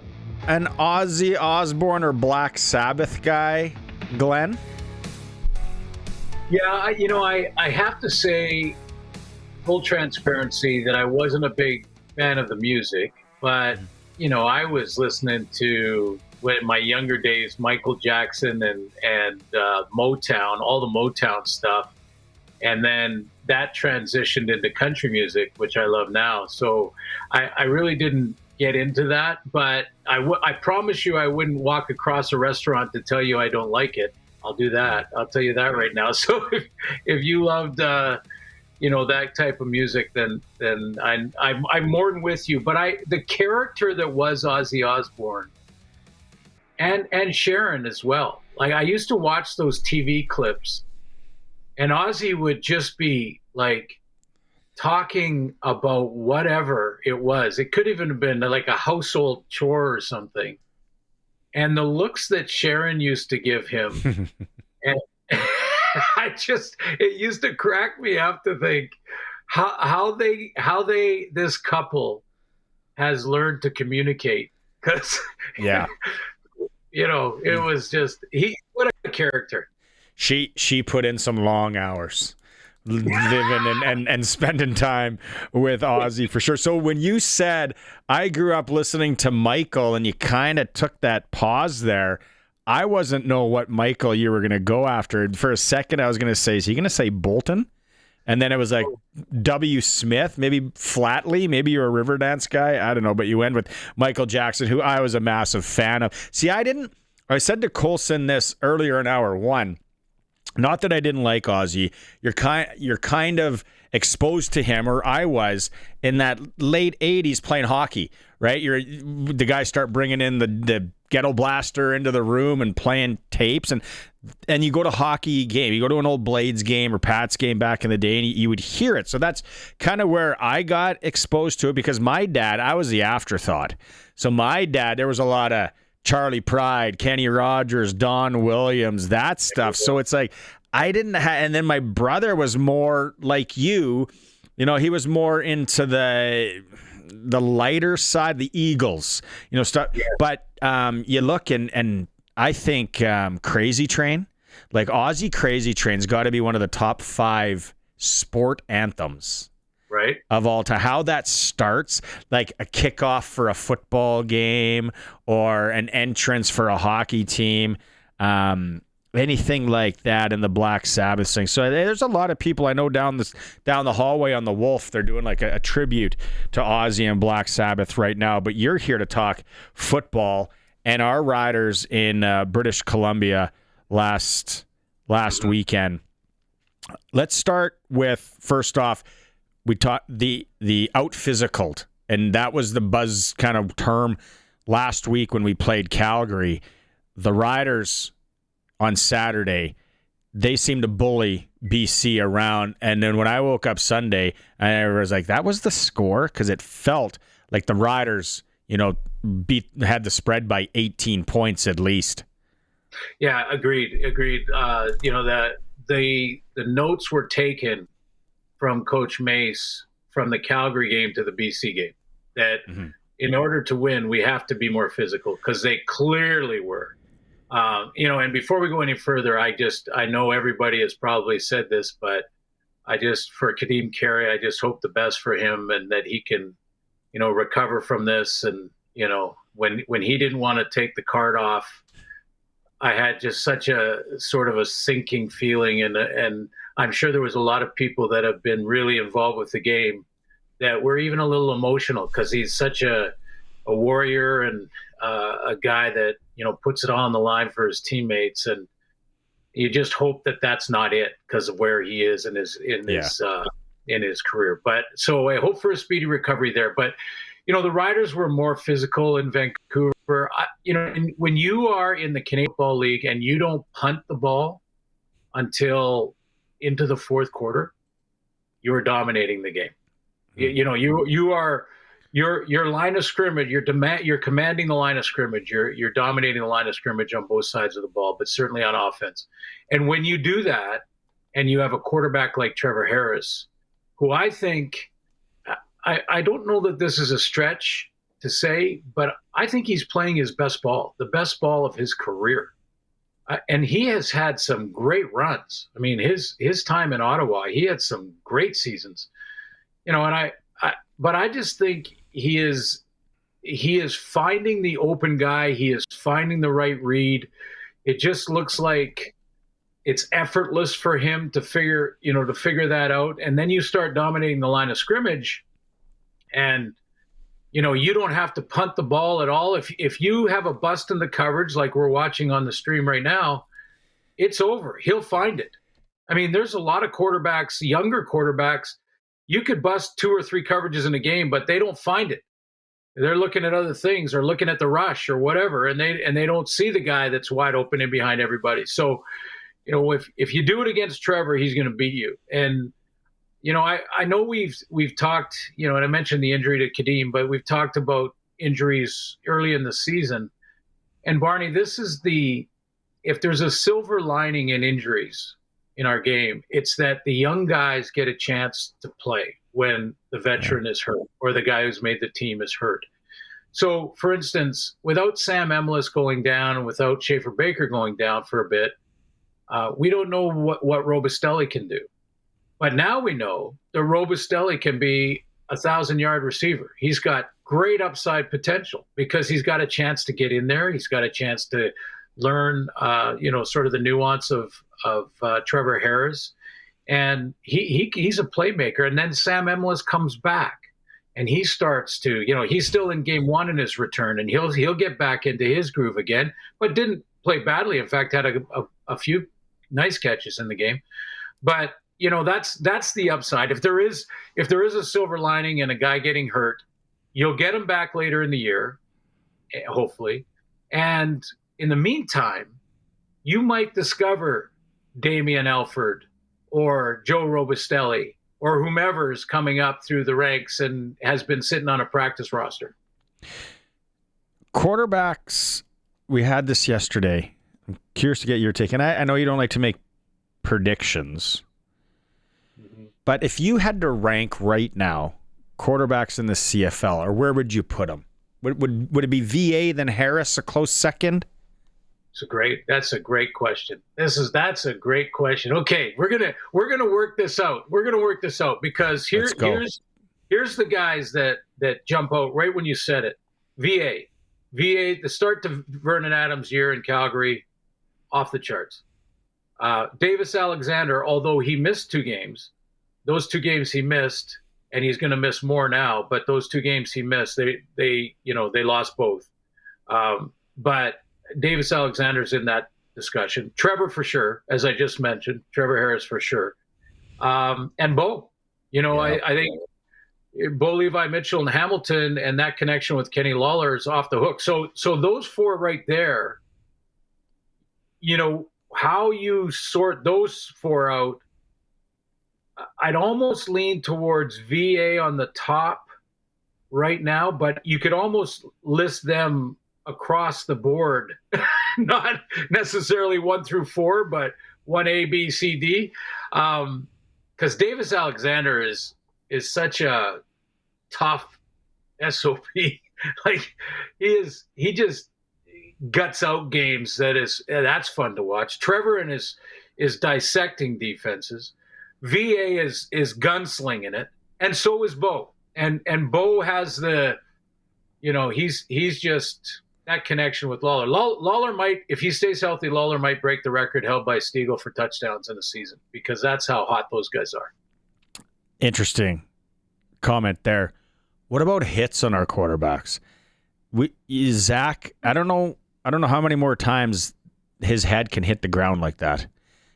an Ozzy Osbourne or Black Sabbath guy, Glenn? Yeah, I have to say, full transparency, that I wasn't a big fan of the music, but, I was listening to, in my younger days, Michael Jackson and Motown, all the Motown stuff. And then that transitioned into country music, which I love now. So I really didn't get into that, but I promise you I wouldn't walk across a restaurant to tell you I don't like it. I'll do that. I'll tell you that right now. So if you loved that type of music, then I'm more than with you. But the character that was Ozzy Osbourne and Sharon as well. Like, I used to watch those TV clips, and Ozzy would just be like talking about whatever it was. It could even have been like a household chore or something. And the looks that Sharon used to give him, and it used to crack me up to think how this couple has learned to communicate. Because, yeah, it was just, what a character. She put in some long hours living and spending time with Ozzy, for sure. So when you said, I grew up listening to Michael, and you kind of took that pause there, I wasn't know what Michael you were going to go after. For a second, I was going to say, is he going to say Bolton? And then it was like W. Smith, maybe Flatley, maybe you're a Riverdance guy. I don't know, but you went with Michael Jackson, who I was a massive fan of. See, I said to Colson this earlier in hour 1. Not that I didn't like Ozzy. You're kind of exposed to him, or I was, in that late 80s playing hockey, right? The guys start bringing in the ghetto blaster into the room and playing tapes, and you go to hockey game. You go to an old Blades game or Pats game back in the day, and you would hear it. So that's kind of where I got exposed to it, because my dad, I was the afterthought. So my dad, there was a lot of Charlie Pride, Kenny Rogers, Don Williams, that stuff. So it's like I didn't have, and then my brother was more like you. He was more into the lighter side, the Eagles, stuff. Yeah. But you look and I think Crazy Train, like Aussie Crazy Train's got to be one of the top 5 sport anthems. Right. Of all time. How that starts, like a kickoff for a football game or an entrance for a hockey team, anything like that in the Black Sabbath thing. So there's a lot of people I know down the hallway on the Wolf. They're doing like a tribute to Ozzy and Black Sabbath right now. But you're here to talk football and our riders in British Columbia last weekend. Let's start with, first off, we talked the out physicaled, and that was the buzz kind of term last week when we played Calgary. The Riders on Saturday, they seemed to bully BC around, and then when I woke up Sunday, I was like, that was the score, because it felt like the Riders, had the spread by 18 points at least. Yeah, agreed. That the notes were taken from Coach Mace from the Calgary game to the BC game, that in order to win, we have to be more physical, because they clearly were. And before we go any further, I know everybody has probably said this, but for Kadeem Carey, I just hope the best for him, and that he can, recover from this. And, when he didn't want to take the card off, I had just such a sort of a sinking feeling, and I'm sure there was a lot of people that have been really involved with the game that were even a little emotional, because he's such a warrior and a guy that, puts it all on the line for his teammates. And you just hope that that's not it, because of where he is in his career. But so I hope for a speedy recovery there. But, the Riders were more physical in Vancouver. When you are in the Canadian Football League and you don't punt the ball until into the fourth quarter, you are dominating the game. You are your line of scrimmage. You're commanding the line of scrimmage. You're dominating the line of scrimmage on both sides of the ball, but certainly on offense. And when you do that, and you have a quarterback like Trevor Harris, who I think, I don't know that this is a stretch to say, but I think he's playing his best ball, the best ball of his career. And he has had some great runs. I mean, his time in Ottawa, he had some great seasons. But I just think he is finding the open guy. He is finding the right read. It just looks like it's effortless for him to figure that out. And then you start dominating the line of scrimmage, and you don't have to punt the ball at all. If you have a bust in the coverage, like we're watching on the stream right now, it's over. He'll find it. I mean, there's a lot of quarterbacks, younger quarterbacks, you could bust 2 or 3 coverages in a game, but they don't find it. They're looking at other things, or looking at the rush or whatever, and they don't see the guy that's wide open in behind everybody. So, if you do it against Trevor, he's going to beat you. And I know we've talked, and I mentioned the injury to Kadeem, but we've talked about injuries early in the season. And Barney, if there's a silver lining in injuries in our game, it's that the young guys get a chance to play when the veteran is hurt, or the guy who's made the team is hurt. So, for instance, without Sam Emilus going down and without Schaefer Baker going down for a bit, we don't know what Robustelli can do. But now we know that Robustelli can be a 1,000-yard receiver. He's got great upside potential, because he's got a chance to get in there. He's got a chance to learn, sort of the nuance of Trevor Harris. And he's a playmaker. And then Sam Emilus comes back, and he starts to, he's still in game 1 in his return, and he'll get back into his groove again, but didn't play badly. In fact, had a few nice catches in the game. But that's the upside. If there is a silver lining in a guy getting hurt, you'll get him back later in the year, hopefully. And in the meantime, you might discover Damian Elford or Joe Robustelli or whomever is coming up through the ranks and has been sitting on a practice roster. Quarterbacks, we had this yesterday. I'm curious to get your take. And I know you don't like to make predictions, but if you had to rank right now quarterbacks in the CFL, or where would you put them? Would it be VA then Harris a close second? That's a great question. That's a great question. Okay, we're gonna work this out. We're gonna work this out because here's the guys that jump out right when you said it. VA, the start to Vernon Adams' year in Calgary, off the charts. Davis Alexander, although he missed 2 games, those 2 games he missed, and he's going to miss more now. But those 2 games he missed, they lost both. But Davis Alexander's in that discussion. Trevor for sure, as I just mentioned. Trevor Harris for sure. And Bo. I think Bo Levi Mitchell and Hamilton and that connection with Kenny Lawler is off the hook. So those 4 right there, how you sort those 4 out, I'd almost lean towards VA on the top right now, but you could almost list them across the board, not necessarily 1 through 4, but 1A, B, C, D. Because Davis Alexander is such a tough SOP. Like he just guts out games. That's fun to watch. Trevor and is dissecting defenses. VA is gunslinging it, and so is Bo. And Bo has he's just that connection with Lawler. Lawler might, if he stays healthy, Lawler might break the record held by Stiegel for touchdowns in a season, because that's how hot those guys are. Interesting comment there. What about hits on our quarterbacks? Zach, I don't know how many more times his head can hit the ground like that.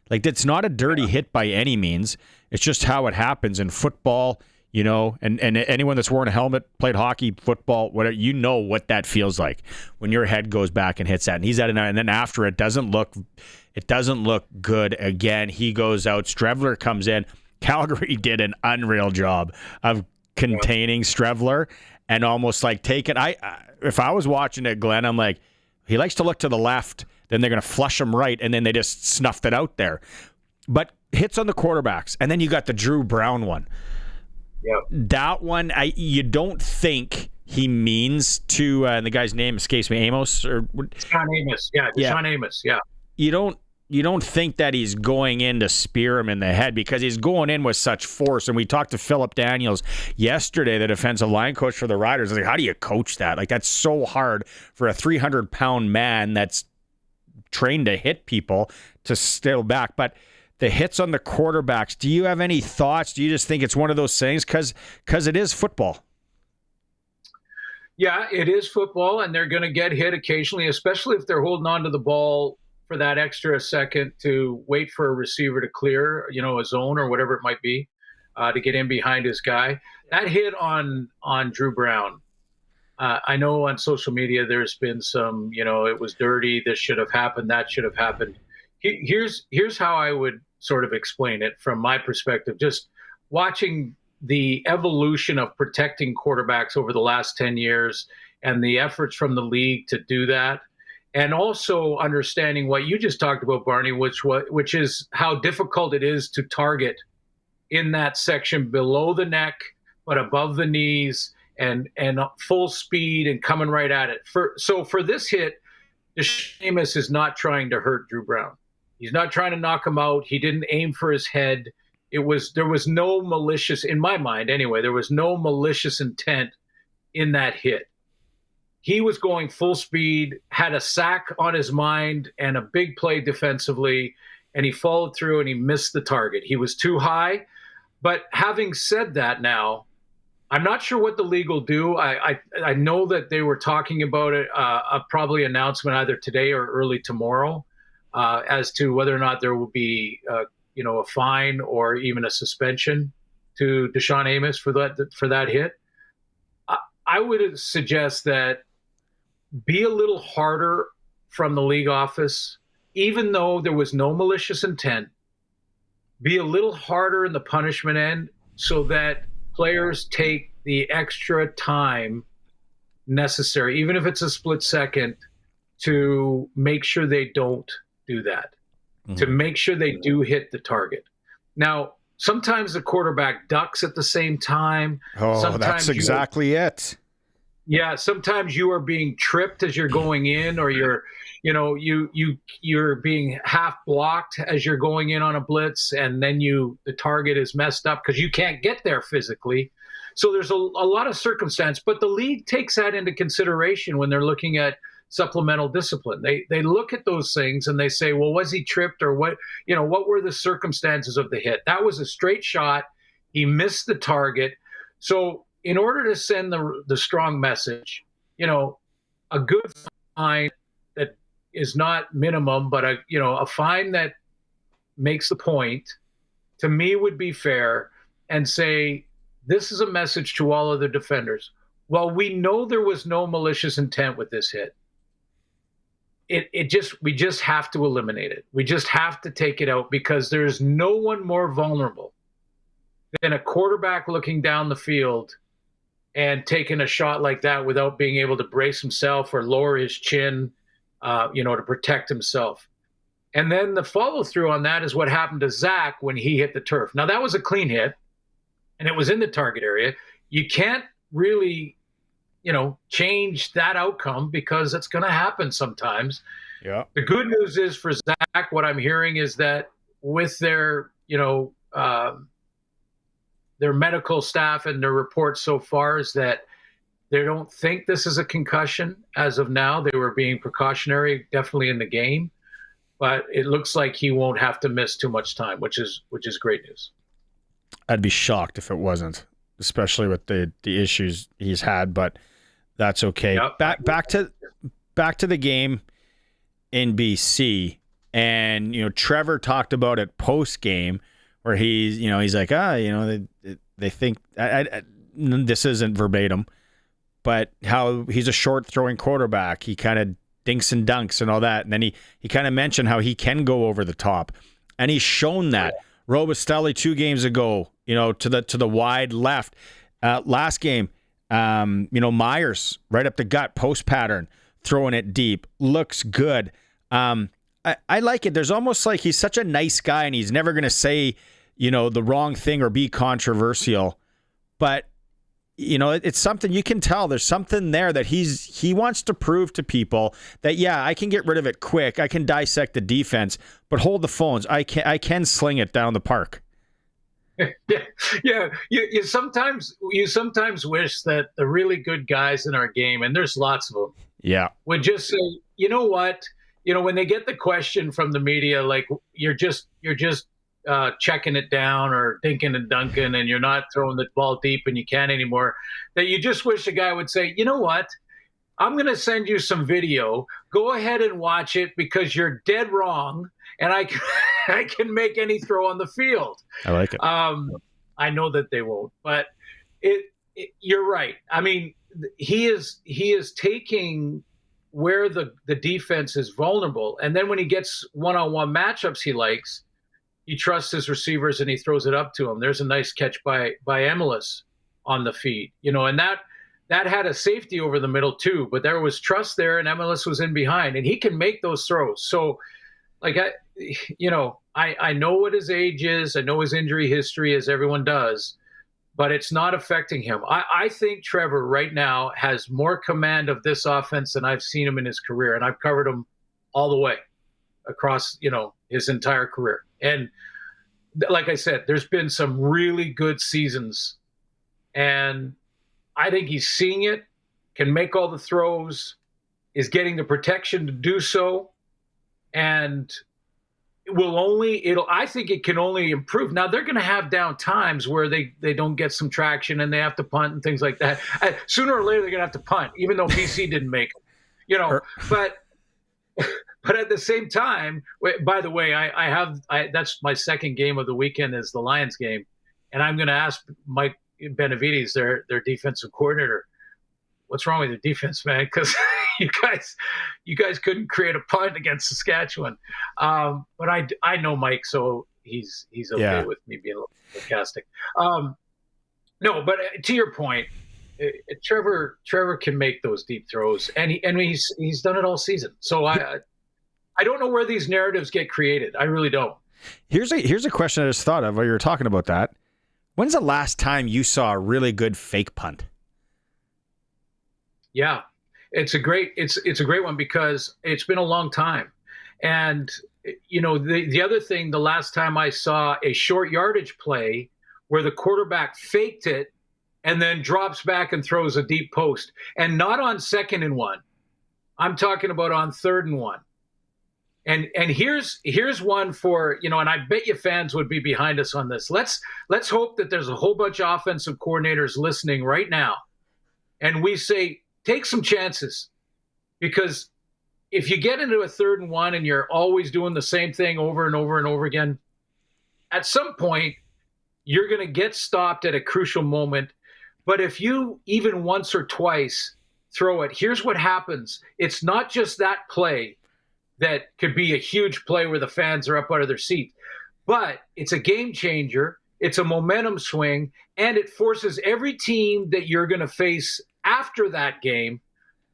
Like, it's not a dirty hit by any means. It's just how it happens in football, and anyone that's worn a helmet, played hockey, football, whatever, what that feels like when your head goes back and hits that. And he's at it, and then after it doesn't look good again. He goes out. Strevler comes in. Calgary did an unreal job of containing Strevler and almost like taking. If I was watching it, Glenn, I'm like, he likes to look to the left. Then they're going to flush him right, and then they just snuffed it out there. But hits on the quarterbacks, and then you got the Drew Brown one. Yeah, that one, you don't think he means to. And the guy's name escapes me, Amos or Deshaun Amos. Yeah, Deshaun Amos. Yeah, you don't think that he's going in to spear him in the head, because he's going in with such force. And we talked to Philip Daniels yesterday, the defensive line coach for the Riders. I was like, how do you coach that? Like, that's so hard for a 300-pound man that's trained to hit people to still back. But the hits on the quarterbacks, do you have any thoughts? Do you just think it's one of those things because it is football? Yeah, it is football, and they're going to get hit occasionally, especially if they're holding on to the ball for that extra second to wait for a receiver to clear, a zone or whatever it might be, to get in behind his guy. That hit on Drew Brown, I know on social media there's been some, it was dirty, this should have happened, that should have happened. Here's how I would sort of explain it from my perspective, just watching the evolution of protecting quarterbacks over the last 10 years and the efforts from the league to do that. And also understanding what you just talked about, Barney, which is how difficult it is to target in that section below the neck, but above the knees, and full speed and coming right at it. So for this hit, Amos is not trying to hurt Drew Brown. He's not trying to knock him out. He didn't aim for his head. There was no malicious, in my mind anyway, there was no malicious intent in that hit. He was going full speed, had a sack on his mind and a big play defensively, and he followed through and he missed the target. He was too high. But having said that now, I'm not sure what the league will do. I know that they were talking about it, a probably announcement either today or early tomorrow, as to whether or not there will be a fine or even a suspension to Deshaun Amos for that hit. I would suggest that be a little harder from the league office, even though there was no malicious intent. Be a little harder in the punishment end so that players take the extra time necessary, even if it's a split second, to make sure they don't do that, to make sure they do hit the target. Now, sometimes the quarterback ducks at the same time. Oh, that's exactly it. Yeah, sometimes you are being tripped as you're going in, or you're being half blocked as you're going in on a blitz, and then the target is messed up because you can't get there physically. So there's a lot of circumstance, but the league takes that into consideration when they're looking at supplemental discipline. They look at those things and they say, well, was he tripped, or what were the circumstances of the hit? That was a straight shot. He missed the target. So in order to send the strong message, a good fine that is not minimum, but a fine that makes the point, to me, would be fair, and say, this is a message to all other defenders. Well, we know there was no malicious intent with this hit. We just have to eliminate it. We just have to take it out, because there's no one more vulnerable than a quarterback looking down the field and taking a shot like that without being able to brace himself or lower his chin, to protect himself. And then the follow through on that is what happened to Zach when he hit the turf. Now, that was a clean hit, and it was in the target area. You can't really, change that outcome, because it's going to happen sometimes. Yeah. The good news is for Zach, what I'm hearing is that with their medical staff and their reports so far is that they don't think this is a concussion as of now. They were being precautionary, definitely in the game, but it looks like he won't have to miss too much time, which is great news. I'd be shocked if it wasn't, especially with the issues he's had, but that's okay. Yep. Back to the game in BC, and Trevor talked about it post game, where he's like, they think this isn't verbatim, but how he's a short throwing quarterback. He kind of dinks and dunks and all that, and then he kind of mentioned how he can go over the top, and he's shown that. Robustelli 2 games ago, to the wide left. Last game, Myers right up the gut, post pattern, throwing it deep, looks good. I like it. There's almost like he's such a nice guy, and he's never going to say, the wrong thing or be controversial. But, it's something you can tell. There's something there that he wants to prove to people that, yeah, I can get rid of it quick. I can dissect the defense, but hold the phones. I can sling it down the park. Yeah. You sometimes wish that the really good guys in our game, and there's lots of them, would just say, you know what? When they get the question from the media, like you're just checking it down or dinking and dunking, and you're not throwing the ball deep and you can't anymore, that you just wish a guy would say, you know what? I'm going to send you some video. Go ahead and watch it, because you're dead wrong, and I can make any throw on the field. I like it. I know that they won't, but you're right. I mean, he is taking where the defense is vulnerable, and then when he gets one-on-one matchups he likes, he trusts his receivers and he throws it up to him. There's a nice catch by Emelis on the feed, and that had a safety over the middle too, but there was trust there, and Emelis was in behind, and he can make those throws. So, like, I know what his age is. I know his injury history, as everyone does, but it's not affecting him. I think Trevor right now has more command of this offense than I've seen him in his career, and I've covered him all the way across, his entire career. And like I said, there's been some really good seasons, and I think he's seeing it, can make all the throws, is getting the protection to do so, and I think it can only improve. Now, they're going to have down times where they don't get some traction and they have to punt and things like that. Sooner or later, they're going to have to punt, even though BC didn't make it. But at the same time, by the way, that's my second game of the weekend is the Lions game, and I'm going to ask Mike Benavides, their defensive coordinator, what's wrong with your defense, man? Because you guys couldn't create a punt against Saskatchewan. But I know Mike, so he's okay with me being a little sarcastic. No, but to your point, Trevor can make those deep throws, and he's done it all season. So I don't know where these narratives get created. I really don't. Here's a question I just thought of while you were talking about that. When's the last time you saw a really good fake punt? Yeah, it's a great one because it's been a long time. And the other thing, the last time I saw a short yardage play where the quarterback faked it and then drops back and throws a deep post, and not on 2nd and 1. I'm talking about on 3rd and 1. And here's one for, and I bet you fans would be behind us on this. Let's hope that there's a whole bunch of offensive coordinators listening right now, and we say, take some chances, because if you get into a 3rd and 1 and you're always doing the same thing over and over and over again, at some point you're going to get stopped at a crucial moment. But if you even once or twice throw it, here's what happens. It's not just that play that could be a huge play where the fans are up out of their seat, but it's a game changer. It's a momentum swing, and it forces every team that you're going to face after that game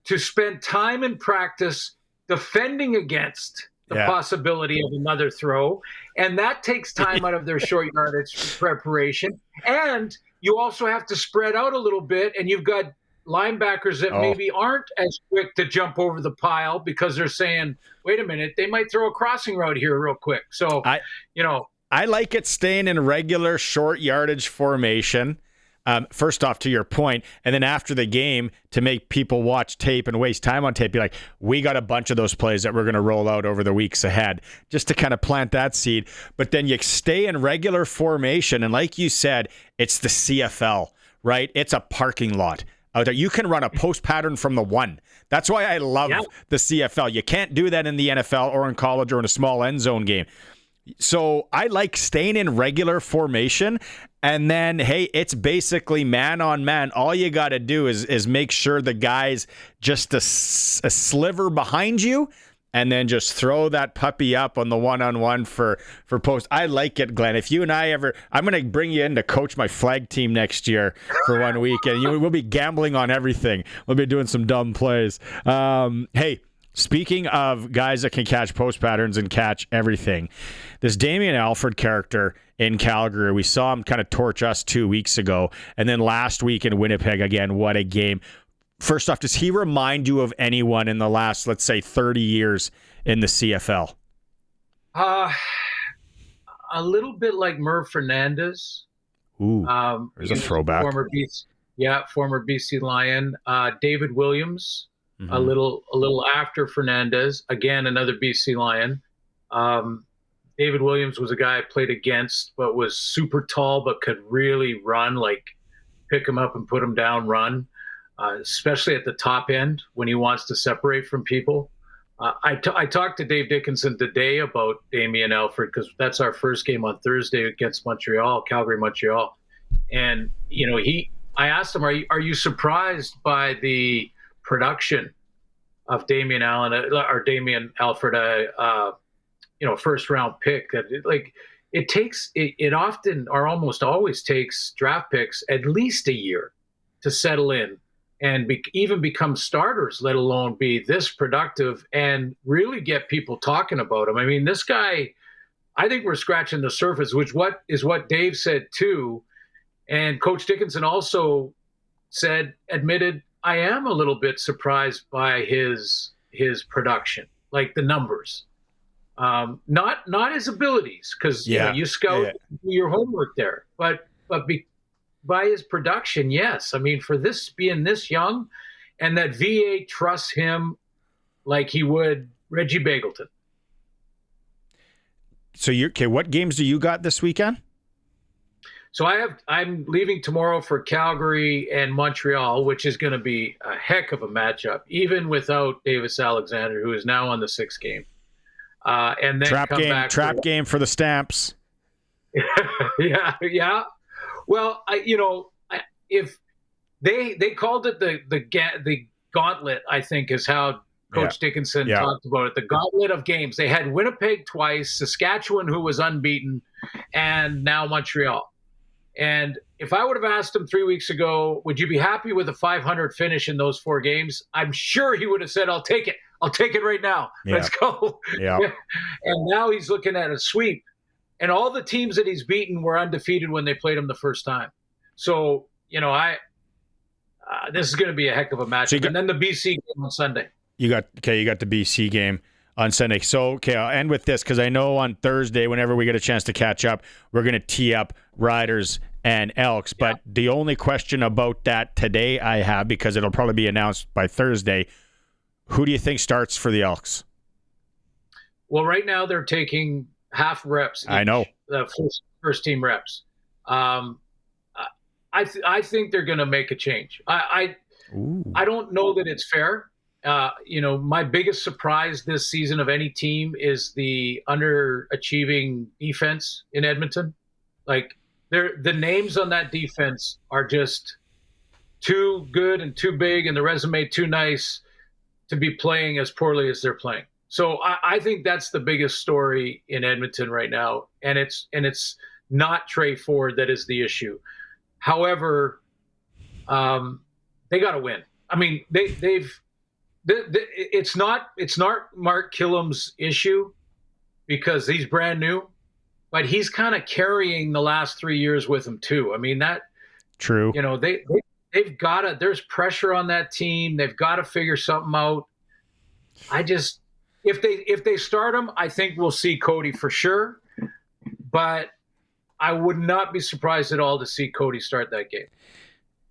to spend time in practice defending against the possibility of another throw. And that takes time out of their short yardage preparation. And you also have to spread out a little bit, and you've got linebackers that maybe aren't as quick to jump over the pile because they're saying, wait a minute, they might throw a crossing route here real quick. So, I like it staying in regular short yardage formation. First off, to your point, and then after the game, to make people watch tape and waste time on tape, be like, we got a bunch of those plays that we're going to roll out over the weeks ahead, just to kind of plant that seed. But then you stay in regular formation, and like you said, it's the CFL, right? It's a parking lot out there. You can run a post pattern from the 1. That's why I love the CFL. You can't do that in the NFL or in college or in a small end zone game. So I like staying in regular formation, and then, hey, it's basically man on man. All you got to do is make sure the guy's just a sliver behind you, and then just throw that puppy up on the one-on-one for post. I like it, Glenn. If you and I I'm going to bring you in to coach my flag team next year for 1 week, and we'll be gambling on everything. We'll be doing some dumb plays. Hey, speaking of guys that can catch post patterns and catch everything, this Damien Alford character in Calgary, we saw him kind of torch us 2 weeks ago, and then last week in Winnipeg again. What a game. First off, does he remind you of anyone in the last, let's say, 30 years in the CFL? A little bit like Merv Fernandez. Ooh, there's a throwback. Former BC Lion. David Williams. A little after Fernandez, again another BC Lion. David Williams was a guy I played against, but was super tall, but could really run, like pick him up and put him down, run, especially at the top end when he wants to separate from people. I talked to Dave Dickinson today about Damien Alford, because that's our first game on Thursday against Calgary, Montreal. And, I asked him, are you surprised by the production of Damien Alford, first round pick? It often or almost always takes draft picks at least a year to settle in and even become starters, let alone be this productive and really get people talking about him. I mean, this guy, I think we're scratching the surface, which is what Dave said too. And Coach Dickinson also admitted, I am a little bit surprised by his production, like the numbers, not his abilities, because you scout, do your homework there, but by his production, yes. I mean, for this being this young, and that VA trusts him like he would Reggie Bagleton. So what games do you got this weekend? So I'm leaving tomorrow for Calgary and Montreal, which is going to be a heck of a matchup, even without Davis Alexander, who is now on the 6th game. And then trap game for the Stamps. yeah. Well, if they called it the gauntlet, I think is how Coach Dickinson talked about it. The gauntlet of games. They had Winnipeg twice, Saskatchewan, who was unbeaten, and now Montreal. And if I would have asked him 3 weeks ago, would you be happy with a 500 finish in those 4 games? I'm sure he would have said, I'll take it. I'll take it right now. Yeah. Let's go. Yeah. And now he's looking at a sweep. And all the teams that he's beaten were undefeated when they played him the first time. So, this is going to be a heck of a matchup. And then the BC game on Sunday. You got the BC game on Sunday. So, okay, I'll end with this because I know on Thursday, whenever we get a chance to catch up, we're going to tee up Riders and Elks. But the only question about that today I have, because it'll probably be announced by Thursday, who do you think starts for the Elks? Well, right now they're taking half reps. I know. The first team reps. I think they're going to make a change. I don't know that it's fair. My biggest surprise this season of any team is the underachieving defense in Edmonton. Like, the names on that defense are just too good and too big, and the resume too nice to be playing as poorly as they're playing. So I think that's the biggest story in Edmonton right now, and it's not Trey Ford that is the issue. However, they got to win. I mean, it's not Mark Killam's issue because he's brand new, but he's kind of carrying the last 3 years with him too. I mean, that true. They've got to. There's pressure on that team. They've got to figure something out. If they start him, I think we'll see Cody for sure. But I would not be surprised at all to see Cody start that game.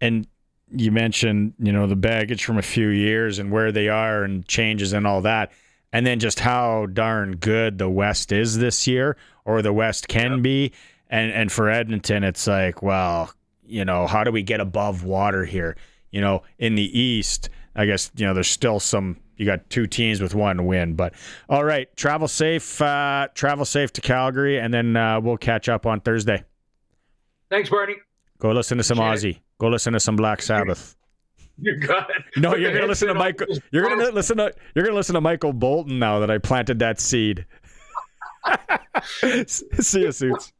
And you mentioned, the baggage from a few years and where they are and changes and all that. And then just how darn good the West is this year, or the West can be. And for Edmonton, it's like, well, how do we get above water here? In the East, I guess, there's still you got two teams with one win. But all right, travel safe to Calgary, and then we'll catch up on Thursday. Thanks, Barney. Go listen to some Ozzy. Go listen to some Black Sabbath. You got it. No, you're gonna listen to Michael. You're gonna listen to Michael Bolton now that I planted that seed. See you, Suits.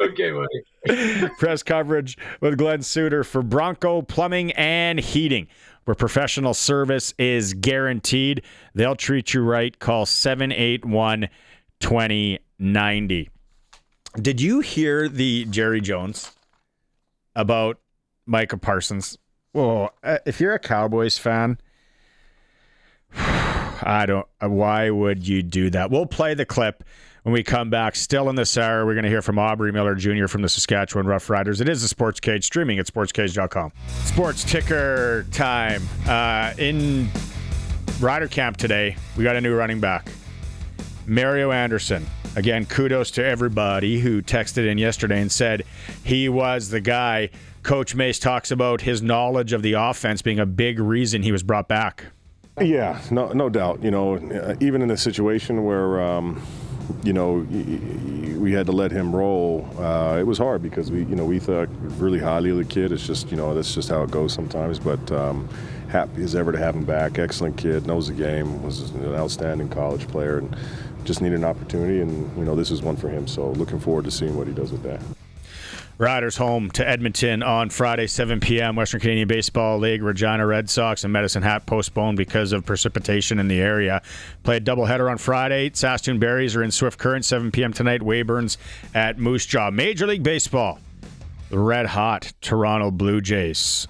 Okay, buddy. Press coverage with Glen Suitor for Bronco Plumbing and Heating, where professional service is guaranteed. They'll treat you right. Call 781-2090. Did you hear the Jerry Jones about Micah Parsons? Well, if you're a Cowboys fan, why would you do that? We'll play the clip when we come back. Still in this hour, we're going to hear from Aubrey Miller Jr. from the Saskatchewan Roughriders. It is the Sports Cage, streaming at sportscage.com. Sports ticker time. In Rider Camp today, we got a new running back, Mario Anderson. Again, kudos to everybody who texted in yesterday and said he was the guy. Coach Mace talks about his knowledge of the offense being a big reason he was brought back. Yeah, no doubt. Even in a situation where, we had to let him roll, it was hard because we thought really highly of the kid. It's just, that's just how it goes sometimes. But happy as ever to have him back. Excellent kid, knows the game, was an outstanding college player, and just needed an opportunity. And, this is one for him. So looking forward to seeing what he does with that. Riders home to Edmonton on Friday, 7 p.m. Western Canadian Baseball League. Regina Red Sox and Medicine Hat postponed because of precipitation in the area. Play a doubleheader on Friday. Saskatoon Berries are in Swift Current, 7 p.m. tonight. Weyburn's at Moose Jaw. Major League Baseball. The red-hot Toronto Blue Jays.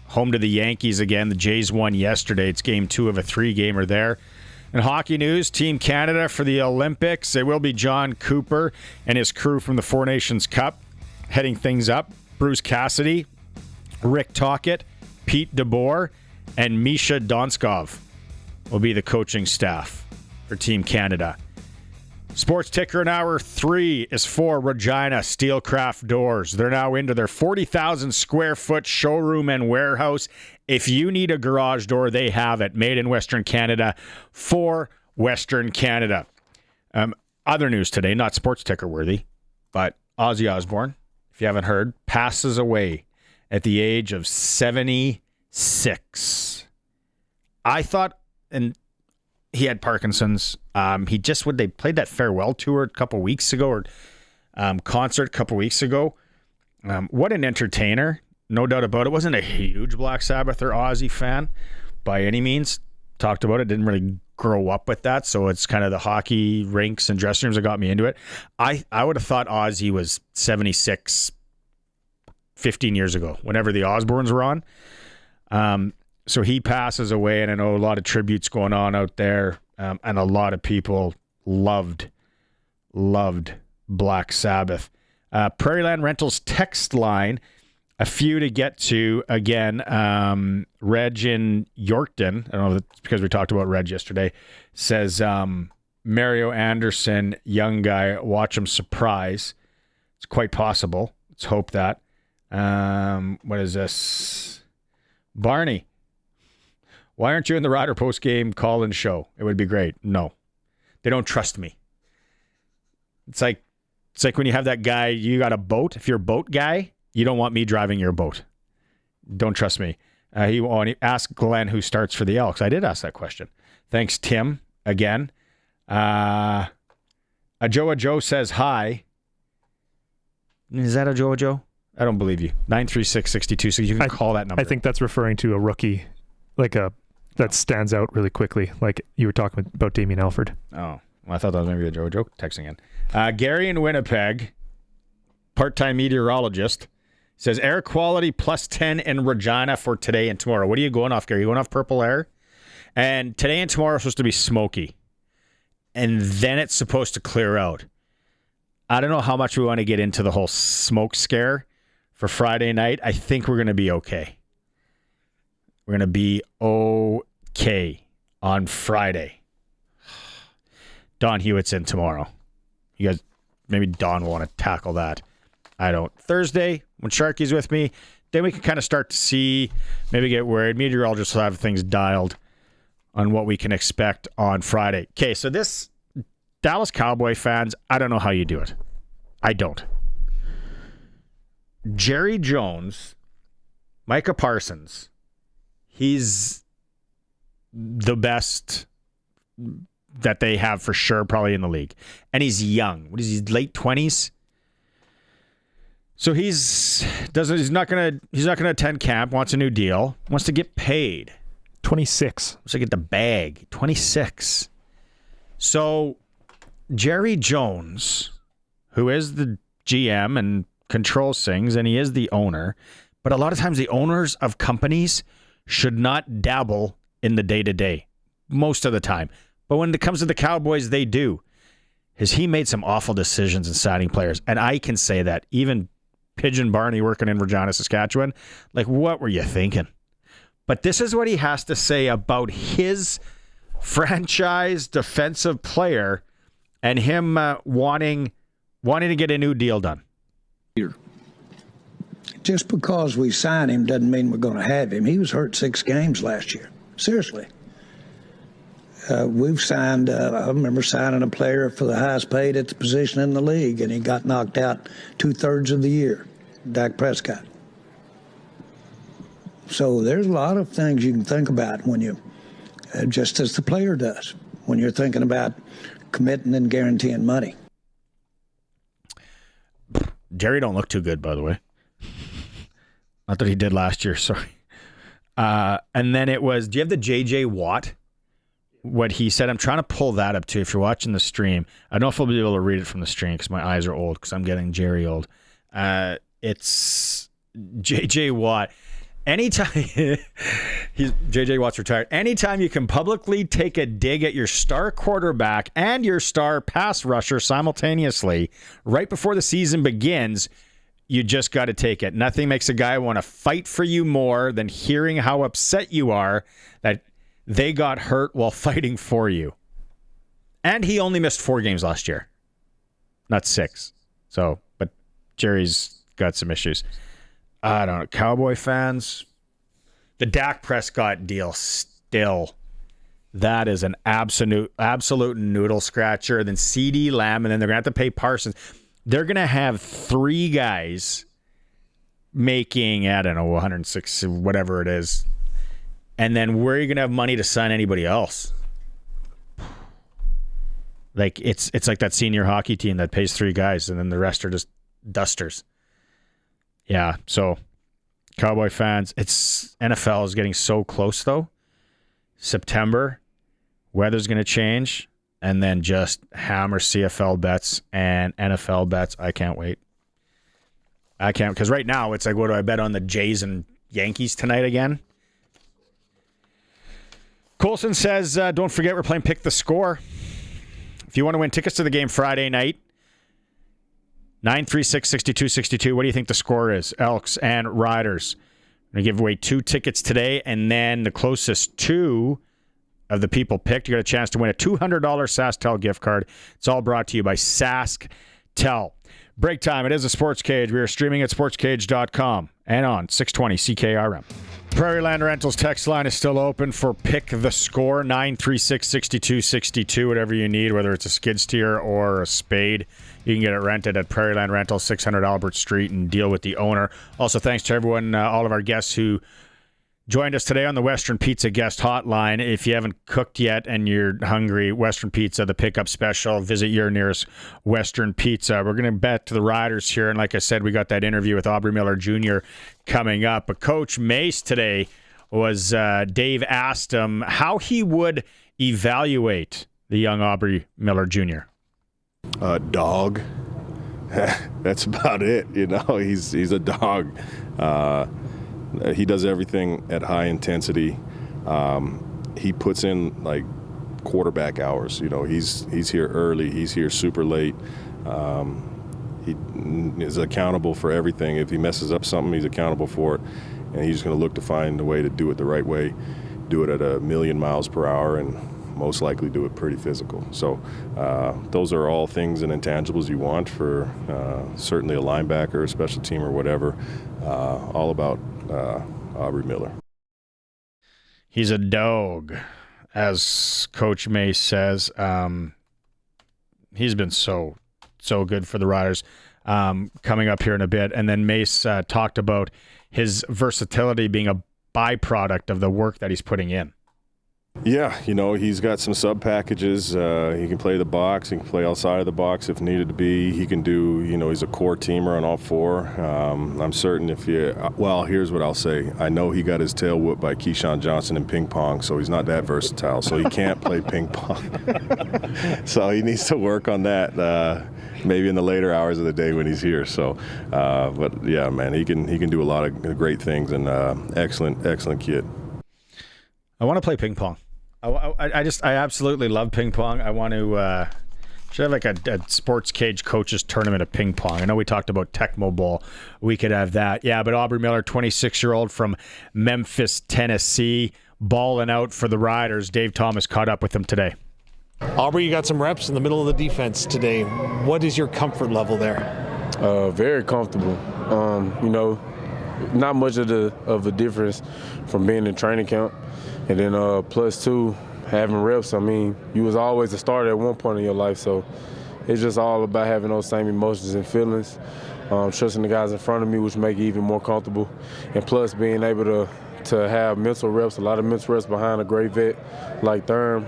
Home to the Yankees again. The Jays won yesterday. It's game 2 of a 3-gamer there. In hockey news, Team Canada for the Olympics. It will be John Cooper and his crew from the Four Nations Cup heading things up. Bruce Cassidy, Rick Tocchet, Pete DeBoer, and Misha Donskov will be the coaching staff for Team Canada. Sports ticker in hour 3 is for Regina Steelcraft Doors. They're now into their 40,000 square foot showroom and warehouse. If you need a garage door, they have it. Made in Western Canada for Western Canada. Other news today, not sports ticker worthy, but Ozzy Osbourne, if you haven't heard, passes away at the age of 76. I thought, and he had Parkinson's. They played that farewell tour a couple weeks ago, or concert a couple weeks ago. What an entertainer, no doubt about it. Wasn't a huge Black Sabbath or Ozzy fan by any means. Talked about it, didn't really grow up with that, so it's kind of the hockey rinks and dressing rooms that got me into it. I would have thought Ozzy was 76 15 years ago, whenever the Osbournes were on. So he passes away, and I know a lot of tributes going on out there, and a lot of people loved Black Sabbath. Prairieland Rentals text line, a few to get to. Again, Reg in Yorkton, I don't know if it's because we talked about Reg yesterday, says Mario Anderson, young guy, watch him surprise. It's quite possible. Let's hope that. What is this? Barney, why aren't you in the Rider post-game call-in show? It would be great. No. They don't trust me. It's like when you have that guy, you got a boat. If you're a boat guy, you don't want me driving your boat. Don't trust me. He asked Glenn who starts for the Elks. I did ask that question. Thanks, Tim, again. A Joe says hi. Is that a Joe? I don't believe you. 936-62, so you can call that number. I think that's referring to a rookie, that stands out really quickly, like you were talking about Damien Alford. Oh, well, I thought that was maybe a Joe texting in. Gary in Winnipeg, part-time meteorologist, says air quality plus 10 in Regina for today and tomorrow. What are you going off, Gary? You going off purple air? And today and tomorrow are supposed to be smoky. And then it's supposed to clear out. I don't know how much we want to get into the whole smoke scare for Friday night. I think we're going to be okay. We're going to be okay on Friday. Don Hewitt's in tomorrow. You guys, maybe Don will want to tackle that. I don't. Thursday, when Sharky's with me, then we can kind of start to see, maybe get worried. Meteorologists will have things dialed on what we can expect on Friday. Okay, so this Dallas Cowboy fans, I don't know how you do it. I don't. Jerry Jones, Micah Parsons, he's the best that they have for sure, probably in the league. And he's young. What is he, late 20s? So he's not gonna attend camp, wants a new deal, wants to get paid. 26. Wants to get the bag. 26. So Jerry Jones, who is the GM and controls things, and he is the owner, but a lot of times the owners of companies should not dabble in the day-to-day most of the time. But when it comes to the Cowboys, they do. He made some awful decisions in signing players, and I can say that. Even Pigeon Barney working in Regina, Saskatchewan, like, what were you thinking? But this is what he has to say about his franchise defensive player and him wanting to get a new deal done. Just because we signed him doesn't mean we're going to have him. He was hurt 6 games last year. Seriously. We've signed, I remember signing a player for the highest paid at the position in the league, and he got knocked out 2/3 of the year, Dak Prescott. So there's a lot of things you can think about when you, just as the player does, when you're thinking about committing and guaranteeing money. Jerry don't look too good, by the way. Not that he did last year, sorry. And then it was, do you have the J.J. Watt? What he said, I'm trying to pull that up too. If you're watching the stream, I don't know if I'll be able to read it from the stream because my eyes are old because I'm getting Jerry old. It's J.J. Watt. Anytime J.J. Watt's retired. Anytime you can publicly take a dig at your star quarterback and your star pass rusher simultaneously right before the season begins, you just got to take it. Nothing makes a guy want to fight for you more than hearing how upset you are that they got hurt while fighting for you. And he only missed 4 games last year, not 6. So, but Jerry's got some issues. I don't know. Cowboy fans, the Dak Prescott deal still, that is an absolute noodle scratcher. Then CeeDee Lamb, and then they're going to have to pay Parsons. They're going to have 3 guys making, I don't know, 106, whatever it is. And then where are you going to have money to sign anybody else? Like, it's like that senior hockey team that pays 3 guys, and then the rest are just dusters. Yeah, so Cowboy fans, NFL is getting so close, though. September, weather's going to change, and then just hammer CFL bets and NFL bets. I can't wait. I can't, because right now it's like, what do I bet on the Jays and Yankees tonight again? Colson says, don't forget we're playing Pick the Score. If you want to win tickets to the game Friday night, 936-6262. What do you think the score is? Elks and Riders. I'm going to give away 2 tickets today, and then the closest 2 of the people picked, you got a chance to win a $200 SaskTel gift card. It's all brought to you by SaskTel. Break time. It is a Sports Cage. We are streaming at sportscage.com and on 620 CKRM. Prairie Land Rentals text line is still open for Pick the Score, 936-6262. Whatever you need, whether it's a skid steer or a spade, you can get it rented at Prairie Land Rentals, 600 Albert Street, and deal with the owner. Also, thanks to everyone, all of our guests who joined us today on the Western Pizza guest hotline. If you haven't cooked yet and you're hungry, Western Pizza, the pickup special, visit your nearest Western Pizza. We're going to bet to the Riders here, and like I said, we got that interview with Aubrey Miller Jr. coming up. But Coach Mace today was, Dave asked him how he would evaluate the young Aubrey Miller Jr. Dog. That's about it. You know, he's a dog. He does everything at high intensity. He puts in like quarterback hours. You know, he's here early. He's here super late. He is accountable for everything. If he messes up something, he's accountable for it. And he's going to look to find a way to do it the right way, do it at 1,000,000 miles per hour, and most likely do it pretty physical. So those are all things and intangibles you want for certainly a linebacker, a special team, or whatever. All about Aubrey Miller. He's a dog, as Coach Mace says. He's been so good for the Riders. Coming up here in a bit. And then Mace talked about his versatility being a byproduct of the work that he's putting in. Yeah, you know, he's got some sub packages. He can play the box. He can play outside of the box if needed to be. He can do, you know, he's a core teamer on all 4. I'm certain here's what I'll say. I know he got his tail whooped by Keyshawn Johnson in ping pong, so he's not that versatile. So he can't play ping pong. So he needs to work on that. Maybe in the later hours of the day when he's here. So, but yeah, man, he can do a lot of great things, and excellent kid. I want to play ping pong. I absolutely love ping pong. I want to should have like a Sports Cage coaches tournament of ping pong. I know we talked about Tecmo Bowl. We could have that. Yeah, but Aubrey Miller, 26-year-old from Memphis, Tennessee, balling out for the Riders. Dave Thomas caught up with him today. Aubrey, you got some reps in the middle of the defense today. What is your comfort level there? Very comfortable. You know, not much of a difference from being in training camp. And then +2, having reps. I mean, you was always a starter at one point in your life, so it's just all about having those same emotions and feelings, trusting the guys in front of me, which make it even more comfortable, and plus being able to have mental reps, a lot of mental reps behind a great vet like Thurm.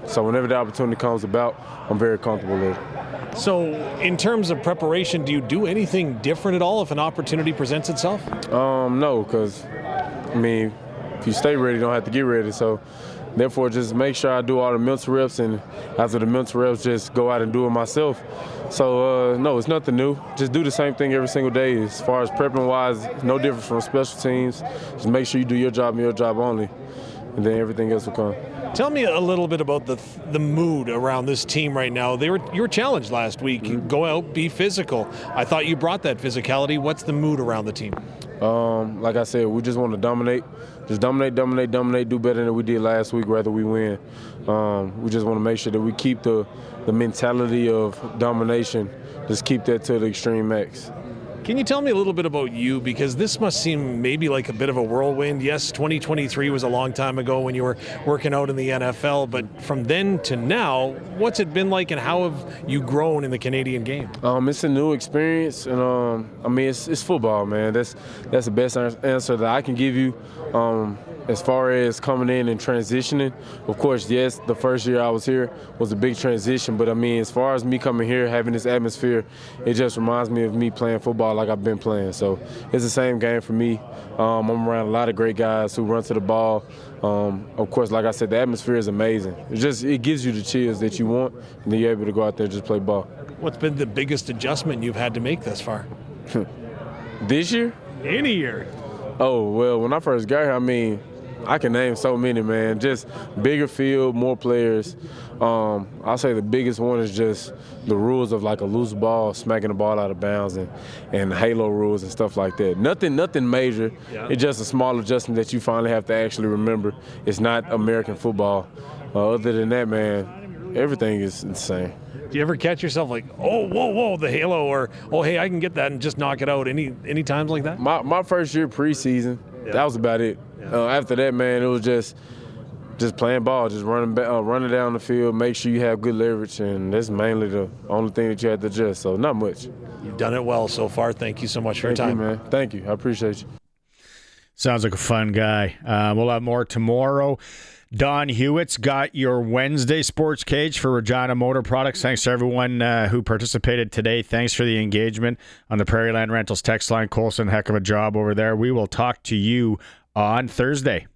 So whenever the opportunity comes about, I'm very comfortable with it. So in terms of preparation, do you do anything different at all if an opportunity presents itself? No, because, I mean, if you stay ready, you don't have to get ready. So therefore, just make sure I do all the mental reps, and after the mental reps, just go out and do it myself. So, no, it's nothing new. Just do the same thing every single day. As far as prepping-wise, no different from special teams. Just make sure you do your job and your job only, and then everything else will come. Tell me a little bit about the mood around this team right now. You were challenged last week. Go out, be physical. I thought you brought that physicality. What's the mood around the team? Like I said, we just want to dominate. Just dominate, do better than we did last week, rather we win. We just want to make sure that we keep the mentality of domination, just keep that to the extreme max. Can you tell me a little bit about you? Because this must seem maybe like a bit of a whirlwind. Yes, 2023 was a long time ago when you were working out in the NFL, but from then to now, what's it been like, and how have you grown in the Canadian game? It's a new experience, and I mean, it's football, man. That's the best answer that I can give you. As far as coming in and transitioning, of course, yes, the first year I was here was a big transition, but I mean, as far as me coming here, having this atmosphere, it just reminds me of me playing football like I've been playing. So it's the same game for me. I'm around a lot of great guys who run to the ball. Of course, like I said, the atmosphere is amazing. It gives you the chills that you want, and then you're able to go out there and just play ball. What's been the biggest adjustment you've had to make thus far? This year? Any year. Oh, well, when I first got here, I mean, I can name so many, man. Just bigger field, more players. I'll say the biggest one is just the rules of like a loose ball, smacking the ball out of bounds, and halo rules and stuff like that. Nothing major. Yeah. It's just a small adjustment that you finally have to actually remember. It's not American football. Other than that, man, everything is insane. Do you ever catch yourself like, oh, whoa, the halo, or, oh, hey, I can get that and just knock it out? Any times like that? My first year preseason, that was about it. After that, man, it was just playing ball, just running down the field, make sure you have good leverage, and that's mainly the only thing that you had to adjust, so not much. You've done it well so far. Thank you so much for your time. Thank you, man. Thank you. I appreciate you. Sounds like a fun guy. We'll have more tomorrow. Don Hewitt's got your Wednesday Sports Cage for Regina Motor Products. Thanks to everyone who participated today. Thanks for the engagement on the Prairie Land Rentals text line. Colson, heck of a job over there. We will talk to you on Thursday.